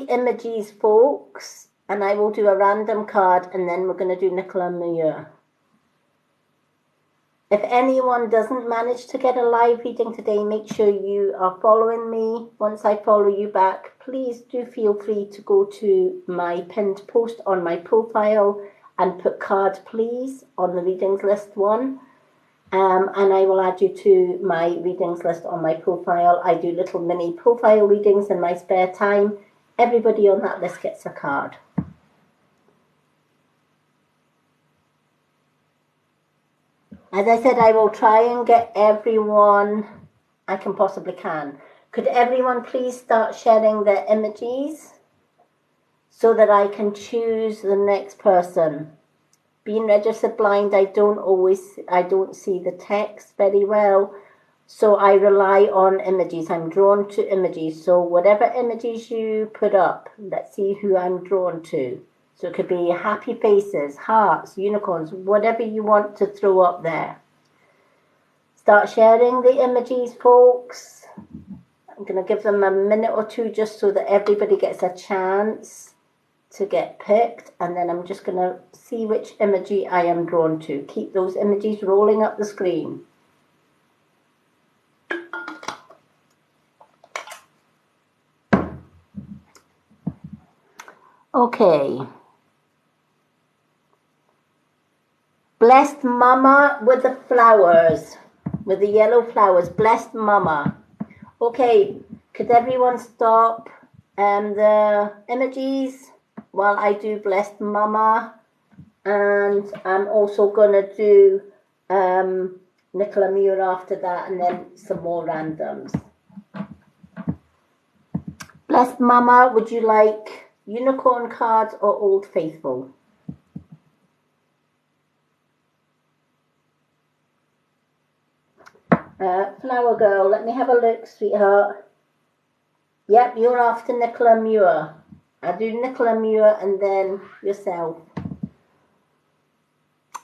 images, folks, and I will do a random card and then we're going to do Nicola Muir. If anyone doesn't manage to get a live reading today, make sure you are following me. Once I follow you back, please do feel free to go to my pinned post on my profile and put card please on the readings list one. And I will add you to my readings list on my profile. I do little mini profile readings in my spare time. Everybody on that list gets a card. As I said, I will try and get everyone I can possibly can. Could everyone please start sharing their images so that I can choose the next person? Being registered blind, I don't see the text very well, so I rely on images. I'm drawn to images. So whatever images you put up, let's see who I'm drawn to. So it could be happy faces, hearts, unicorns, whatever you want to throw up there. Start sharing the images, folks. I'm going to give them a minute or two just so that everybody gets a chance to get picked. And then I'm just going to see which emoji I am drawn to. Keep those images rolling up the screen. Okay. Blessed Mama with the flowers, with the yellow flowers. Blessed Mama. Okay, could everyone stop the emojis while I do Blessed Mama? And I'm also going to do Nicola Muir after that, and then some more randoms. Blessed Mama, would you like unicorn cards or Old Faithful? Flower Girl, let me have a look, sweetheart. Yep, you're after Nicola Muir. I do Nicola Muir and then yourself.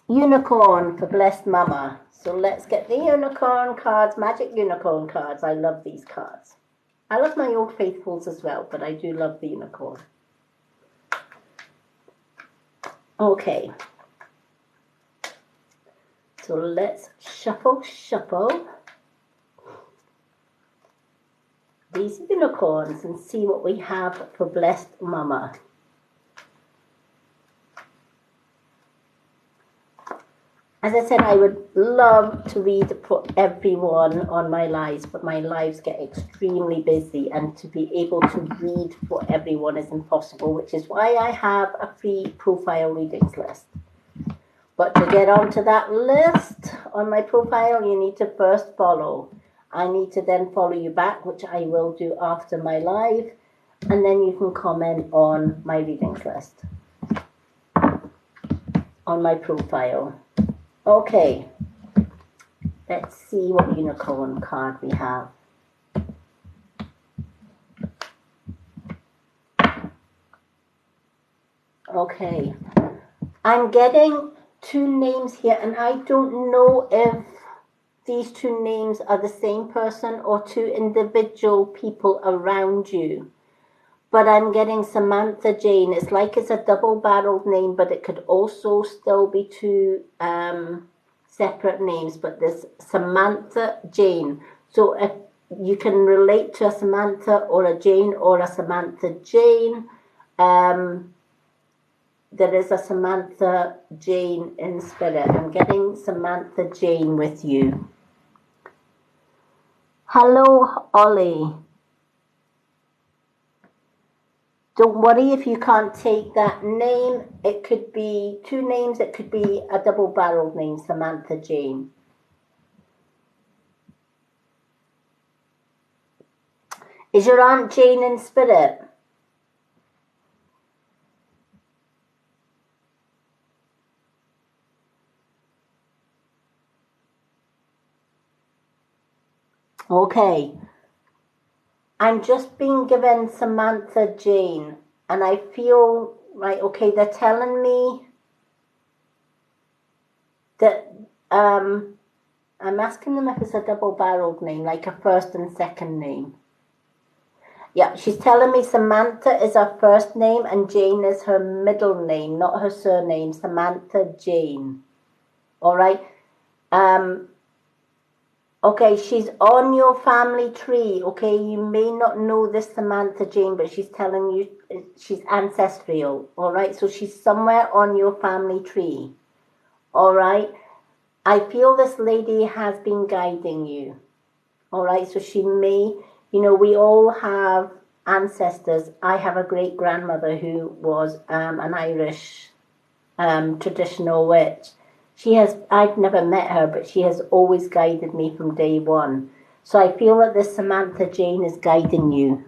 Unicorn for Blessed Mama. So let's get the unicorn cards, magic unicorn cards. I love these cards. I love my Old Faithfuls as well, but I do love the unicorn. Okay. So let's shuffle these unicorns and see what we have for Blessed Mama. As I said, I would love to read for everyone on my lives, but my lives get extremely busy, and to be able to read for everyone is impossible, which is why I have a free profile readings list. But to get onto that list on my profile, you need to first follow. I need to then follow you back, which I will do after my live, and then you can comment on my readings list on my profile. Okay, let's see what unicorn card we have. Okay, I'm getting two names here, and I don't know if these two names are the same person or two individual people around you. But I'm getting Samantha Jane. It's like it's a double-barreled name, but it could also still be two separate names. But there's Samantha Jane. So if you can relate to a Samantha or a Jane or a Samantha Jane, there is a Samantha Jane in spirit. I'm getting Samantha Jane with you. Hello, Ollie. Don't worry if you can't take that name. It could be two names. It could be a double-barreled name, Samantha Jane. Is your Aunt Jane in spirit? Okay. I'm just being given Samantha Jane, and I feel, right, okay, they're telling me that, I'm asking them if it's a double-barreled name, like a first and second name. Yeah, she's telling me Samantha is her first name and Jane is her middle name, not her surname, Samantha Jane. All right. Okay, she's on your family tree. Okay, you may not know this Samantha Jane, but she's telling you she's ancestral. All right, so she's somewhere on your family tree. All right, I feel this lady has been guiding you. All right, so she may, you know, we all have ancestors. I have a great grandmother who was an Irish traditional witch. I've never met her, but she has always guided me from day one. So I feel that this Samantha Jane is guiding you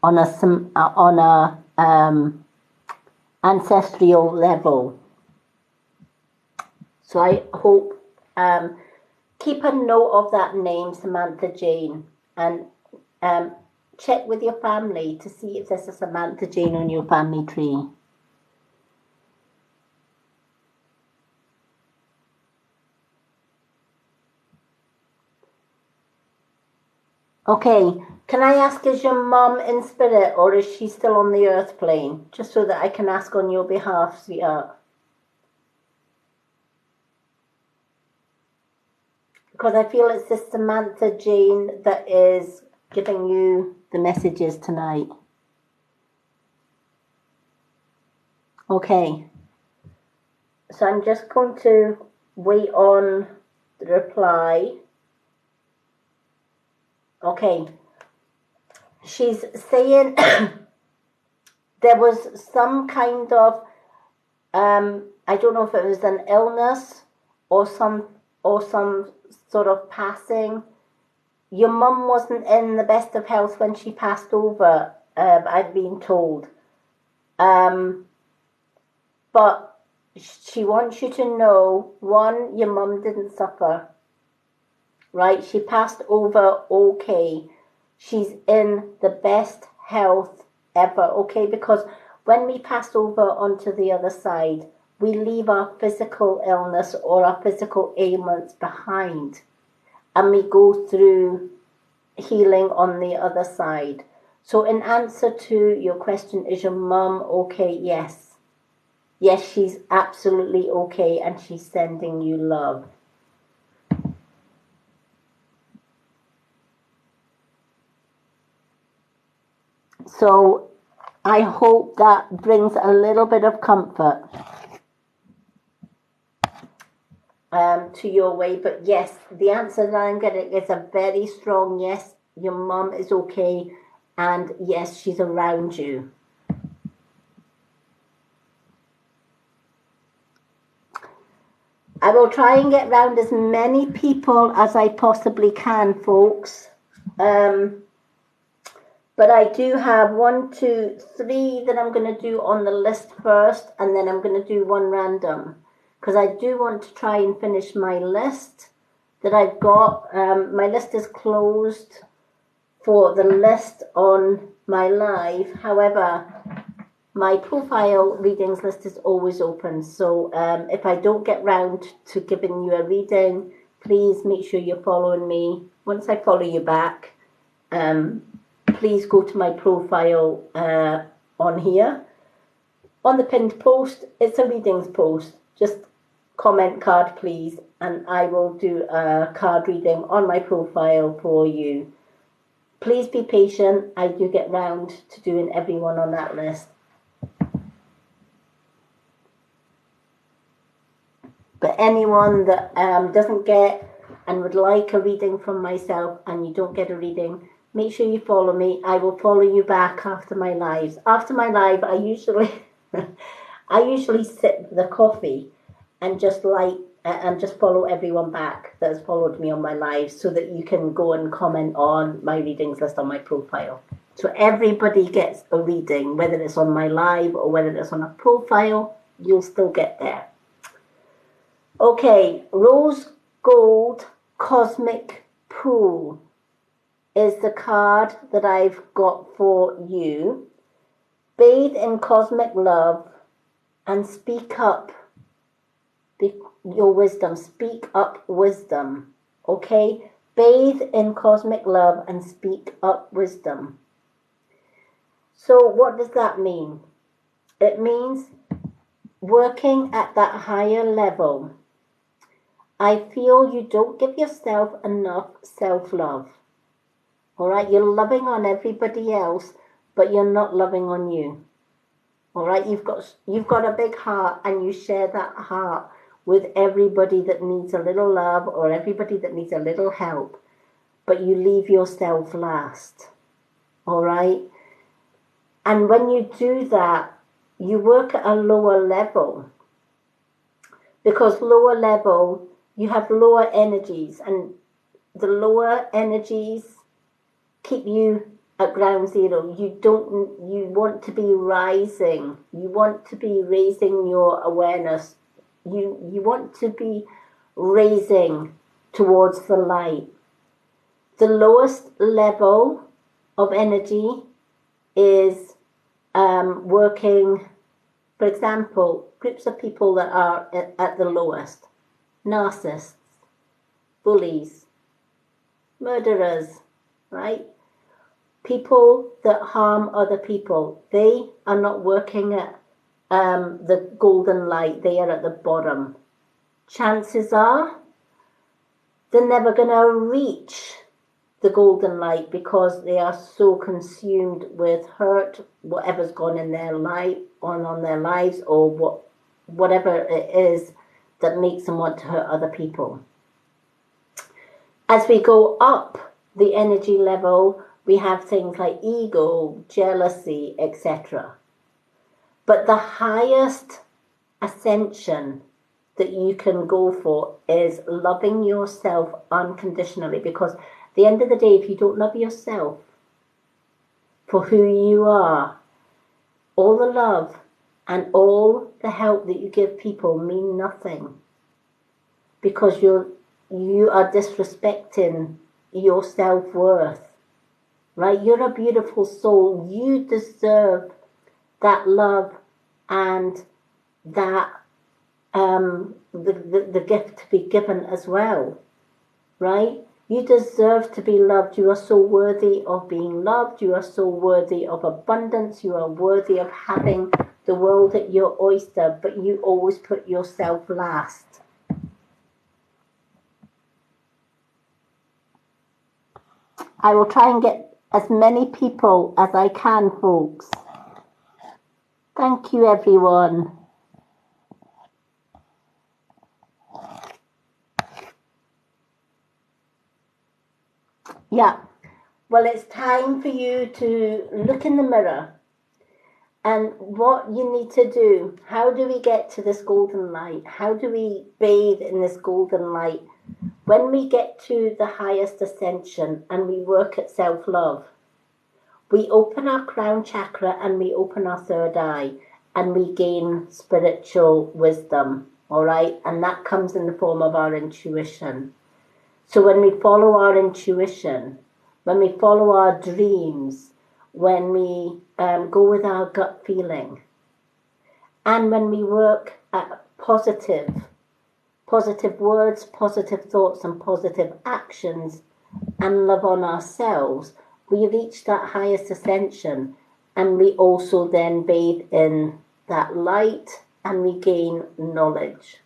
on a ancestral level. So I hope, keep a note of that name, Samantha Jane, and check with your family to see if there's a Samantha Jane on your family tree. Okay, can I ask, is your mum in spirit or is she still on the earth plane? Just so that I can ask on your behalf, sweetheart. Because I feel it's this Samantha Jane that is giving you the messages tonight. Okay, so I'm just going to wait on the reply. Okay, she's saying there was some kind of I don't know if it was an illness or some sort of passing. Your mum wasn't in the best of health when she passed over. I've been told, um, but she wants you to know: one, your mum didn't suffer, right? She passed over okay. She's in the best health ever, okay? Because when we pass over onto the other side, we leave our physical illness or our physical ailments behind, and we go through healing on the other side. So in answer to your question, is your mum okay? Yes. Yes, she's absolutely okay, and she's sending you love. So I hope that brings a little bit of comfort to your way. But yes, the answer that I'm getting is a very strong yes. Your mum is okay, and yes, she's around you. I will try and get round as many people as I possibly can, folks. But I do have 1, 2, 3 that I'm going to do on the list first, and then I'm going to do one random. Because I do want to try and finish my list that I've got. My list is closed for the list on my live. However, my profile readings list is always open. So if I don't get round to giving you a reading, please make sure you're following me. Once I follow you back, please go to my profile on here. On the pinned post, it's a readings post. Just comment card, please, and I will do a card reading on my profile for you. Please be patient. I do get round to doing everyone on that list. But anyone that doesn't get and would like a reading from myself and you don't get a reading, make sure you follow me. I will follow you back after my lives. After my live, I usually sip the coffee and just follow everyone back that has followed me on my lives, so that you can go and comment on my readings list on my profile. So everybody gets a reading, whether it's on my live or whether it's on a profile, you'll still get there. Okay, Rose Gold Cosmic Pool is the card that I've got for you. Bathe in cosmic love and speak up your wisdom. Speak up wisdom. Okay? Bathe in cosmic love and speak up wisdom. So what does that mean? It means working at that higher level. I feel you don't give yourself enough self-love. All right? You're loving on everybody else, but you're not loving on you. All right? You've got a big heart, and you share that heart with everybody that needs a little love or everybody that needs a little help, but you leave yourself last. All right? And when you do that, you work at a lower level, because lower level, you have lower energies, and the lower energies keep you at ground zero. You want to be rising. You want to be raising your awareness. You want to be raising towards the light. The lowest level of energy is working, for example, groups of people that are at the lowest. Narcissists, bullies, murderers, right? People that harm other people, they are not working at the golden light. They are at the bottom. Chances are they're never going to reach the golden light because they are so consumed with hurt, whatever's gone in their life, on their lives, or whatever it is that makes them want to hurt other people. As we go up the energy level, we have things like ego, jealousy, etc. But the highest ascension that you can go for is loving yourself unconditionally, because at the end of the day, if you don't love yourself for who you are, all the love and all the help that you give people mean nothing, because you are disrespecting your self-worth, right? You're a beautiful soul. You deserve that love and that the gift to be given as well, right? You deserve to be loved. You are so worthy of being loved. You are so worthy of abundance. You are worthy of having the world at your oyster, but you always put yourself last. I will try and get as many people as I can, folks. Thank you, everyone. Yeah, well, it's time for you to look in the mirror and what you need to do. How do we get to this golden light? How do we bathe in this golden light? When we get to the highest ascension and we work at self-love, we open our crown chakra and we open our third eye and we gain spiritual wisdom, all right? And that comes in the form of our intuition. So when we follow our intuition, when we follow our dreams, when we go with our gut feeling, and when we work at positive words, positive thoughts, and positive actions, and love on ourselves, we reach that highest ascension, and we also then bathe in that light and we gain knowledge.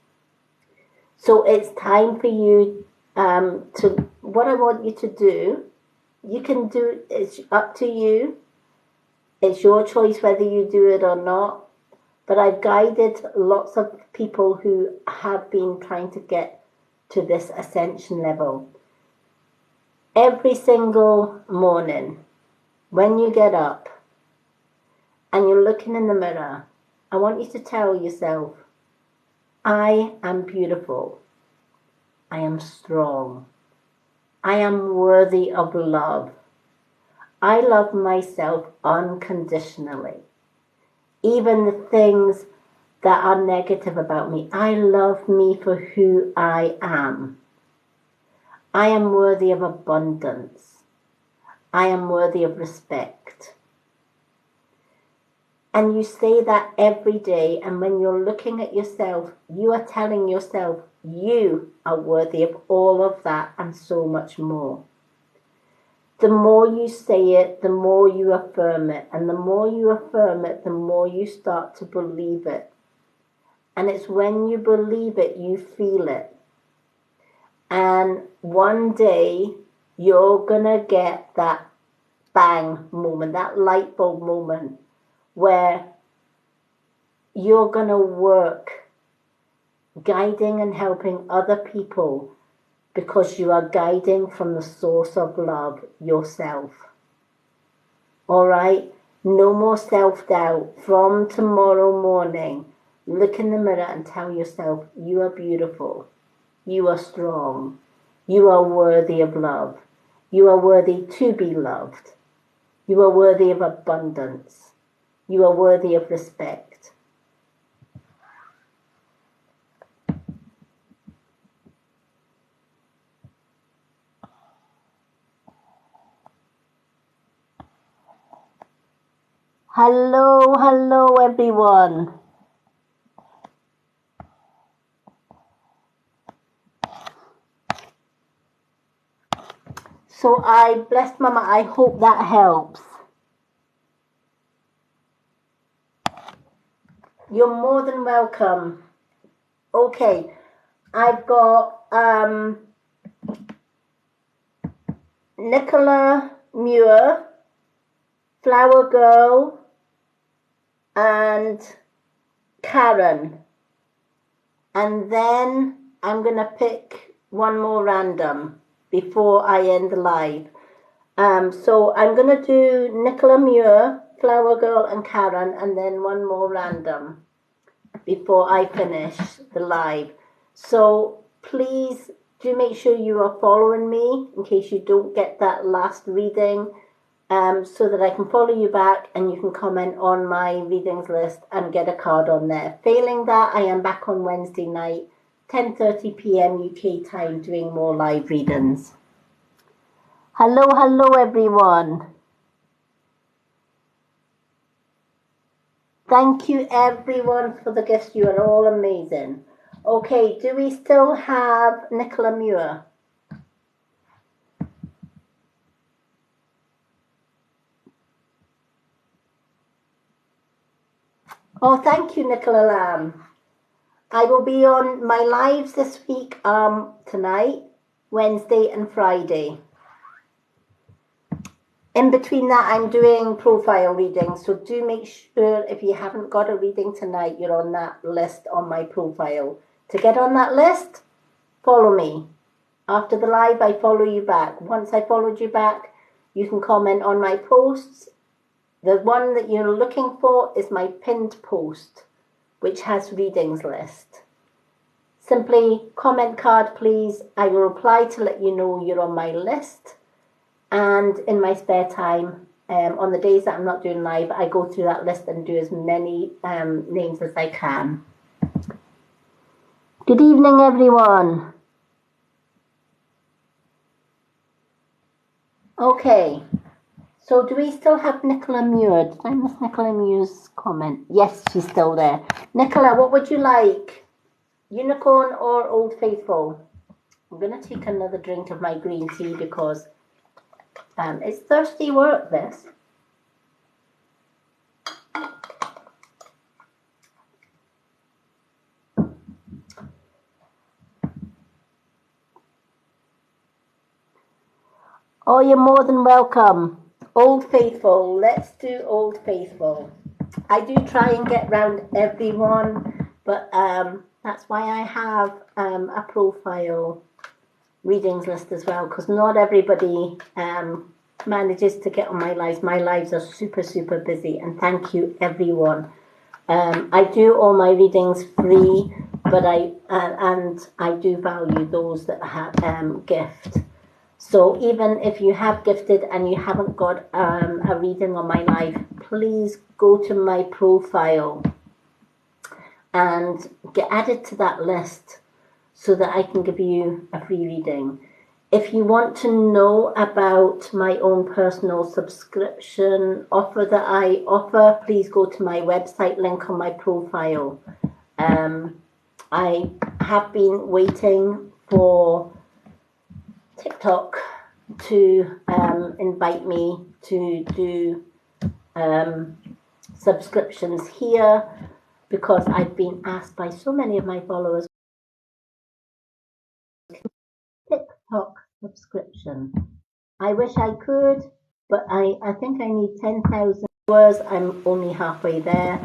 So it's time for you what I want you to do, you can do, it's up to you. It's your choice whether you do it or not. But I've guided lots of people who have been trying to get to this ascension level. Every single morning, when you get up and you're looking in the mirror, I want you to tell yourself, I am beautiful. I am strong. I am worthy of love. I love myself unconditionally. Even the things that are negative about me, I love me for who I am. I am worthy of abundance. I am worthy of respect. And you say that every day, and when you're looking at yourself, you are telling yourself you are worthy of all of that and so much more. The more you say it, the more you affirm it. And the more you affirm it, the more you start to believe it. And it's when you believe it, you feel it. And one day, you're going to get that bang moment, that light bulb moment, where you're going to work guiding and helping other people because you are guiding from the source of love, yourself. All right? No more self-doubt. From tomorrow morning, look in the mirror and tell yourself, you are beautiful. You are strong. You are worthy of love. You are worthy to be loved. You are worthy of abundance. You are worthy of respect. Hello, everyone. So I blessed Mama. I hope that helps. You're more than welcome. Okay, I've got Nicola Muir, Flower Girl, and Karen. And then I'm going to pick one more random before I end the live. So I'm going to do Nicola Muir, Flower Girl, and Karen, and then one more random before I finish the live. So please do make sure you are following me in case you don't get that last reading, so that I can follow you back and you can comment on my readings list and get a card on there. Failing that, I am back on Wednesday night, 10:30 p.m. UK time, doing more live readings. Hello everyone. Thank you everyone for the gifts. You are all amazing. Okay, do we still have Nicola Muir? Oh, thank you, Nicola Lamb. I will be on my lives this week, tonight, Wednesday and Friday. In between that, I'm doing profile readings, so do make sure if you haven't got a reading tonight, you're on that list on my profile. To get on that list, follow me. After the live, I follow you back. Once I followed you back, you can comment on my posts. The one that you're looking for is my pinned post, which has readings list. Simply comment card, please. I will reply to let you know you're on my list. And in my spare time, on the days that I'm not doing live, I go through that list and do as many names as I can. Good evening, everyone. Okay, so do we still have Nicola Muir? Did I miss Nicola Muir's comment? Yes, she's still there. Nicola, what would you like? Unicorn or Old Faithful? I'm going to take another drink of my green tea because it's thirsty work, this. Oh, you're more than welcome. Old Faithful. Let's do Old Faithful. I do try and get round everyone, but that's why I have a profile readings list as well, because not everybody manages to get on my lives. My lives are super busy, and thank you everyone. I do all my readings free, but I do value those that have gift. So even if you have gifted and you haven't got a reading on my live, please go to my profile and get added to that list so that I can give you a free reading. If you want to know about my own personal subscription offer that I offer, please go to my website, link on my profile. I have been waiting for TikTok to invite me to do subscriptions here, because I've been asked by so many of my followers, TikTok subscription. I wish I could, but I think I need 10,000 followers. I'm only halfway there.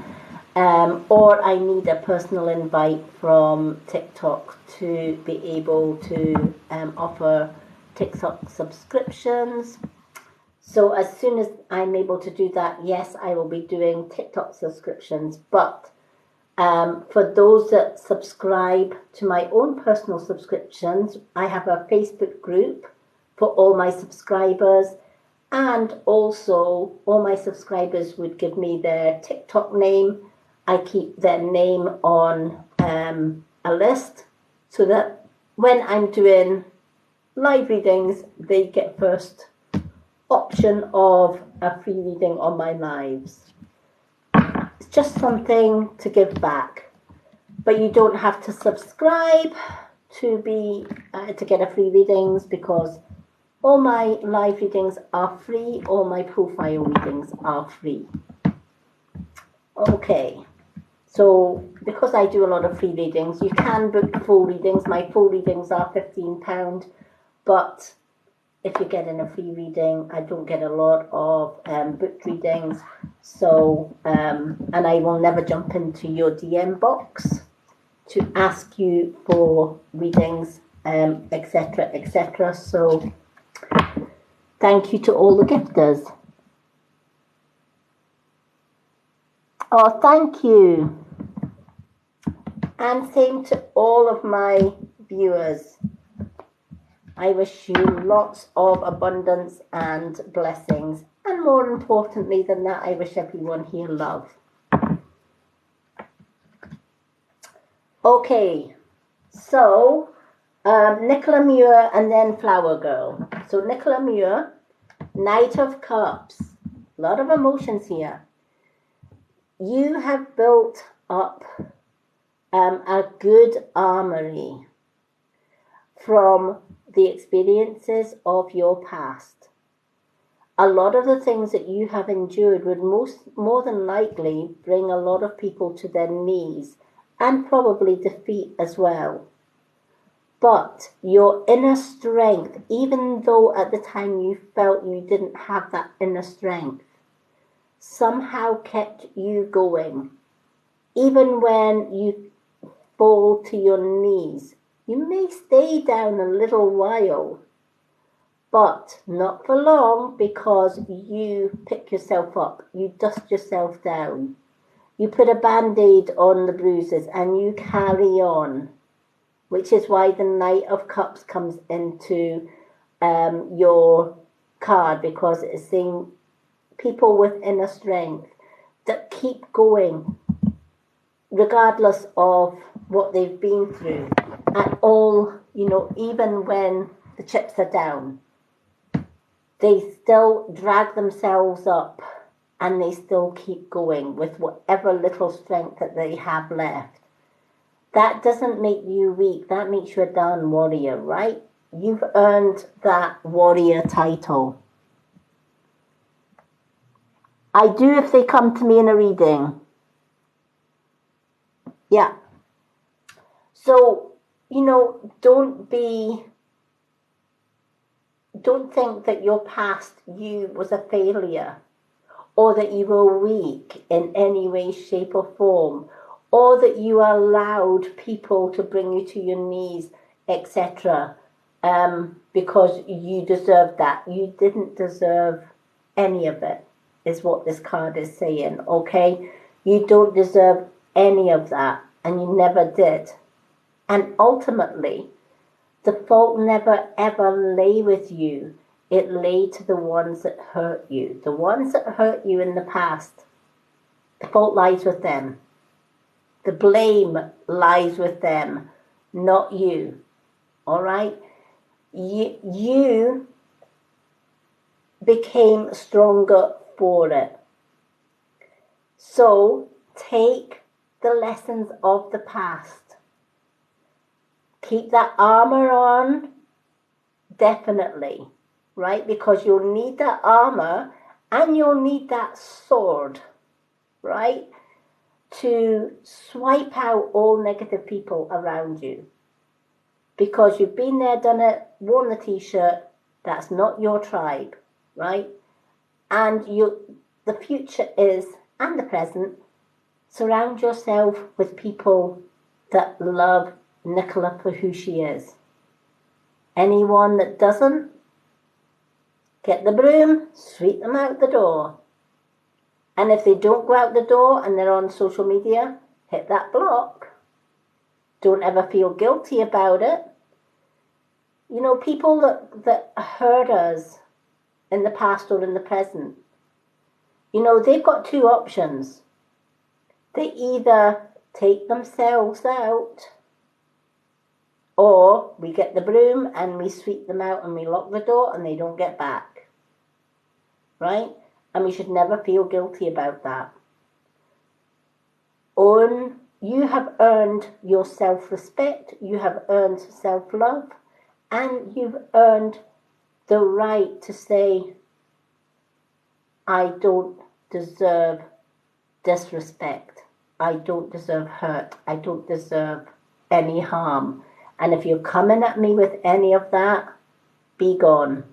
Or I need a personal invite from TikTok to be able to offer TikTok subscriptions. So as soon as I'm able to do that, yes, I will be doing TikTok subscriptions. But for those that subscribe to my own personal subscriptions, I have a Facebook group for all my subscribers, and also all my subscribers would give me their TikTok name. I keep their name on a list so that when I'm doing live readings, they get first option of a free reading on my lives. It's just something to give back, but you don't have to subscribe to be to get a free readings, because all my live readings are free, all my profile readings are free. Okay, so because I do a lot of free readings, you can book full readings. My full readings are £15, but if you're getting a free reading. I don't get a lot of book readings, so and I will never jump into your DM box to ask you for readings, etc., etc. So thank you to all the gifters. Oh, thank you. And same to all of my viewers. I wish you lots of abundance and blessings. And more importantly than that, I wish everyone here love. Okay, so Nicola Muir and then Flower Girl. So Nicola Muir, Knight of Cups. A lot of emotions here. You have built up a good armory from the experiences of your past. A lot of the things that you have endured would more than likely bring a lot of people to their knees and probably defeat as well. But your inner strength, even though at the time you felt you didn't have that inner strength, somehow kept you going. Even when you fall to your knees, you may stay down a little while, but not for long, because you pick yourself up, you dust yourself down, you put a band-aid on the bruises and you carry on, which is why the Knight of Cups comes into your card, because it's saying people with inner strength that keep going regardless of what they've been through, and all, even when the chips are down, they still drag themselves up and they still keep going with whatever little strength that they have left. That doesn't make you weak. That makes you a darn warrior, right? You've earned that warrior title. I do if they come to me in a reading. Yeah. So, don't think that your past you was a failure, or that you were weak in any way, shape or form, or that you allowed people to bring you to your knees, etc., because you deserved that. You didn't deserve any of it, is what this card is saying, okay? You don't deserve any of that, and you never did. And ultimately, the fault never ever lay with you. It lay to the ones that hurt you. The ones that hurt you in the past, the fault lies with them. The blame lies with them, not you. All right? You became stronger for it. So take the lessons of the past. Keep that armor on, definitely, right? Because you'll need that armor and you'll need that sword, right? To swipe out all negative people around you. Because you've been there, done it, worn the t-shirt, that's not your tribe, right? And the future is, and the present, surround yourself with people that love Nicola for who she is. Anyone that doesn't, get the broom, sweep them out the door. And if they don't go out the door and they're on social media, hit that block. Don't ever feel guilty about it. People that hurt us in the past or in the present, they've got two options. They either take themselves out, or we get the broom and we sweep them out and we lock the door and they don't get back. Right? And we should never feel guilty about that. You have earned your self-respect, you have earned self-love, and you've earned the right to say, I don't deserve disrespect. I don't deserve hurt. I don't deserve any harm. And if you're coming at me with any of that, be gone.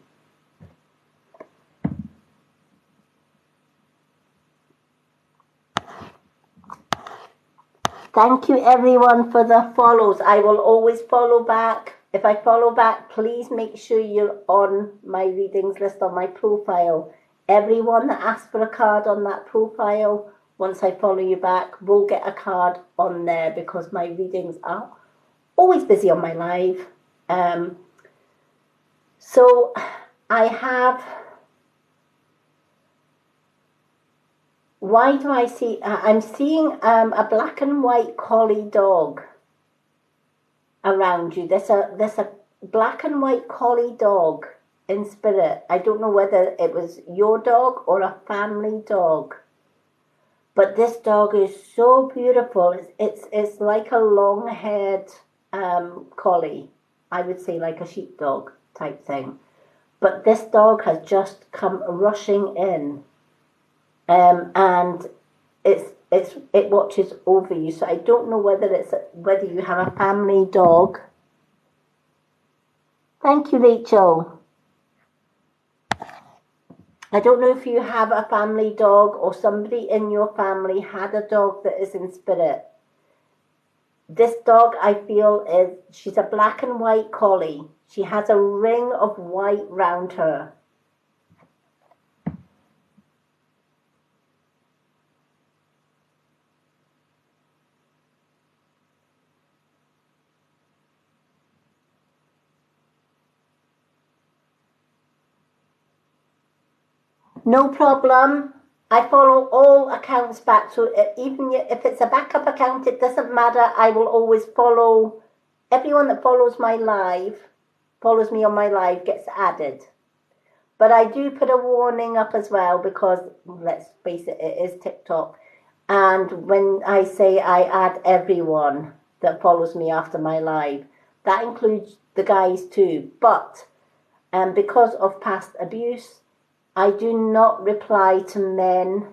Thank you everyone for the follows. I will always follow back. If I follow back, please make sure you're on my readings list on my profile. Everyone that asks for a card on that profile, once I follow you back, will get a card on there because my readings are always busy on my live. So I have, why do I see, I'm seeing a black and white collie dog around you. There's a black and white collie dog in spirit. I don't know whether it was your dog or a family dog, but this dog is so beautiful. It's like a long-haired collie. I would say like a sheepdog type thing. But this dog has just come rushing in, and it watches over you. So I don't know whether you have a family dog. Thank you, Rachel. I don't know if you have a family dog or somebody in your family had a dog that is in spirit. This dog, I feel, she's a black and white collie. She has a ring of white round her. No problem. I follow all accounts back, so even if it's a backup account, it doesn't matter. I will always follow. Everyone that follows my live, follows me on my live, gets added. But I do put a warning up as well because, let's face it, it is TikTok. And when I say I add everyone that follows me after my live, that includes the guys too. But because of past abuse, I do not reply to men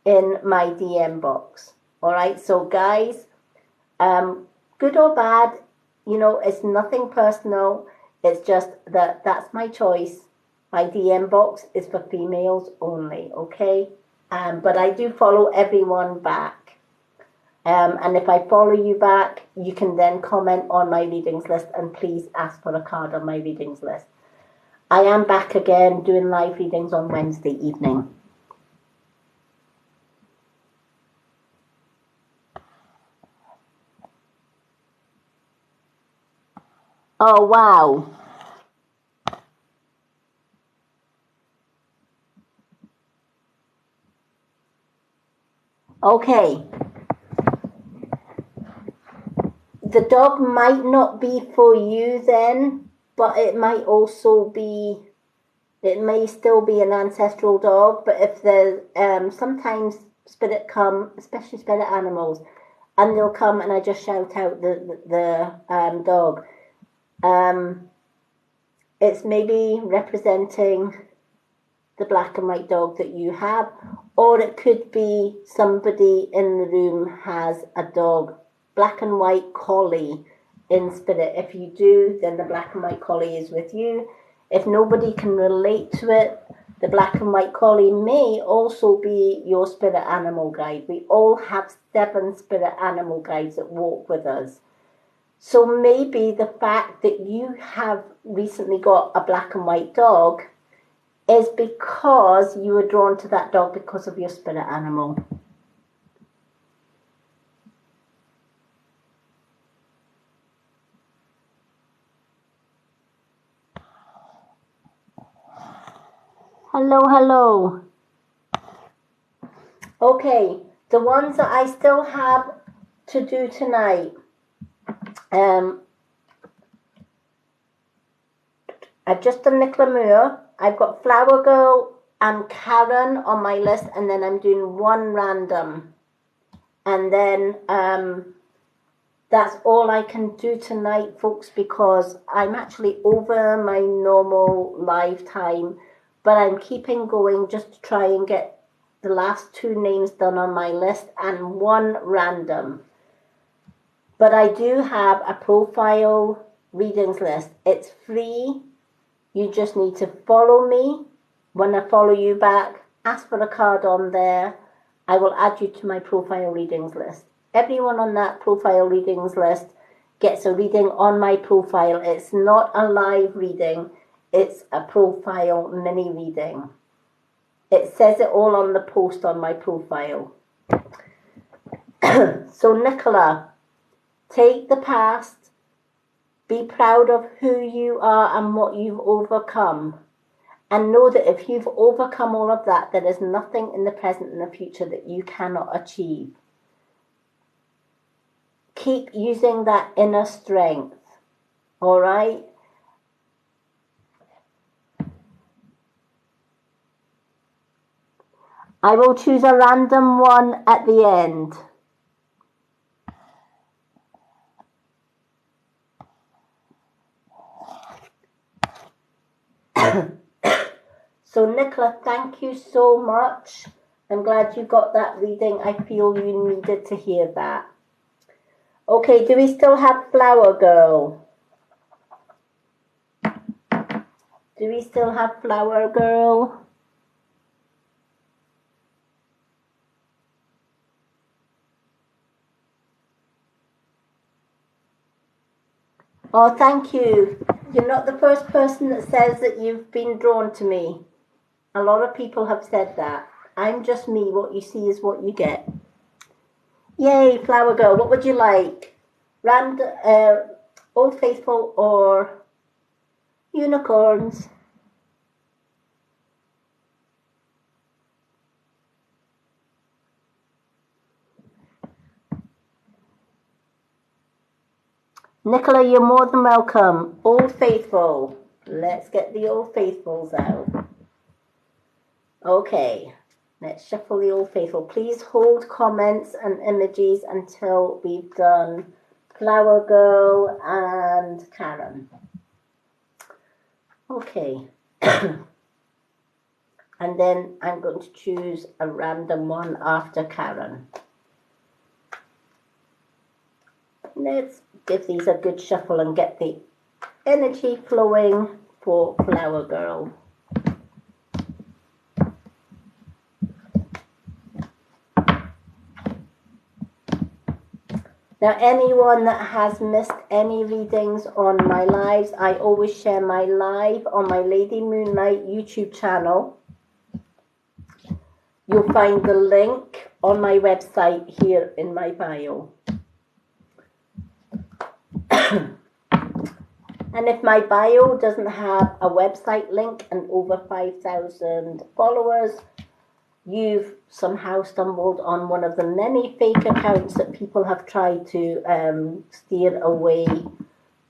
in my DM box. All right, so guys, good or bad, it's nothing personal. It's just that's my choice. My DM box is for females only, okay? But I do follow everyone back. And if I follow you back, you can then comment on my readings list and please ask for a card on my readings list. I am back again doing live readings on Wednesday evening. Oh, wow. Okay. The dog might not be for you then, but it might also be, it may still be an ancestral dog, but if there's, sometimes spirit come, especially spirit animals, and they'll come and I just shout out the dog. It's maybe representing the black and white dog that you have, or it could be somebody in the room has a dog, black and white collie in spirit. If you do, then the black and white collie is with you. If nobody can relate to it, the black and white collie may also be your spirit animal guide. We all have 7 spirit animal guides that walk with us. So maybe the fact that you have recently got a black and white dog is because you were drawn to that dog because of your spirit animal. Hello, hello. Okay, the ones that I still have to do tonight. I've just done Nicola Moore. I've got Flower Girl and Karen on my list, and then I'm doing one random. And then that's all I can do tonight, folks, because I'm actually over my normal live time, but I'm keeping going just to try and get the last 2 names done on my list and one random. But I do have a profile readings list. It's free. You just need to follow me. When I follow you back, ask for a card on there. I will add you to my profile readings list. Everyone on that profile readings list gets a reading on my profile. It's not a live reading, it's a profile mini reading. It says it all on the post on my profile. So Nicola, take the past, be proud of who you are and what you've overcome. And know that if you've overcome all of that, there is nothing in the present and the future that you cannot achieve. Keep using that inner strength, all right? I will choose a random one at the end. So Nicola, thank you so much. I'm glad you got that reading. I feel you needed to hear that. Okay, do we still have Flower Girl? Do we still have Flower Girl? Oh, thank you. You're not the first person that says that you've been drawn to me. A lot of people have said that. I'm just me. What you see is what you get. Yay, Flower Girl. What would you like? Old Faithful or unicorns? Nicola, you're more than welcome. Old Faithful. Let's get the Old Faithfuls out. Okay, let's shuffle the Old Faithful. Please hold comments and images until we've done Flower Girl and Karen. Okay. And then I'm going to choose a random one after Karen. Let's give these a good shuffle and get the energy flowing for Flower Girl. Now, anyone that has missed any readings on my lives, I always share my live on my Lady Moonlight YouTube channel. You'll find the link on my website here in my bio. And if my bio doesn't have a website link and over 5,000 followers, you've somehow stumbled on one of the many fake accounts that people have tried to steer away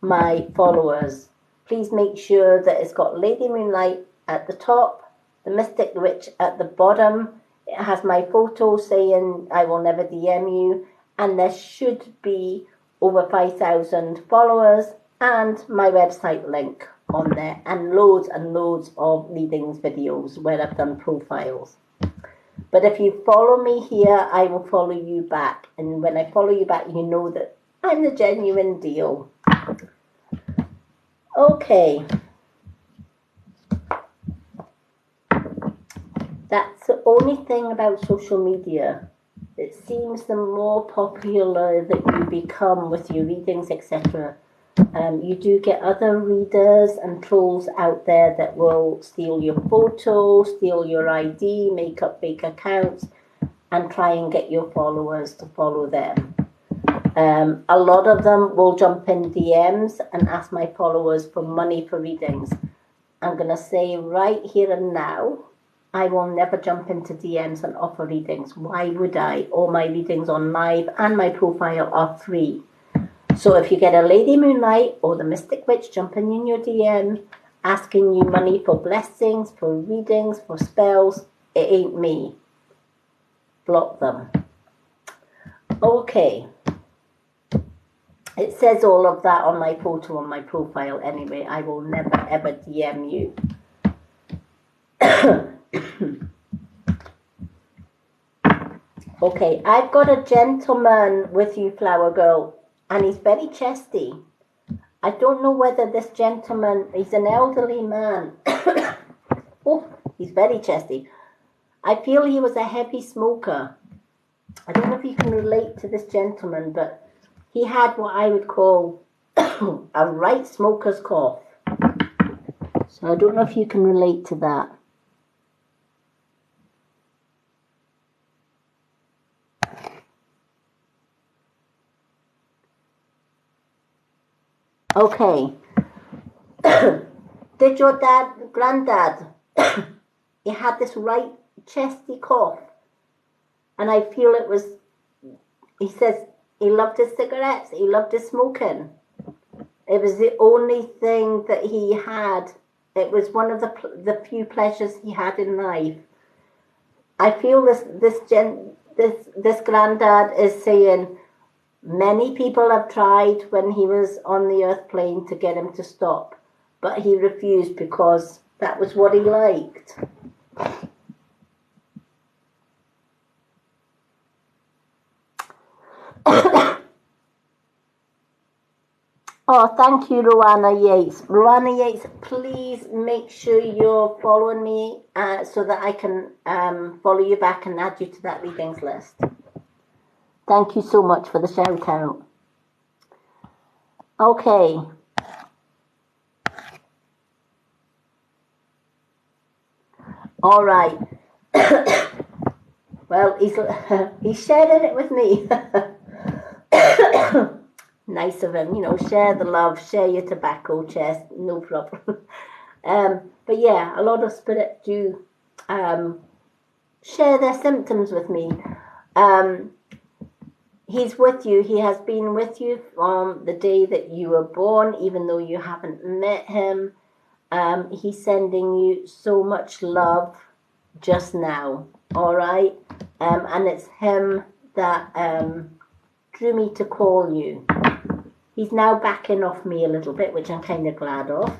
my followers. Please make sure that it's got Lady Moonlight at the top, the Mystic Witch at the bottom. It has my photo saying I will never DM you, and there should be over 5,000 followers and my website link on there, and loads of readings videos where I've done profiles. But if you follow me here, I will follow you back. And when I follow you back, you know that I'm the genuine deal. Okay. That's the only thing about social media. It seems the more popular that you become with your readings, etc., you do get other readers and trolls out there that will steal your photo, steal your ID, make up fake accounts, and try and get your followers to follow them. A lot of them will jump in DMs and ask my followers for money for readings. I'm going to say right here and now, I will never jump into DMs and offer readings. Why would I? All my readings on live and my profile are free. So if you get a Lady Moonlight or the Mystic Witch jumping in your DM, asking you money for blessings, for readings, for spells, it ain't me. Block them. Okay. It says all of that on my photo on my profile anyway. I will never ever DM you. Okay, I've got a gentleman with you, Flower Girl, and he's very chesty. I don't know whether this gentleman, he's an elderly man. Oh, he's very chesty. I feel he was a heavy smoker. I don't know if you can relate to this gentleman, but he had what I would call a right smoker's cough. So I don't know if you can relate to that. Okay. Did your granddad, he had this right chesty cough, and I feel it was, he says he loved his cigarettes, he loved his smoking. It was the only thing that he had. It was one of the few pleasures he had in life. I feel this granddad is saying many people have tried when he was on the earth plane to get him to stop, but he refused because that was what he liked. Oh, thank you, Rowana Yates. Rowana Yates, please make sure you're following me so that I can follow you back and add you to that readings list. Thank you so much for the shout out. Okay. All right. Well, he's sharing it with me. Nice of him, share the love, share your tobacco chest, no problem. But yeah, a lot of spirit do share their symptoms with me. He's with you. He has been with you from the day that you were born, even though you haven't met him. He's sending you so much love just now, all right? And it's him that drew me to call you. He's now backing off me a little bit, which I'm kind of glad of.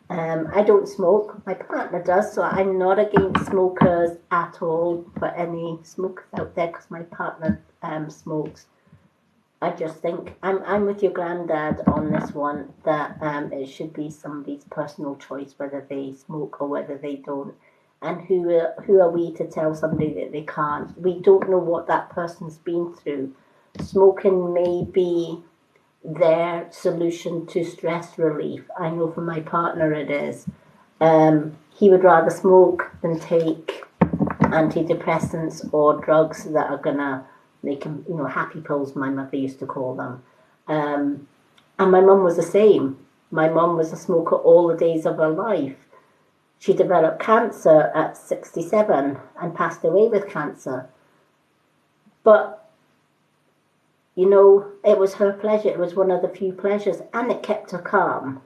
I don't smoke. My partner does, so I'm not against smokers at all, for any smokers out there, because my partner smokes. I just think I'm with your granddad on this one, that it should be somebody's personal choice whether they smoke or whether they don't. And who are we to tell somebody that they can't? We don't know what that person's been through. Smoking may be their solution to stress relief. I know for my partner it is. He would rather smoke than take antidepressants or drugs that are gonna make him, happy pills, my mother used to call them. And my mum was the same. My mum was a smoker all the days of her life. She developed cancer at 67 and passed away with cancer. But it was her pleasure. It was one of the few pleasures, and it kept her calm.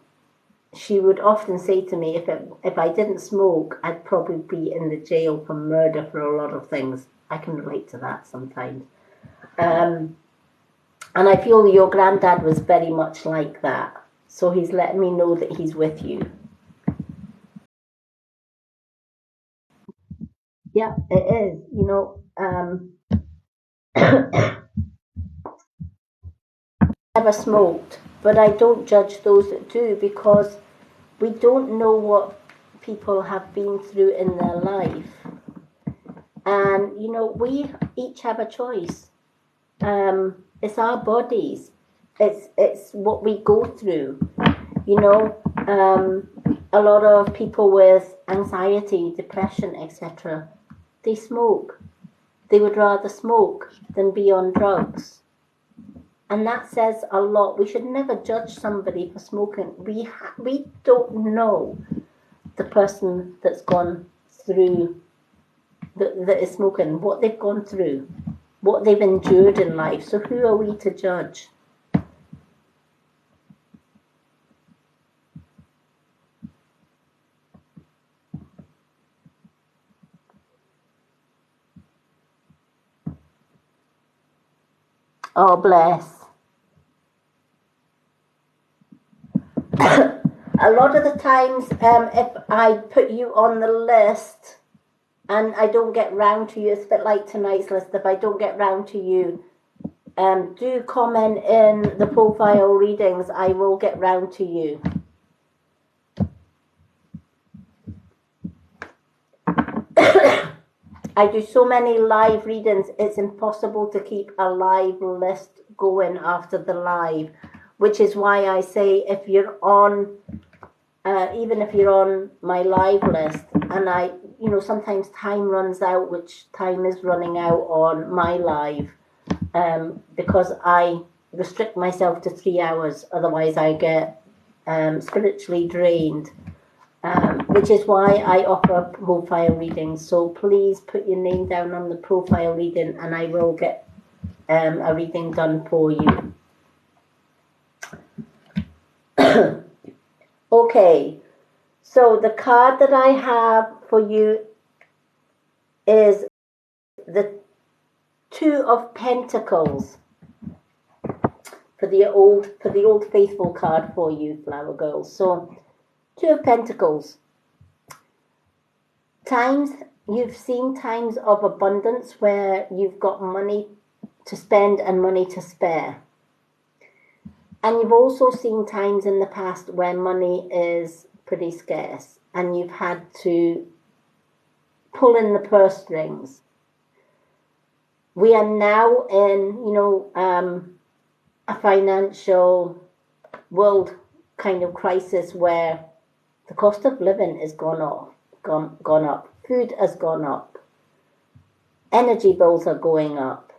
She would often say to me, if I didn't smoke, I'd probably be in the jail for murder, for a lot of things. I can relate to that sometimes. And I feel your granddad was very much like that. So he's letting me know that he's with you. Yeah, it is. Never smoked, but I don't judge those that do, because we don't know what people have been through in their life. And, we each have a choice. It's our bodies. It's what we go through. A lot of people with anxiety, depression, etc., they smoke. They would rather smoke than be on drugs. And that says a lot. We should never judge somebody for smoking. We don't know the person that's gone through, that is smoking, what they've gone through, what they've endured in life. So who are we to judge? Oh, bless. A lot of the times, if I put you on the list and I don't get round to you, it's a bit like tonight's list, if I don't get round to you, do comment in the profile readings. I will get round to you. I do so many live readings, it's impossible to keep a live list going after the live, which is why I say if you're on, even if you're on my live list, and sometimes time runs out, which time is running out on my live, because I restrict myself to 3 hours, otherwise I get spiritually drained. Which is why I offer profile readings. So please put your name down on the profile reading and I will get a reading done for you. Okay, so the card that I have for you is the Two of Pentacles for the old faithful card for you, flower girls. So Two of Pentacles. You've seen times of abundance where you've got money to spend and money to spare. And you've also seen times in the past where money is pretty scarce and you've had to pull in the purse strings. We are now in, a financial world kind of crisis where the cost of living has gone up. Food has gone up. Energy bills are going up.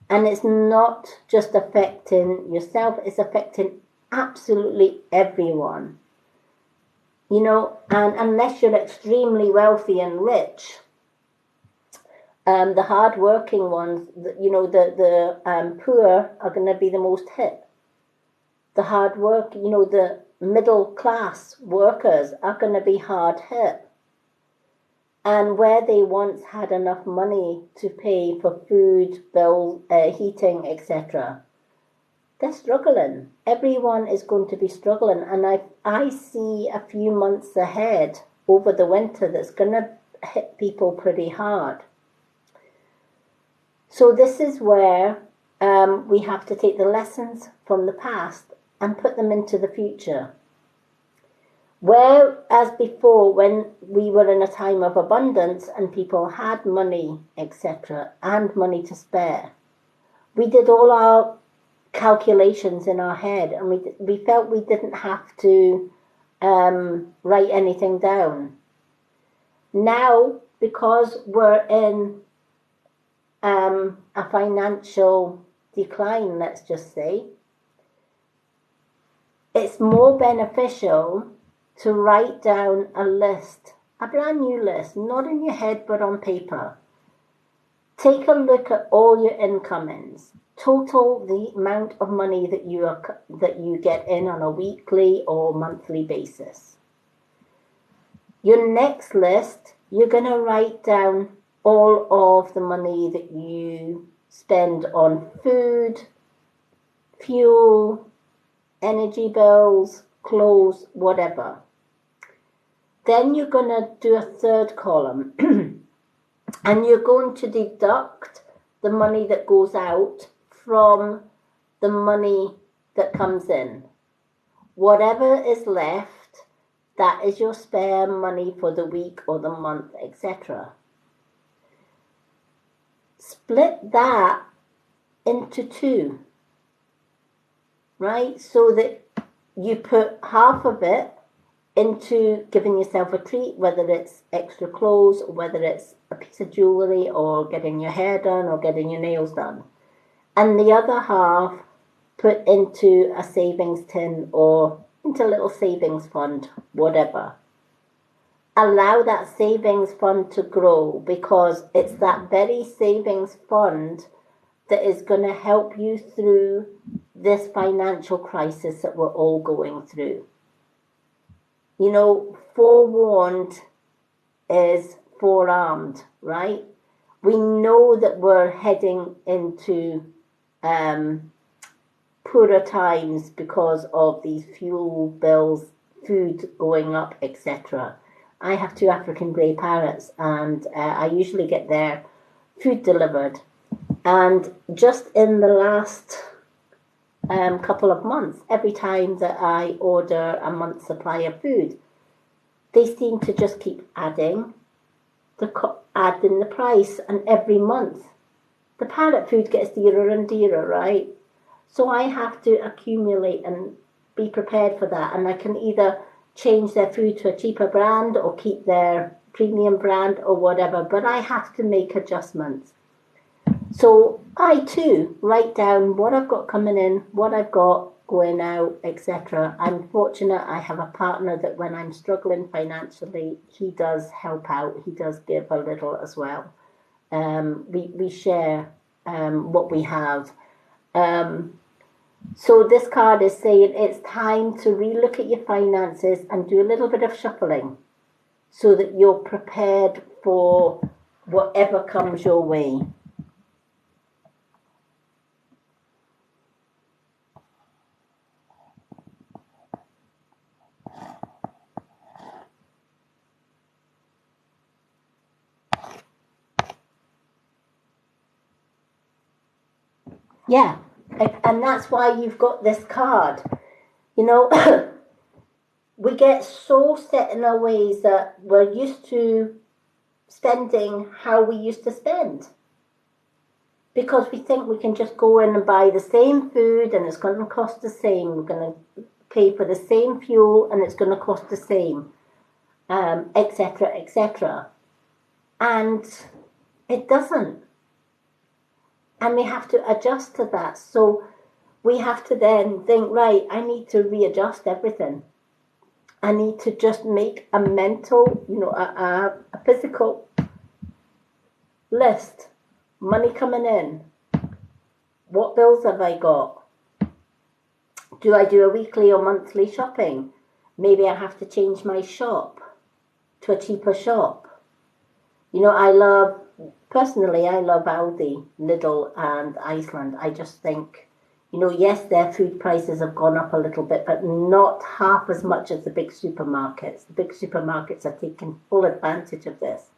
And it's not just affecting yourself, it's affecting absolutely everyone. And unless you're extremely wealthy and rich, the hard-working ones, the poor are going to be the most hit. The hard work, the middle-class workers are going to be hard hit. And where they once had enough money to pay for food, bills, heating, etc., they're struggling. Everyone is going to be struggling. And I see a few months ahead over the winter that's going to hit people pretty hard. So this is where we have to take the lessons from the past and put them into the future. Whereas before, when we were in a time of abundance and people had money, etc., and money to spare, we did all our calculations in our head and we felt we didn't have to write anything down. Now, because we're in a financial decline, let's just say, it's more beneficial to write down a list, a brand new list, not in your head but on paper. Take a look at all your incomings, total the amount of money that you get in on a weekly or monthly basis. Your next list, you're going to write down all of the money that you spend on food, fuel, energy bills, clothes, whatever. Then you're going to do a third column and you're going to deduct the money that goes out from the money that comes in. Whatever is left, that is your spare money for the week or the month, etc. Split that into two, right? So that you put half of it into giving yourself a treat, whether it's extra clothes, whether it's a piece of jewellery or getting your hair done or getting your nails done. And the other half put into a savings tin or into a little savings fund, whatever. Allow that savings fund to grow because it's that very savings fund that is going to help you through this financial crisis that we're all going through. Forewarned is forearmed, right? We know that we're heading into poorer times because of these fuel bills, food going up, etc. I have 2 African grey parrots and I usually get their food delivered. And just in the last couple of months, every time that I order a month's supply of food, they seem to just keep adding the add in the price, and every month the parrot food gets dearer and dearer, right? So I have to accumulate and be prepared for that, and I can either change their food to a cheaper brand or keep their premium brand or whatever, but I have to make adjustments. So I too write down what I've got coming in, what I've got going out, etc. I'm fortunate I have a partner that when I'm struggling financially, he does help out. He does give a little as well. We share what we have. So this card is saying it's time to relook at your finances and do a little bit of shuffling so that you're prepared for whatever comes your way. Yeah, and that's why you've got this card. You know, we get so set in our ways that we're used to spending how we used to spend. Because we think we can just go in and buy the same food and it's going to cost the same. We're going to pay for the same fuel and it's going to cost the same, etc., etc. And it doesn't. And we have to adjust to that. So we have to then think, right, I need to readjust everything. I need to just make a mental, a physical list. Money coming in. What bills have I got? Do I do a weekly or monthly shopping? Maybe I have to change my shop to a cheaper shop. Personally, I love Aldi, Lidl and Iceland. I just think, yes, their food prices have gone up a little bit, but not half as much as the big supermarkets. The big supermarkets are taking full advantage of this.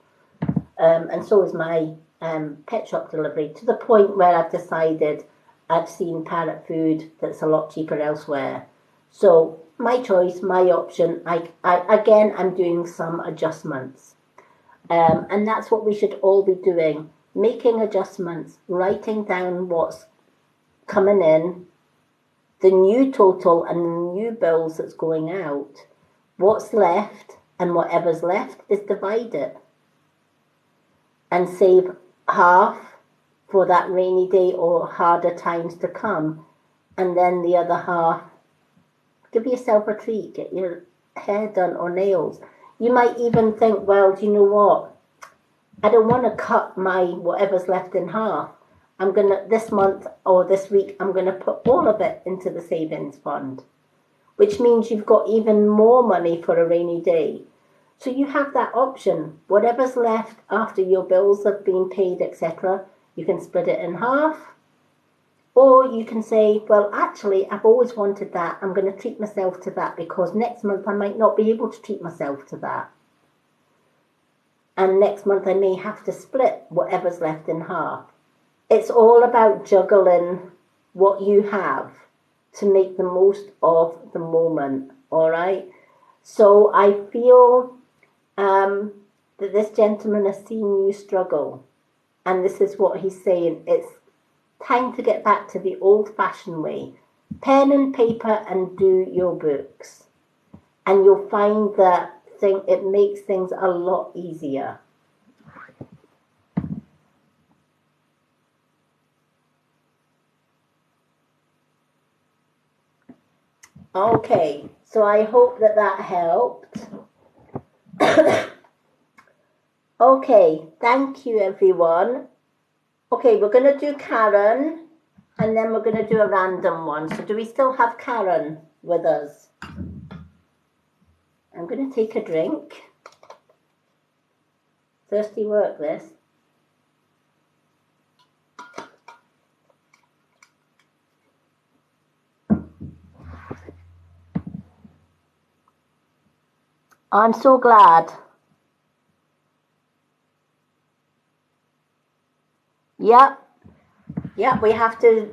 And so is my pet shop delivery, to the point where I've decided I've seen parrot food that's a lot cheaper elsewhere. So my choice, my option, I'm doing some adjustments. And that's what we should all be doing, making adjustments, writing down what's coming in, the new total and the new bills that's going out, what's left, and whatever's left is divided. And save half for that rainy day or harder times to come, and then the other half, give yourself a treat, get your hair done or nails. You might even think, well, do you know what? I don't want to cut my whatever's left in half. This month or this week, I'm going to put all of it into the savings fund, which means you've got even more money for a rainy day. So you have that option. Whatever's left after your bills have been paid, etc., you can split it in half. Or you can say, well, actually, I've always wanted that. I'm going to treat myself to that because next month I might not be able to treat myself to that. And next month I may have to split whatever's left in half. It's all about juggling what you have to make the most of the moment, all right? So I feel that this gentleman has seen you struggle, and this is what he's saying. It's time to get back to the old-fashioned way. Pen and paper and do your books. And you'll find that it makes things a lot easier. Okay, so I hope that helped. Okay, thank you everyone. Okay, we're going to do Karen, and then we're going to do a random one. So do we still have Karen with us? I'm going to take a drink. Thirsty work, this. I'm so glad. Yep, we have to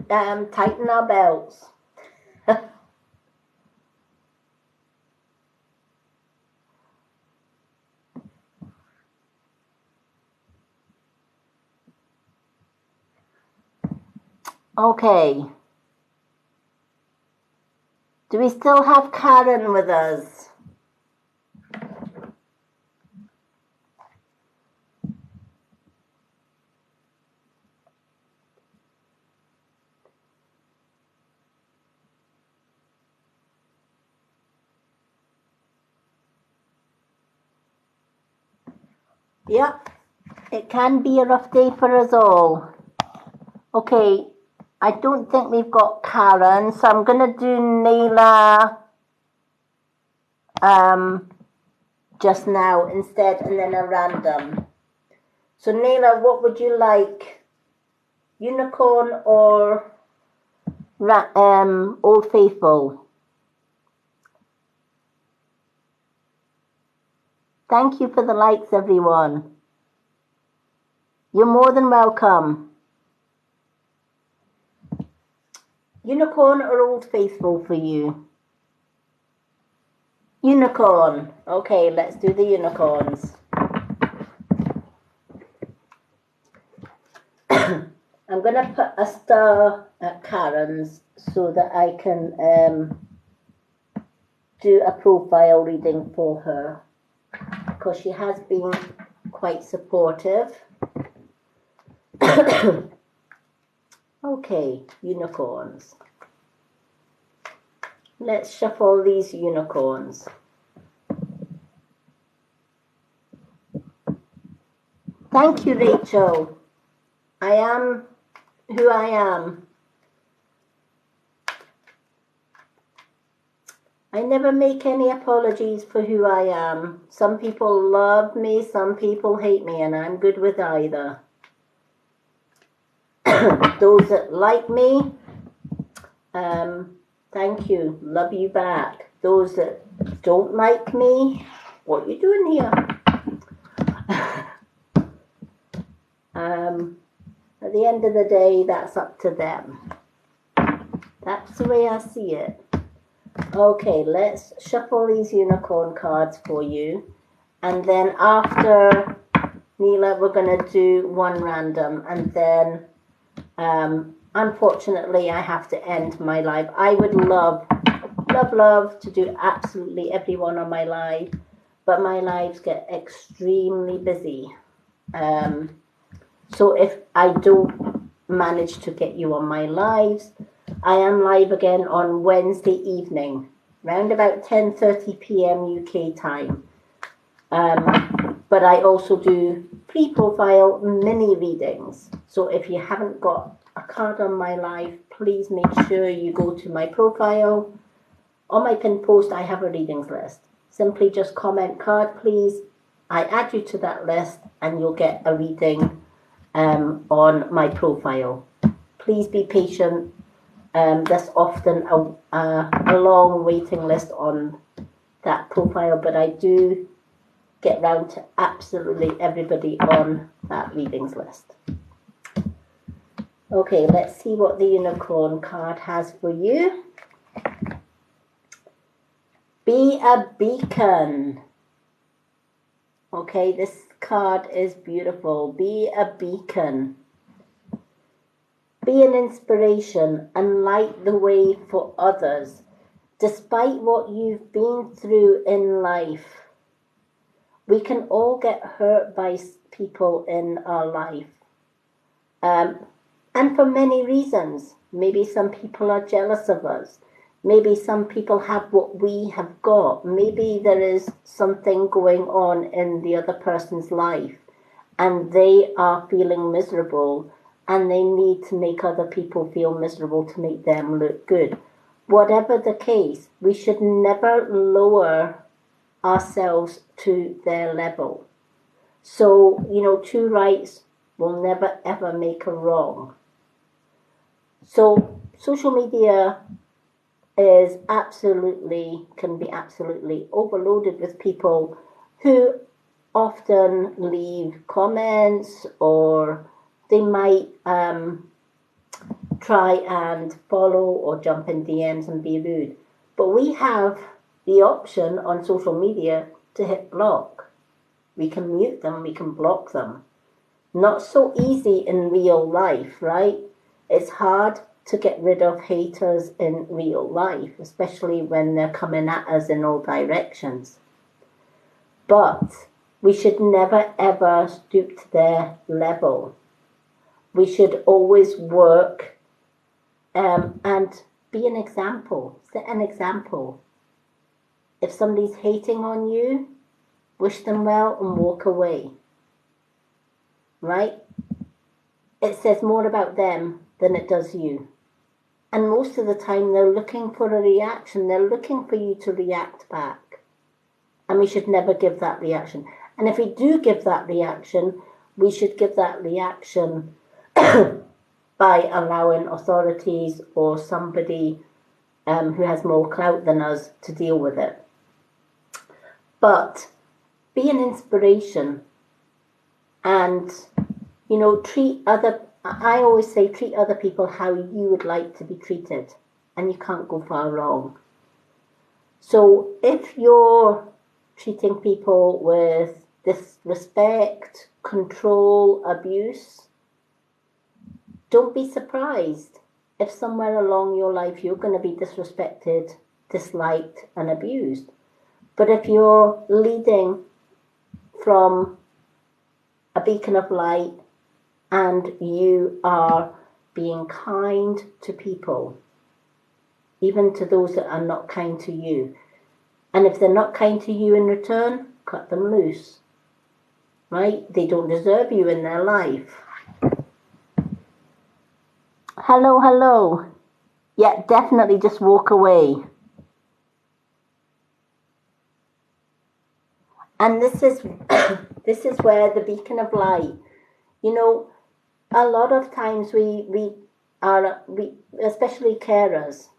tighten our belts. Okay. Do we still have Karen with us? Yep. It can be a rough day for us all. Okay. I don't think we've got Karen, so I'm going to do Naila just now instead, and then a random. So Naila, what would you like? Unicorn or Old Faithful? Thank you for the likes, everyone. You're more than welcome. Unicorn or Old Faithful for you? Unicorn. Okay, let's do the unicorns. I'm going to put a star at Karen's so that I can do a profile reading for her, because she has been quite supportive. Okay, unicorns. Let's shuffle these unicorns. Thank you, Rachel. I am who I am. I never make any apologies for who I am. Some people love me, some people hate me, and I'm good with either. Those that like me, thank you, love you back. Those that don't like me, what are you doing here? At the end of the day, that's up to them. That's the way I see it. Okay, let's shuffle these unicorn cards for you. And then after Neela, we're going to do one random. And then, unfortunately, I have to end my live. I would love to do absolutely everyone on my live. But my lives get extremely busy. So if I don't manage to get you on my lives, I am live again on Wednesday evening, around about 10:30 p.m. UK time. But I also do pre-profile mini readings. So if you haven't got a card on my live, please make sure you go to my profile. On my pinned post, I have a readings list. Simply just comment card, please. I add you to that list and you'll get a reading on my profile. Please be patient. There's often a long waiting list on that profile, but I do get round to absolutely everybody on that readings list. Okay, let's see what the unicorn card has for you. Be a beacon. Okay, this card is beautiful. Be a beacon. Be an inspiration and light the way for others. Despite what you've been through in life, we can all get hurt by people in our life. And for many reasons. Maybe some people are jealous of us. Maybe some people have what we have got. Maybe there is something going on in the other person's life and they are feeling miserable and they need to make other people feel miserable to make them look good. Whatever the case, we should never lower ourselves to their level. So, two rights will never ever make a wrong. So, social media can be absolutely overloaded with people who often leave comments, or they might try and follow or jump in DMs and be rude. But we have the option on social media to hit block. We can mute them, we can block them. Not so easy in real life, right? It's hard to get rid of haters in real life, especially when they're coming at us in all directions. But we should never ever stoop to their level. We should always work and be an example, set an example. If somebody's hating on you, wish them well and walk away. Right? It says more about them than it does you. And most of the time they're looking for a reaction. They're looking for you to react back. And we should never give that reaction. And if we do give that reaction, we should give that reaction by allowing authorities or somebody who has more clout than us to deal with it. But be an inspiration and, I always say treat other people how you would like to be treated, and you can't go far wrong. So if you're treating people with disrespect, control, abuse, don't be surprised if somewhere along your life you're going to be disrespected, disliked, and abused. But if you're leading from a beacon of light and you are being kind to people, even to those that are not kind to you, and if they're not kind to you in return, cut them loose. Right? They don't deserve you in their life. Hello, hello. Yeah, definitely just walk away. And this is this is where the beacon of light, a lot of times we especially carers,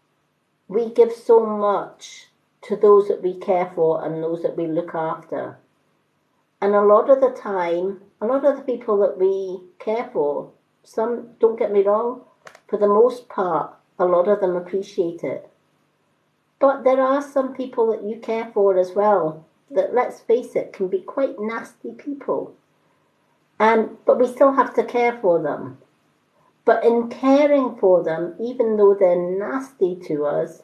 we give so much to those that we care for and those that we look after. And a lot of the time, a lot of the people that we care for, some, don't get me wrong, for the most part, a lot of them appreciate it. But there are some people that you care for as well that, let's face it, can be quite nasty people. But we still have to care for them. But in caring for them, even though they're nasty to us,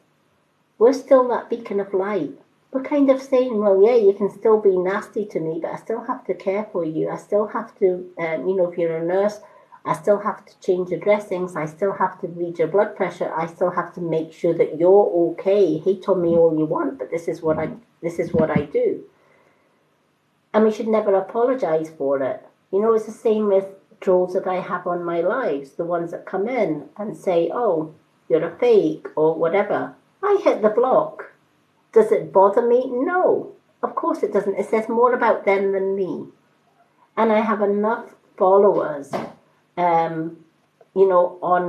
we're still that beacon of light. We're kind of saying, well, yeah, you can still be nasty to me, but I still have to care for you. I still have to, if you're a nurse, I still have to change your dressings. I still have to read your blood pressure. I still have to make sure that you're okay. Hate on me all you want, but this is what I do. And we should never apologize for it. It's the same with trolls that I have on my lives, the ones that come in and say, oh, you're a fake or whatever. I hit the block. Does it bother me? No, of course it doesn't. It says more about them than me. And I have enough followers, on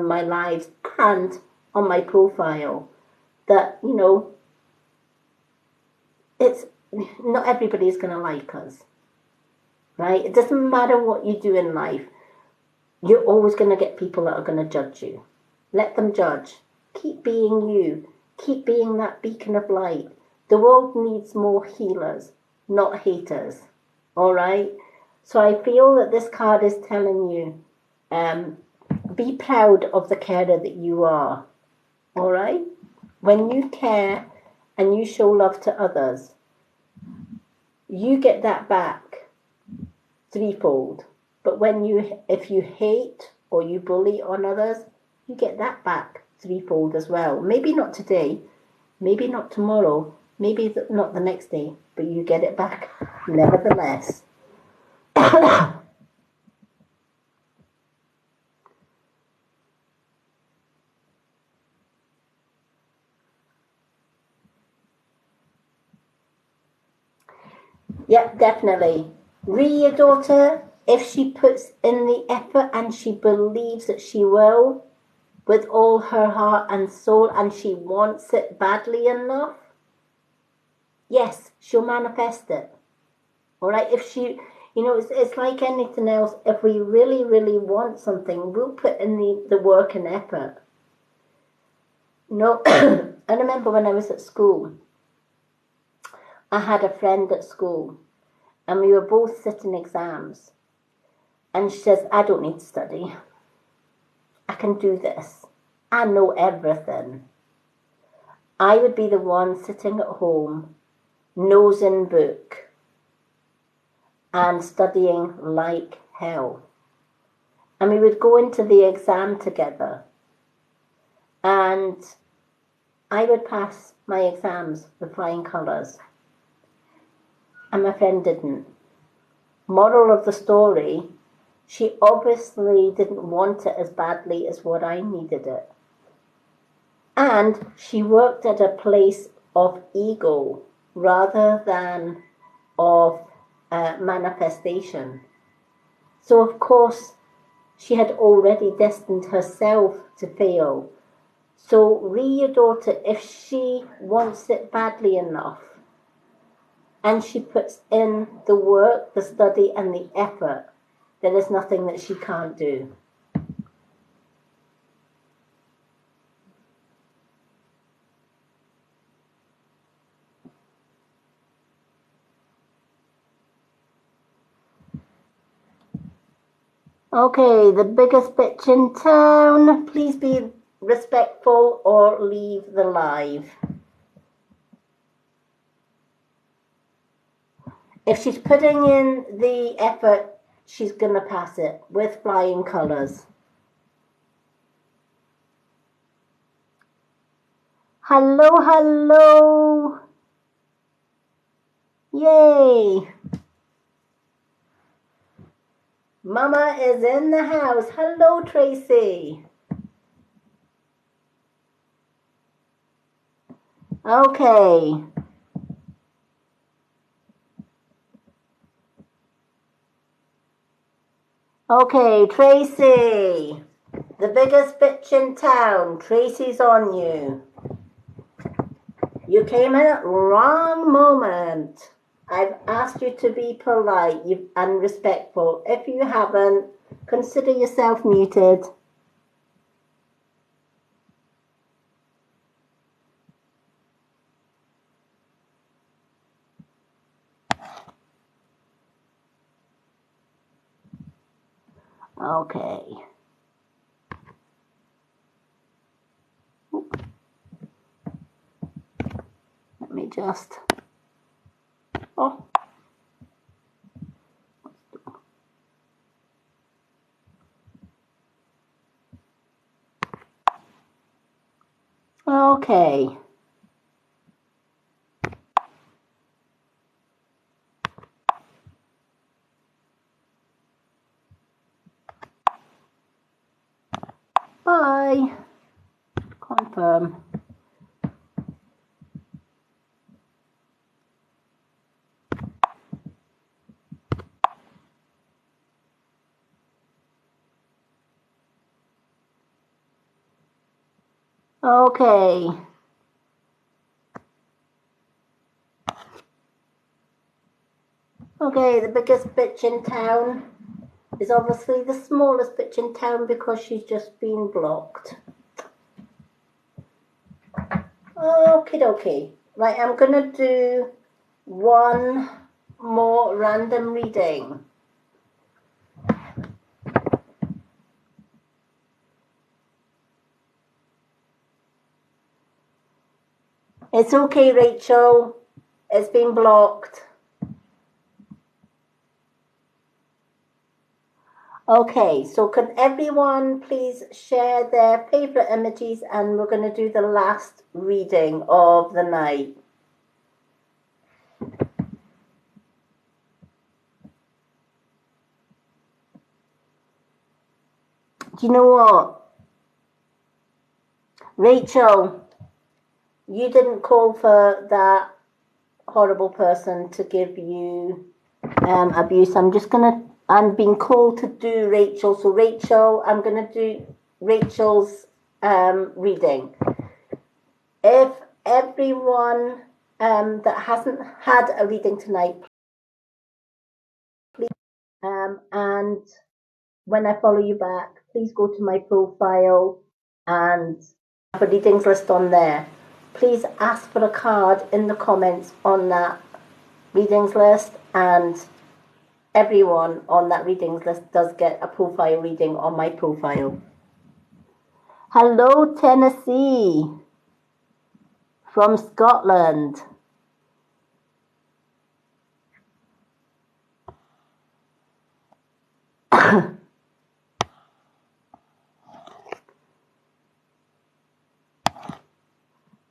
my lives and on my profile that, it's not everybody's going to like us, right? It doesn't matter what you do in life. You're always going to get people that are going to judge you. Let them judge. Keep being you. Keep being that beacon of light. The world needs more healers, not haters. All right? So I feel that this card is telling you, be proud of the carer that you are. All right? When you care and you show love to others, you get that back threefold. But if you hate or you bully on others, you get that back threefold as well. Maybe not today, maybe not tomorrow, maybe not the next day, but you get it back nevertheless. Yeah, definitely. Really, your daughter, if she puts in the effort and she believes that she will, with all her heart and soul, and she wants it badly enough, yes, she'll manifest it. All right? If she, it's like anything else. If we really, really want something, we'll put in the work and effort. I remember when I was at school, I had a friend at school, and we were both sitting exams. And she says, I don't need to study. I can do this. I know everything. I would be the one sitting at home, nose in book, and studying like hell. And we would go into the exam together. And I would pass my exams with flying colours. And my friend didn't. Moral of the story, she obviously didn't want it as badly as what I needed it. And she worked at a place of ego rather than of manifestation. So of course, she had already destined herself to fail. So your daughter, if she wants it badly enough, and she puts in the work, the study, and the effort, there is nothing that she can't do. Okay, the biggest bitch in town. Please be respectful or leave the live. If she's putting in the effort, she's gonna pass it with flying colours. Hello, hello. Yay. Mama is in the house. Hello, Tracy. Okay. Okay, Tracy. The biggest bitch in town. Tracy's on you. You came in at the wrong moment. I've asked you to be polite and respectful. If you haven't, consider yourself muted. Okay. Let me just... Oh. Okay. Bye. Confirm. Okay. Okay, the biggest bitch in town is obviously the smallest bitch in town because she's just been blocked. Okie dokie. Right, I'm gonna do one more random reading. It's okay, Rachel. It's been blocked. Okay, so can everyone please share their favorite emojis, and we're going to do the last reading of the night. Do you know what? Rachel, you didn't call for that horrible person to give you abuse. I'm being called to do Rachel. So Rachel, I'm going to do Rachel's reading. If everyone that hasn't had a reading tonight, please, and when I follow you back, please go to my profile and have a readings list on there. Please ask for a card in the comments on that readings list, and everyone on that readings list does get a profile reading on my profile. Hello, Tennessee from Scotland.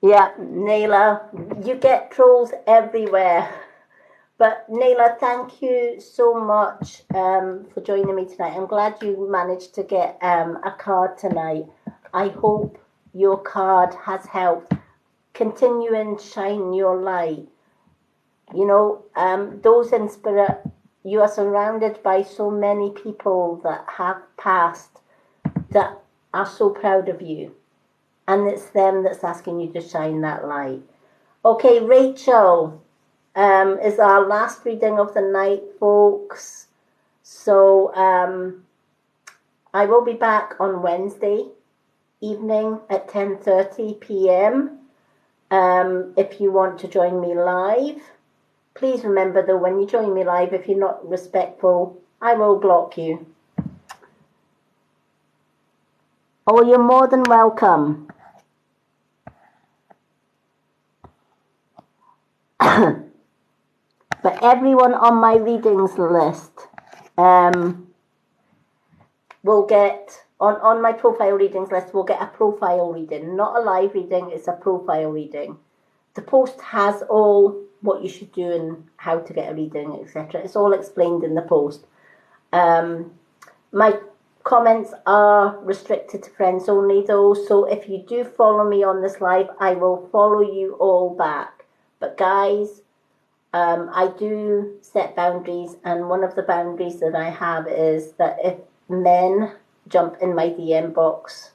Yeah, Naila, you get trolls everywhere. But Naila, thank you so much for joining me tonight. I'm glad you managed to get a card tonight. I hope your card has helped continue and shine your light. You know, those in spirit, you are surrounded by so many people that have passed that are so proud of you. And it's them that's asking you to shine that light. Okay, Rachel is our last reading of the night, folks. So I will be back on Wednesday evening at 10:30 p.m. If you want to join me live. Please remember though, when you join me live, if you're not respectful, I will block you. Oh, you're more than welcome. But everyone on my readings list will get, on my profile readings list, will get a profile reading. Not a live reading, it's a profile reading. The post has all what you should do and how to get a reading, etc. It's all explained in the post. My comments are restricted to friends only though, so if you do follow me on this live, I will follow you all back. But guys, I do set boundaries, and one of the boundaries that I have is that if men jump in my DM box,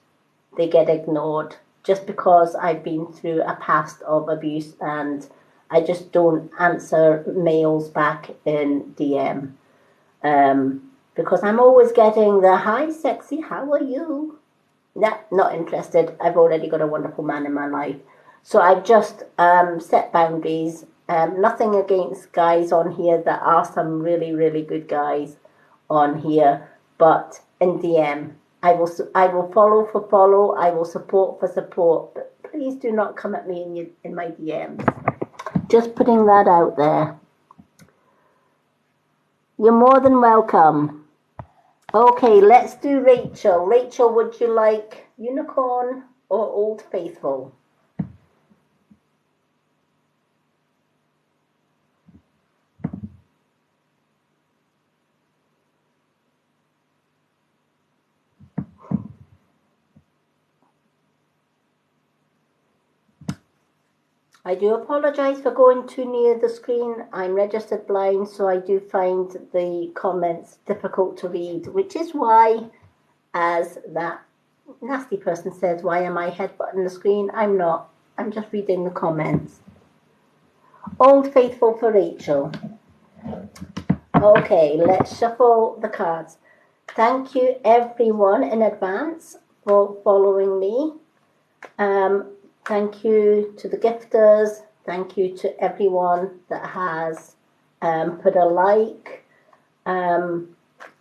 they get ignored, just because I've been through a past of abuse and I just don't answer males back in DM. Because I'm always getting the, hi sexy, how are you? Nah, not interested. I've already got a wonderful man in my life. So I've just set boundaries. Nothing against guys on here. There are some really, really good guys on here. But in DM, I will follow for follow. I will support for support. But please do not come at me in my DMs. Just putting that out there. You're more than welcome. Okay, let's do Rachel. Rachel, would you like Unicorn or Old Faithful? I do apologise for going too near the screen. I'm registered blind, so I do find the comments difficult to read, which is why, as that nasty person says, why am I headbutting the screen? I'm not. I'm just reading the comments. Old Faithful for Rachel. Okay, let's shuffle the cards. Thank you everyone in advance for following me. Thank you to the gifters. Thank you to everyone that has put a like.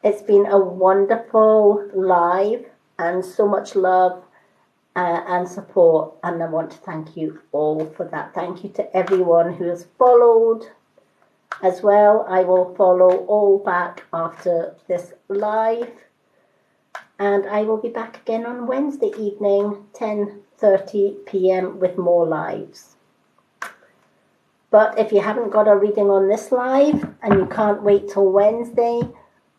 It's been a wonderful live and so much love and support, and I want to thank you all for that. Thank you to everyone who has followed as well. I will follow all back after this live, and I will be back again on Wednesday evening, 10:30 p.m. with more lives. But if you haven't got a reading on this live and you can't wait till Wednesday,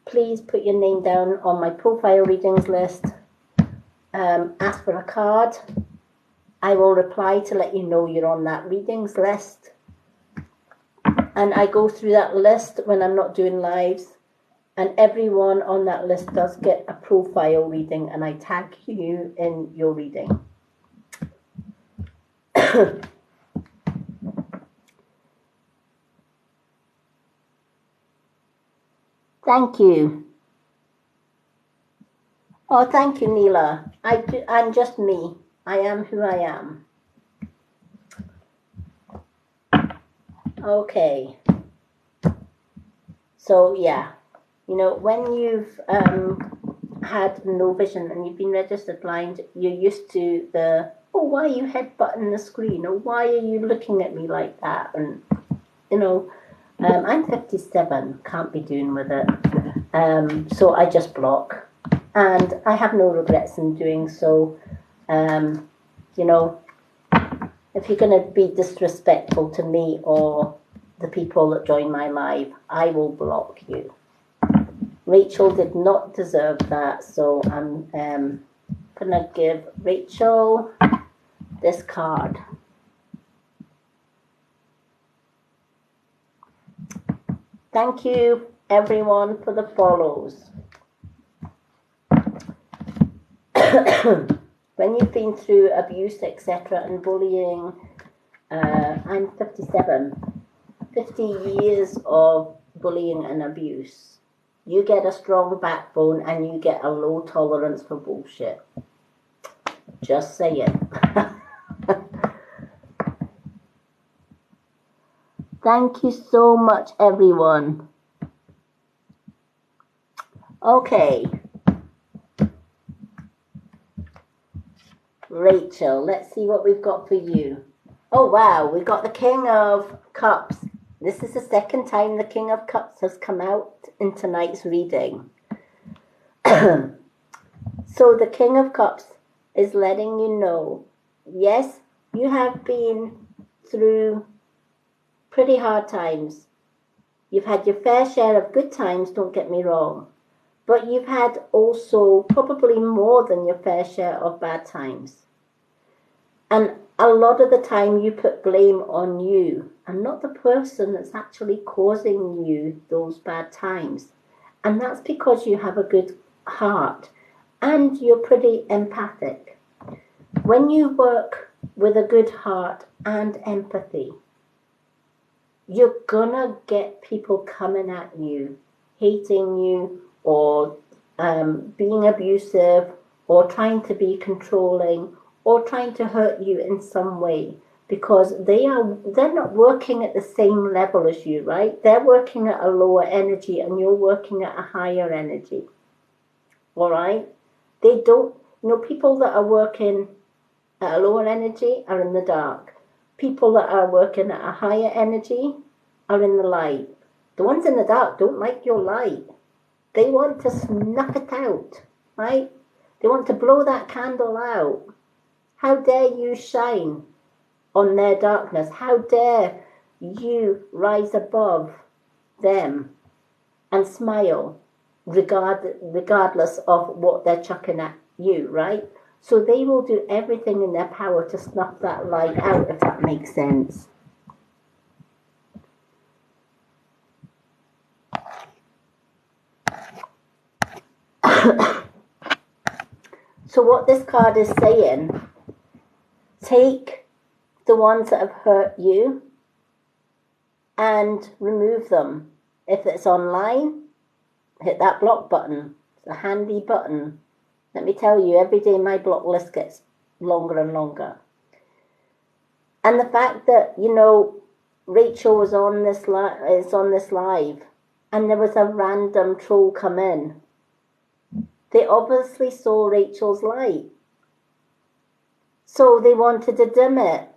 please put your name down on my profile readings list. Ask for a card. I will reply to let you know you're on that readings list. And I go through that list when I'm not doing lives. And everyone on that list does get a profile reading, and I tag you in your reading. Thank you. Oh, thank you, Neela. I'm just me. I am who I am. Okay. So, yeah. You know, when you've had no vision and you've been registered blind, you're used to the, oh, why are you headbutting the screen? Or why are you looking at me like that? And, you know, I'm 57, can't be doing with it. So I just block. And I have no regrets in doing so. You know, if you're going to be disrespectful to me or the people that join my live, I will block you. Rachel did not deserve that, so I'm going to give Rachel this card. Thank you, everyone, for the follows. When you've been through abuse, etc., and bullying, I'm 57, 50 years of bullying and abuse. You get a strong backbone and you get a low tolerance for bullshit. Just saying. Thank you so much, everyone. Okay. Rachel, let's see what we've got for you. Oh, wow, we've got the King of Cups. This is the second time the King of Cups has come out in tonight's reading. So the King of Cups is letting you know, yes, you have been through pretty hard times. You've had your fair share of good times, don't get me wrong. But you've had also probably more than your fair share of bad times. And a lot of the time you put blame on you and not the person that's actually causing you those bad times. And that's because you have a good heart and you're pretty empathic. When you work with a good heart and empathy, you're gonna get people coming at you, hating you, or being abusive, or trying to be controlling, or trying to hurt you in some way, because they're not working at the same level as you, right? They're working at a lower energy and you're working at a higher energy. All right? They don't, people that are working at a lower energy are in the dark. People that are working at a higher energy are in the light. The ones in the dark don't like your light. They want to snuff it out, right? They want to blow that candle out. How dare you shine on their darkness? How dare you rise above them and smile regardless of what they're chucking at you, right? So they will do everything in their power to snuff that light out, if that makes sense. So what this card is saying, take the ones that have hurt you and remove them. If it's online, hit that block button. It's a handy button. Let me tell you, every day my block list gets longer and longer. And the fact that, Rachel was on this live and there was a random troll come in. They obviously saw Rachel's light. So they wanted to dim it.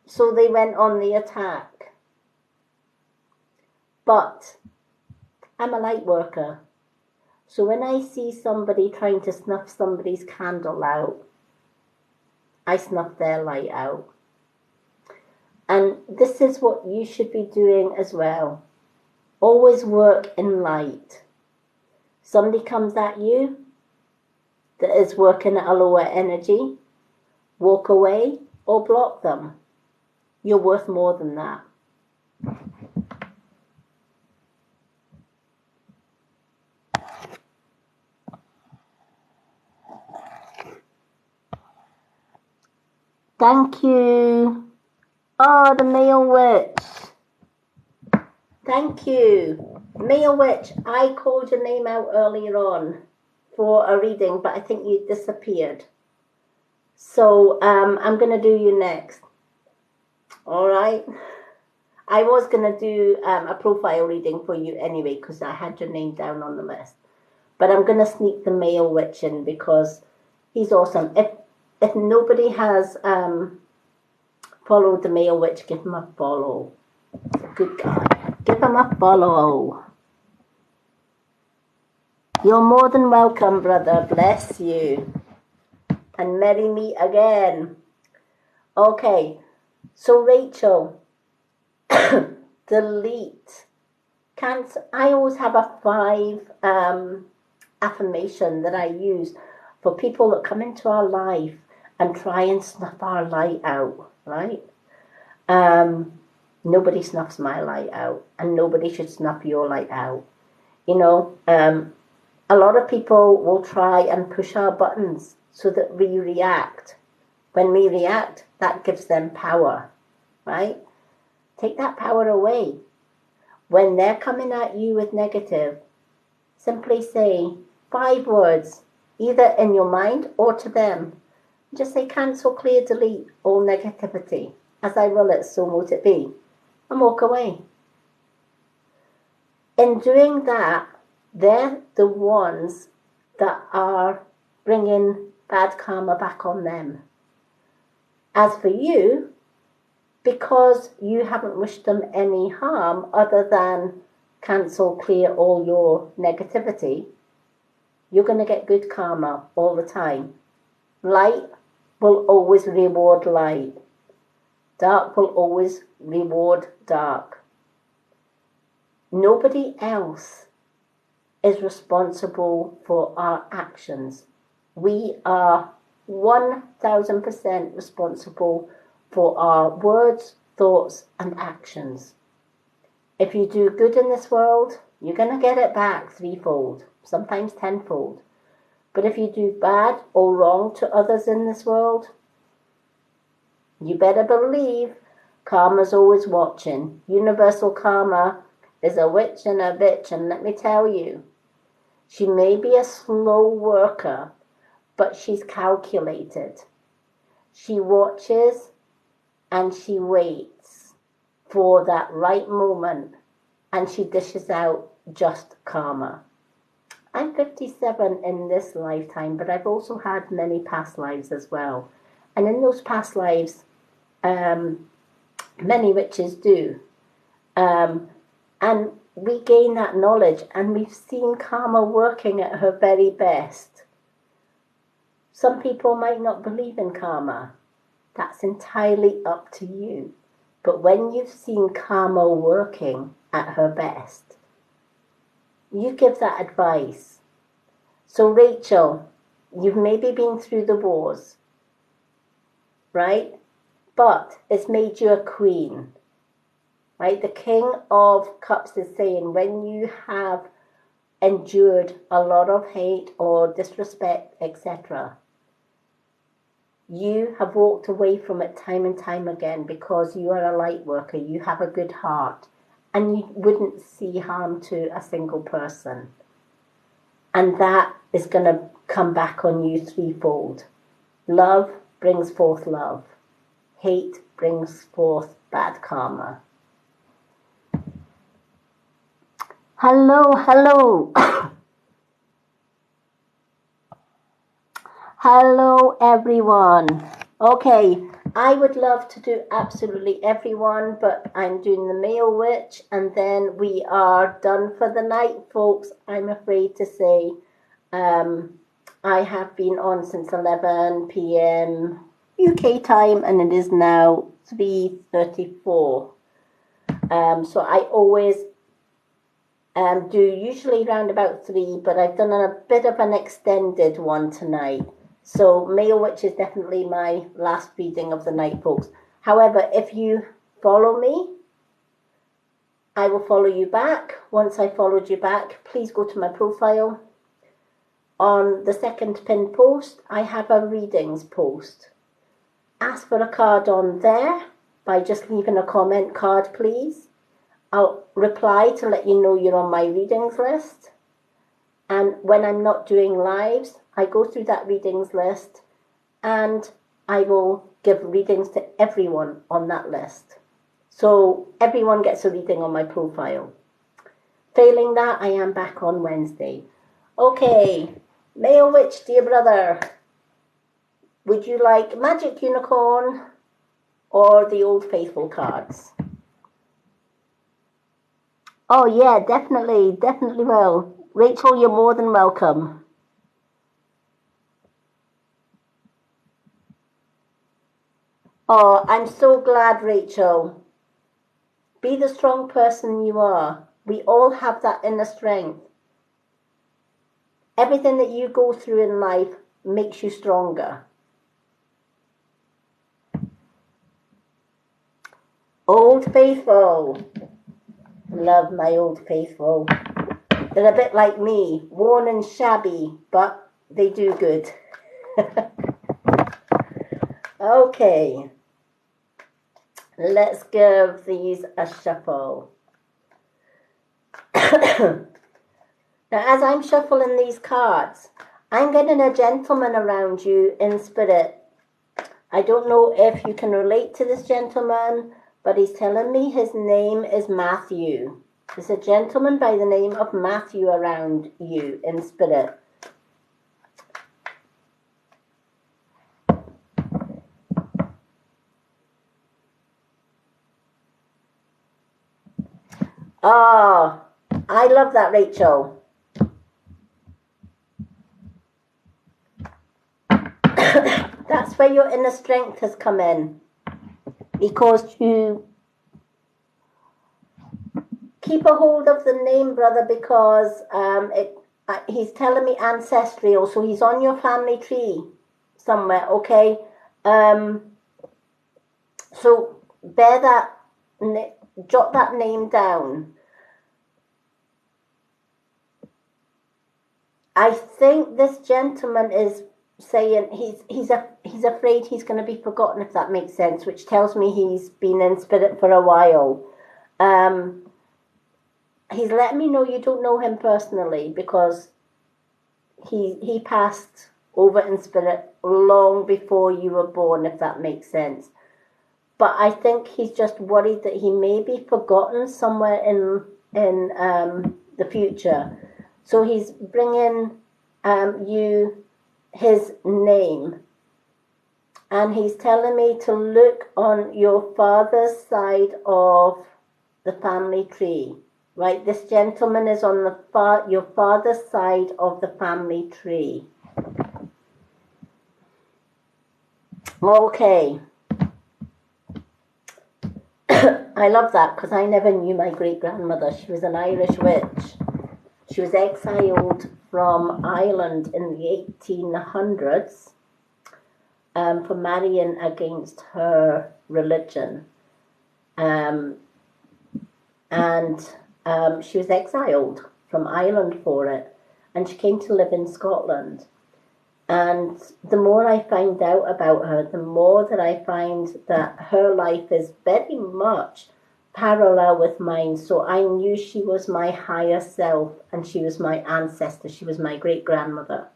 So they went on the attack. But I'm a light worker. So when I see somebody trying to snuff somebody's candle out, I snuff their light out. And this is what you should be doing as well. Always work in light. Somebody comes at you that is working at a lower energy, walk away or block them. You're worth more than that. Thank you. Oh, the male witch. Thank you. Male witch, I called your name out earlier on for a reading, but I think you disappeared. So I'm going to do you next. All right. I was going to do a profile reading for you anyway, because I had your name down on the list. But I'm going to sneak the male witch in because he's awesome. If nobody has followed the male witch, give him a follow. He's a good guy. Give him a follow. You're more than welcome, brother. Bless you. And merry meet again. Okay, so Rachel, delete. I always have a 5 affirmation that I use for people that come into our life and try and snuff our light out, right? Nobody snuffs my light out, and nobody should snuff your light out. You know, a lot of people will try and push our buttons so that we react. When we react, that gives them power, right? Take that power away. When they're coming at you with negative, simply say 5 words, either in your mind or to them. Just say, cancel, clear, delete all negativity. As I will it, so mote it be. And walk away. In doing that, they're the ones that are bringing bad karma back on them. As for you, because you haven't wished them any harm other than cancel, clear all your negativity, you're going to get good karma all the time. Light will always reward light. Dark will always reward dark. Nobody else is responsible for our actions. We are 1000% responsible for our words, thoughts, and actions. If you do good in this world, you're going to get it back 3-fold, sometimes 10-fold. But if you do bad or wrong to others in this world, you better believe karma's always watching. Universal karma is a witch and a bitch, and let me tell you, she may be a slow worker, but she's calculated. She watches and she waits for that right moment, and she dishes out just karma. I'm 57 in this lifetime, but I've also had many past lives as well. And in those past lives, many witches do. And we gain that knowledge, and we've seen karma working at her very best. Some people might not believe in karma. That's entirely up to you. But when you've seen karma working at her best, you give that advice. So Rachel, you've maybe been through the wars, right? But it's made you a queen, right? The King of Cups is saying when you have endured a lot of hate or disrespect, etc., you have walked away from it time and time again because you are a light worker, you have a good heart, and you wouldn't see harm to a single person. And that is going to come back on you 3-fold. Love brings forth love. Hate brings forth bad karma. Hello. Hello, everyone. Okay, I would love to do absolutely everyone, but I'm doing the male witch, and then we are done for the night, folks. I'm afraid to say I have been on since 11 p.m. UK time, and it is now 3:34. So I always do usually around about 3, but I've done a bit of an extended one tonight. So male witch is definitely my last reading of the night, folks. However, if you follow me, I will follow you back. Once I followed you back, please go to my profile. On the second pinned post, I have a readings post. Ask for a card on there by just leaving a comment card, please. I'll reply to let you know you're on my readings list. And when I'm not doing lives, I go through that readings list and I will give readings to everyone on that list. So everyone gets a reading on my profile. Failing that, I am back on Wednesday. Okay, male witch, dear brother, would you like magic unicorn or the old faithful cards? Oh yeah, definitely will. Rachel, you're more than welcome. Oh, I'm so glad, Rachel. Be the strong person you are. We all have that inner strength. Everything that you go through in life makes you stronger. Old Faithful. Love my Old Faithful. They're a bit like me, worn and shabby, but they do good. Okay, let's give these a shuffle. Now, as I'm shuffling these cards, I'm getting a gentleman around you in spirit. I don't know if you can relate to this gentleman, but he's telling me his name is Matthew. There's a gentleman by the name of Matthew around you in spirit. Oh, I love that, Rachel. That's where your inner strength has come in. Because you keep a hold of the name, brother, because he's telling me ancestral, so he's on your family tree somewhere, okay? So bear that, jot that name down. I think this gentleman is saying he's afraid he's going to be forgotten, if that makes sense, which tells me he's been in spirit for a while. He's letting me know you don't know him personally because he passed over in spirit long before you were born, if that makes sense. But I think he's just worried that he may be forgotten somewhere in the future. So he's bringing you his name. And he's telling me to look on your father's side of the family tree. Right, this gentleman is on your father's side of the family tree. Okay. I love that because I never knew my great-grandmother. She was an Irish witch. She was exiled from Ireland in the 1800s for marrying against her religion. And she was exiled from Ireland for it. And she came to live in Scotland. And the more I find out about her, the more that I find that her life is very much parallel with mine. So I knew she was my higher self and she was my ancestor. She was my great-grandmother.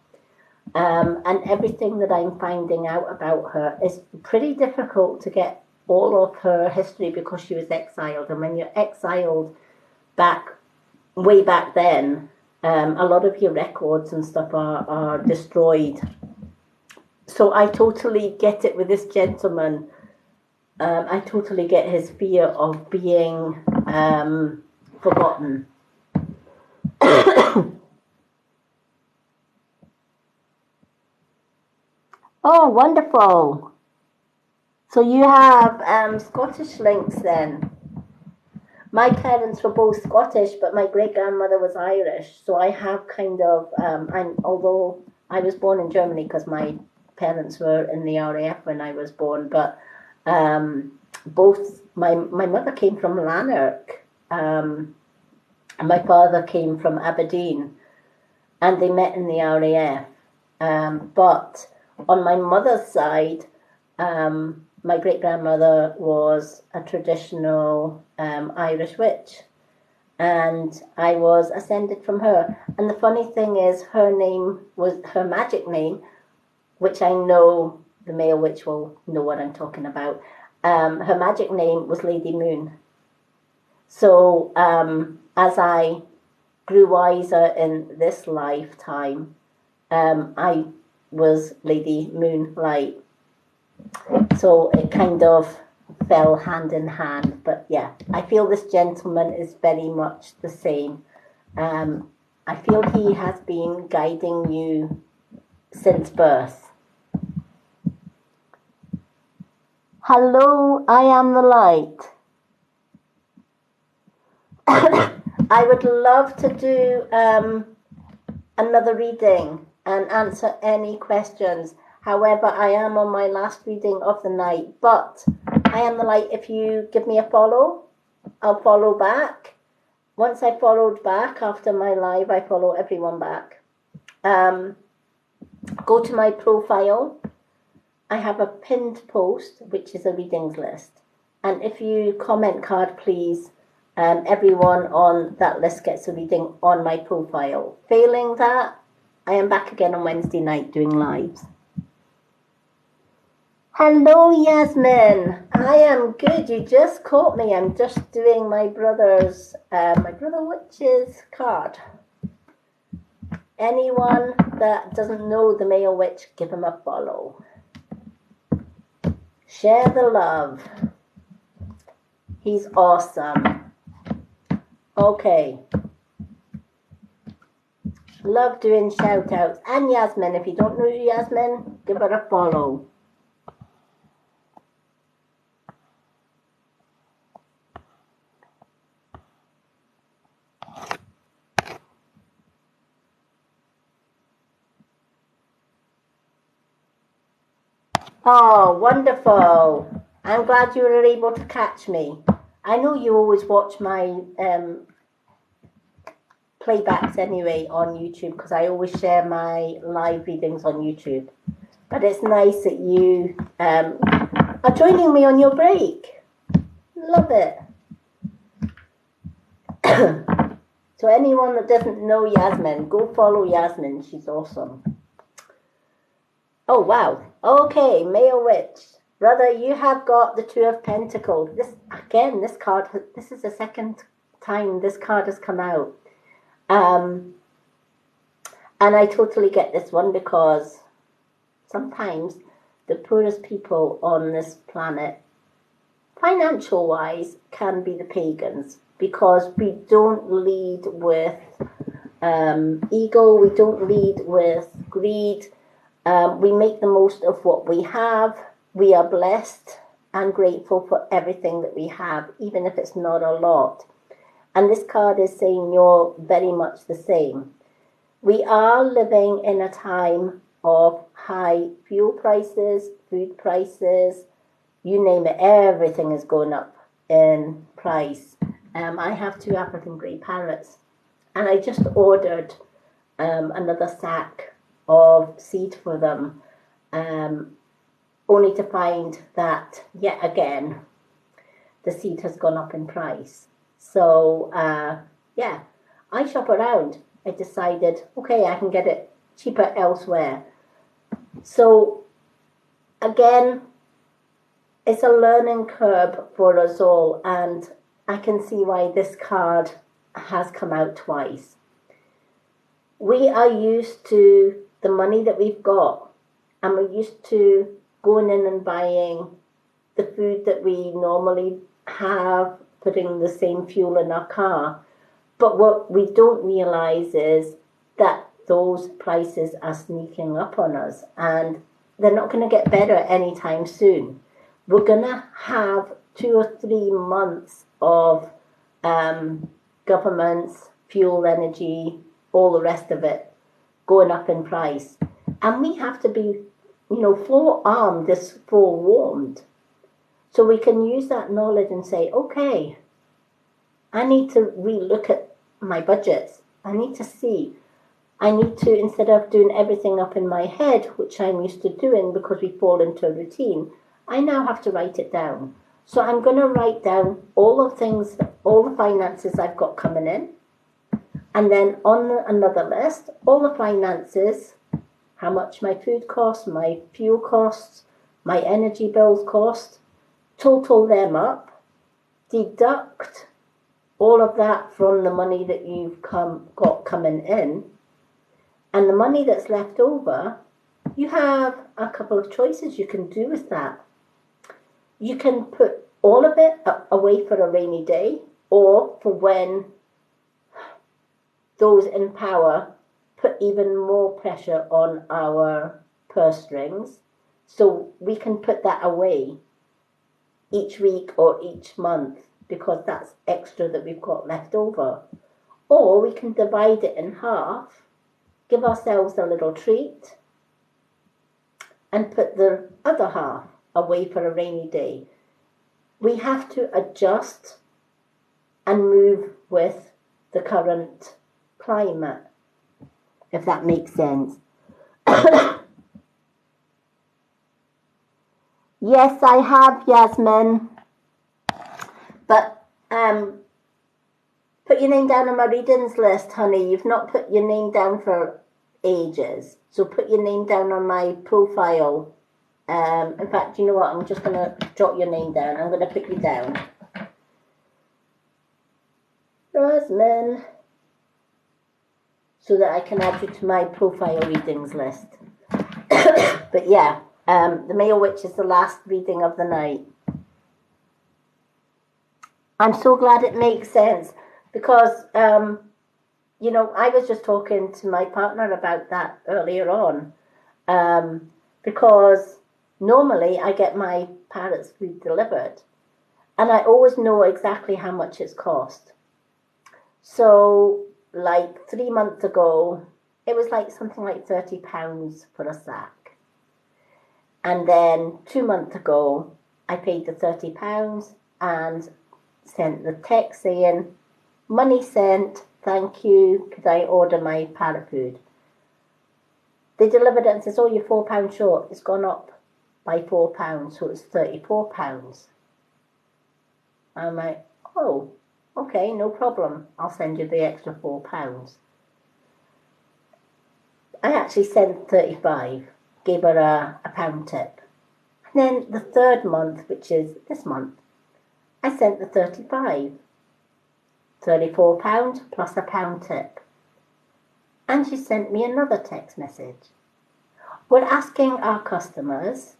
And everything that I'm finding out about her is pretty difficult to get all of her history because she was exiled. And when you're exiled way back then, a lot of your records and stuff are destroyed. So I totally get it with this gentleman. I totally get his fear of being forgotten. Oh, wonderful. So you have Scottish links then. My parents were both Scottish, but my great-grandmother was Irish. So I have kind of, although I was born in Germany because my parents were in the RAF when I was born, but both, my mother came from Lanark, and my father came from Aberdeen, and they met in the RAF. But on my mother's side, my great-grandmother was a traditional Irish witch, and I was ascended from her. And the funny thing is, her name was her magic name, which I know the male witch will know what I'm talking about. Her magic name was Lady Moon. So as I grew wiser in this lifetime. I was Lady Moonlight. So it kind of fell hand in hand. But yeah, I feel this gentleman is very much the same. I feel he has been guiding you since birth. Hello, I am the light. I would love to do another reading and answer any questions. However, I am on my last reading of the night, but I am the light. If you give me a follow, I'll follow back. Once I followed back after my live, I follow everyone back. Go to my profile. I have a pinned post, which is a readings list. And if you comment card, please, everyone on that list gets a reading on my profile. Failing that, I am back again on Wednesday night doing lives. Hello, Yasmin. I am good. You just caught me. I'm just doing my brother witch's card. Anyone that doesn't know the male witch, give him a follow. Share the love. He's awesome. Okay. Love doing shout outs. And Yasmin, if you don't know Yasmin, give her a follow. Oh, wonderful. I'm glad you were able to catch me. I know you always watch my playbacks anyway on YouTube, because I always share my live readings on YouTube. But it's nice that you are joining me on your break. Love it. So anyone that doesn't know Yasmin, go follow Yasmin. She's awesome. Oh, wow. Okay, male witch. Brother, you have got the Two of Pentacles. This is the second time this card has come out. And I totally get this one, because sometimes the poorest people on this planet, financial-wise, can be the pagans, because we don't lead with ego, we don't lead with greed. We make the most of what we have. We are blessed and grateful for everything that we have, even if it's not a lot. And this card is saying you're very much the same. We are living in a time of high fuel prices, food prices, you name it, everything is going up in price. I have 2 African grey parrots, and I just ordered another sack of seed for them, only to find that yet again the seed has gone up in price. So yeah, I shop around. I decided, okay, I can get it cheaper elsewhere. So again, it's a learning curve for us all, and I can see why this card has come out twice. We are used to the money that we've got, and we're used to going in and buying the food that we normally have, putting the same fuel in our car. But what we don't realize is that those prices are sneaking up on us, and they're not going to get better anytime soon. We're going to have 2 or 3 months of governments, fuel, energy, all the rest of it going up in price. And we have to be, forearmed, forewarned. So we can use that knowledge and say, okay, I need to relook at my budgets. I need to see. I need to, instead of doing everything up in my head, which I'm used to doing because we fall into a routine, I now have to write it down. So I'm going to write down all the things, all the finances I've got coming in. And then on another list, all the finances, how much my food costs, my fuel costs, my energy bills cost, total them up, deduct all of that from the money that you've got coming in, and the money that's left over, you have a couple of choices you can do with that. You can put all of it away for a rainy day, or for when those in power put even more pressure on our purse strings, so we can put that away each week or each month, because that's extra that we've got left over. Or we can divide it in half, give ourselves a little treat, and put the other half away for a rainy day. We have to adjust and move with the current climate, if that makes sense. Yes, I have, Yasmin. But put your name down on my readings list, honey. You've not put your name down for ages. So put your name down on my profile. In fact, you know what? I'm just going to jot your name down. I'm going to put you down. Rosamond. So that I can add you to my profile readings list. But yeah, the Male Witch is the last reading of the night. I'm so glad it makes sense, because, you know, I was just talking to my partner about that earlier on, because normally I get my parrot's food delivered, and I always know exactly how much it's cost. So, like 3 months ago, it was like something like £30 for a sack. And then 2 months ago, I paid the £30 and sent the text saying, money sent, thank you, could I order my parrot food? They delivered it and says, oh, you're £4 short. It's gone up by £4, so it's £34. I'm like, oh, okay, no problem. I'll send you the extra £4. I actually sent 35, gave her a pound tip. And then the third month, which is this month, I sent the 35. £34 plus a pound tip. And she sent me another text message. We're asking our customers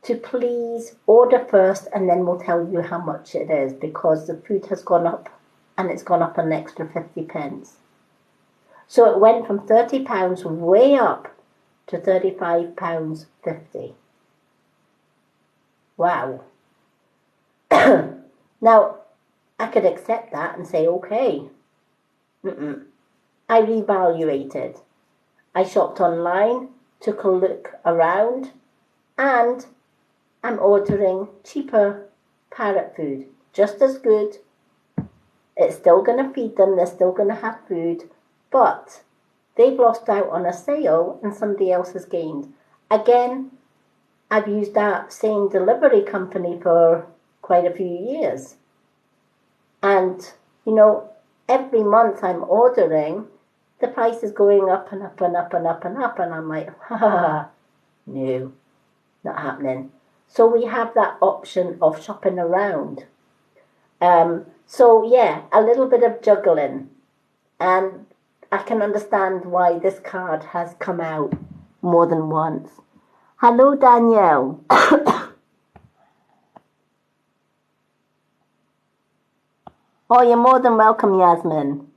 to please order first, and then we'll tell you how much it is, because the food has gone up, and it's gone up an extra 50p. So it went from £30 way up to £35.50. Wow. Now, I could accept that and say, okay. I reevaluated. I shopped online, took a look around, and I'm ordering cheaper parrot food. Just as good. It's still going to feed them. They're still going to have food. But they've lost out on a sale and somebody else has gained. Again, I've used that same delivery company for quite a few years. And, you know, every month I'm ordering, the price is going up and up and up and up and up. And I'm like, no, not happening. So we have that option of shopping around. So yeah, a little bit of juggling. And I can understand why this card has come out more than once. Hello, Danielle. Oh, you're more than welcome, Yasmin.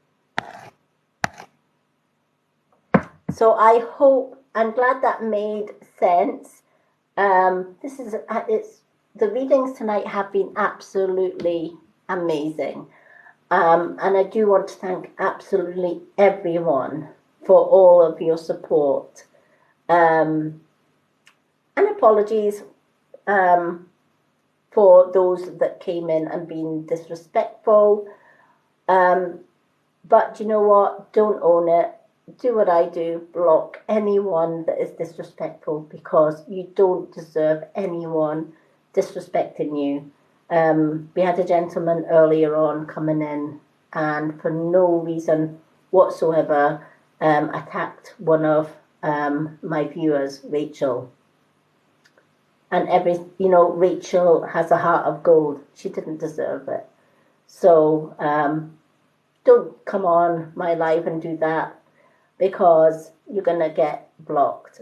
So I hope, I'm glad that made sense. The readings tonight have been absolutely amazing. And I do want to thank absolutely everyone for all of your support. And apologies for those that came in and been disrespectful. But you know what? Don't own it. Do what I do. Block anyone that is disrespectful, because you don't deserve anyone disrespecting you. We had a gentleman earlier on coming in and for no reason whatsoever attacked one of my viewers, Rachel. And Rachel has a heart of gold. She didn't deserve it. So don't come on my live and do that, because you're going to get blocked.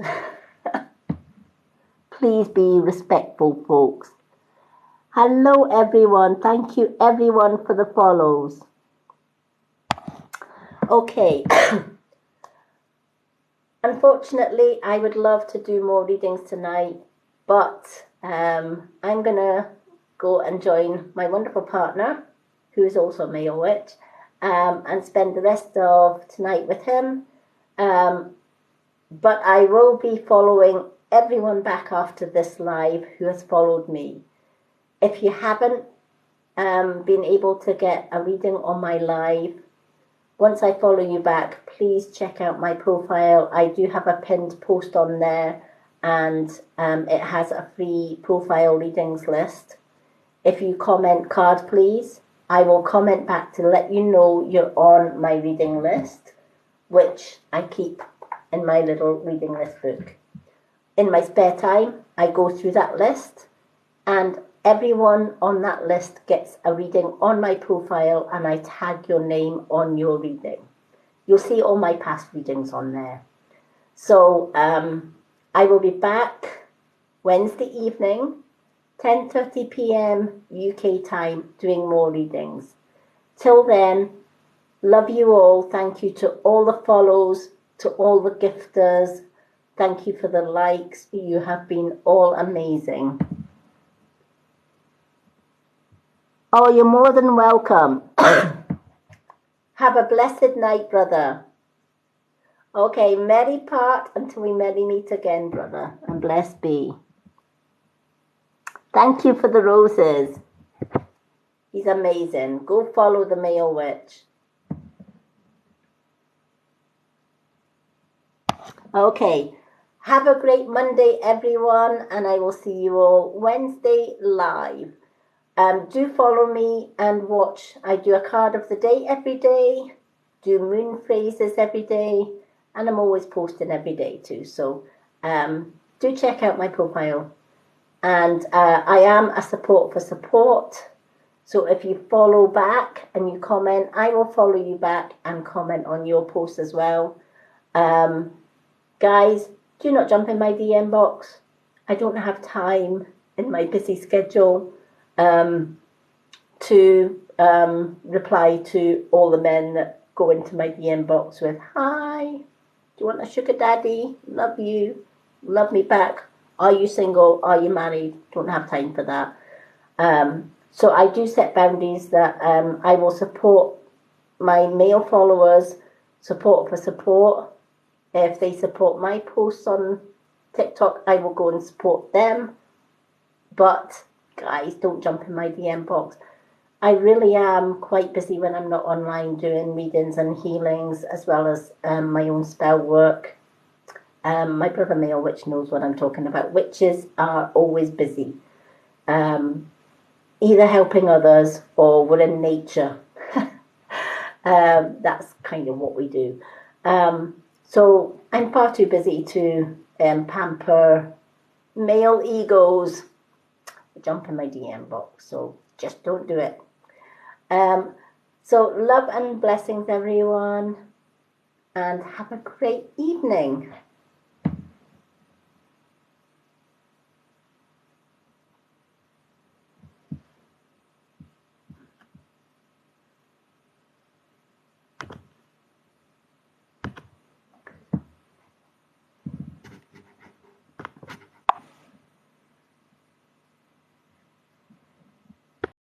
Please be respectful, folks. Hello, everyone. Thank you, everyone, for the follows. Okay. Unfortunately, I would love to do more readings tonight, but I'm going to go and join my wonderful partner, who is also a male witch, and spend the rest of tonight with him. But I will be following everyone back after this live who has followed me. If you haven't been able to get a reading on my live, once I follow you back, please check out my profile. I do have a pinned post on there, and it has a free profile readings list. If you comment card, please, I will comment back to let you know you're on my reading list, which I keep in my little reading list book. In my spare time, I go through that list, and everyone on that list gets a reading on my profile, and I tag your name on your reading. You'll see all my past readings on there. So I will be back Wednesday evening, 10:30 p.m. UK time, doing more readings. Till then, love you all. Thank you to all the follows, to all the gifters. Thank you for the likes. You have been all amazing. Oh, you're more than welcome. Have a blessed night, brother. Okay, merry part until we merry meet again, brother. And blessed be. Thank you for the roses. He's amazing. Go follow the male witch. Okay. Have a great Monday, everyone. And I will see you all Wednesday live. Do follow me and watch. I do a card of the day every day, do moon phrases every day, and I'm always posting every day too. So do check out my profile. And I am a support for support. So if you follow back and you comment, I will follow you back and comment on your post as well. Guys, do not jump in my DM box. I don't have time in my busy schedule to reply to all the men that go into my DM box with, hi, do you want a sugar daddy? Love you. Love me back. Are you single? Are you married? Don't have time for that. So I do set boundaries that I will support my male followers, support for support. If they support my posts on TikTok, I will go and support them. But guys, don't jump in my DM box. I really am quite busy when I'm not online doing readings and healings, as well as my own spell work. My brother male witch knows what I'm talking about. Witches are always busy, either helping others or we're in nature. That's kind of what we do. So I'm far too busy to pamper male egos. Jump in my DM box, so just don't do it. So love and blessings, everyone, and have a great evening.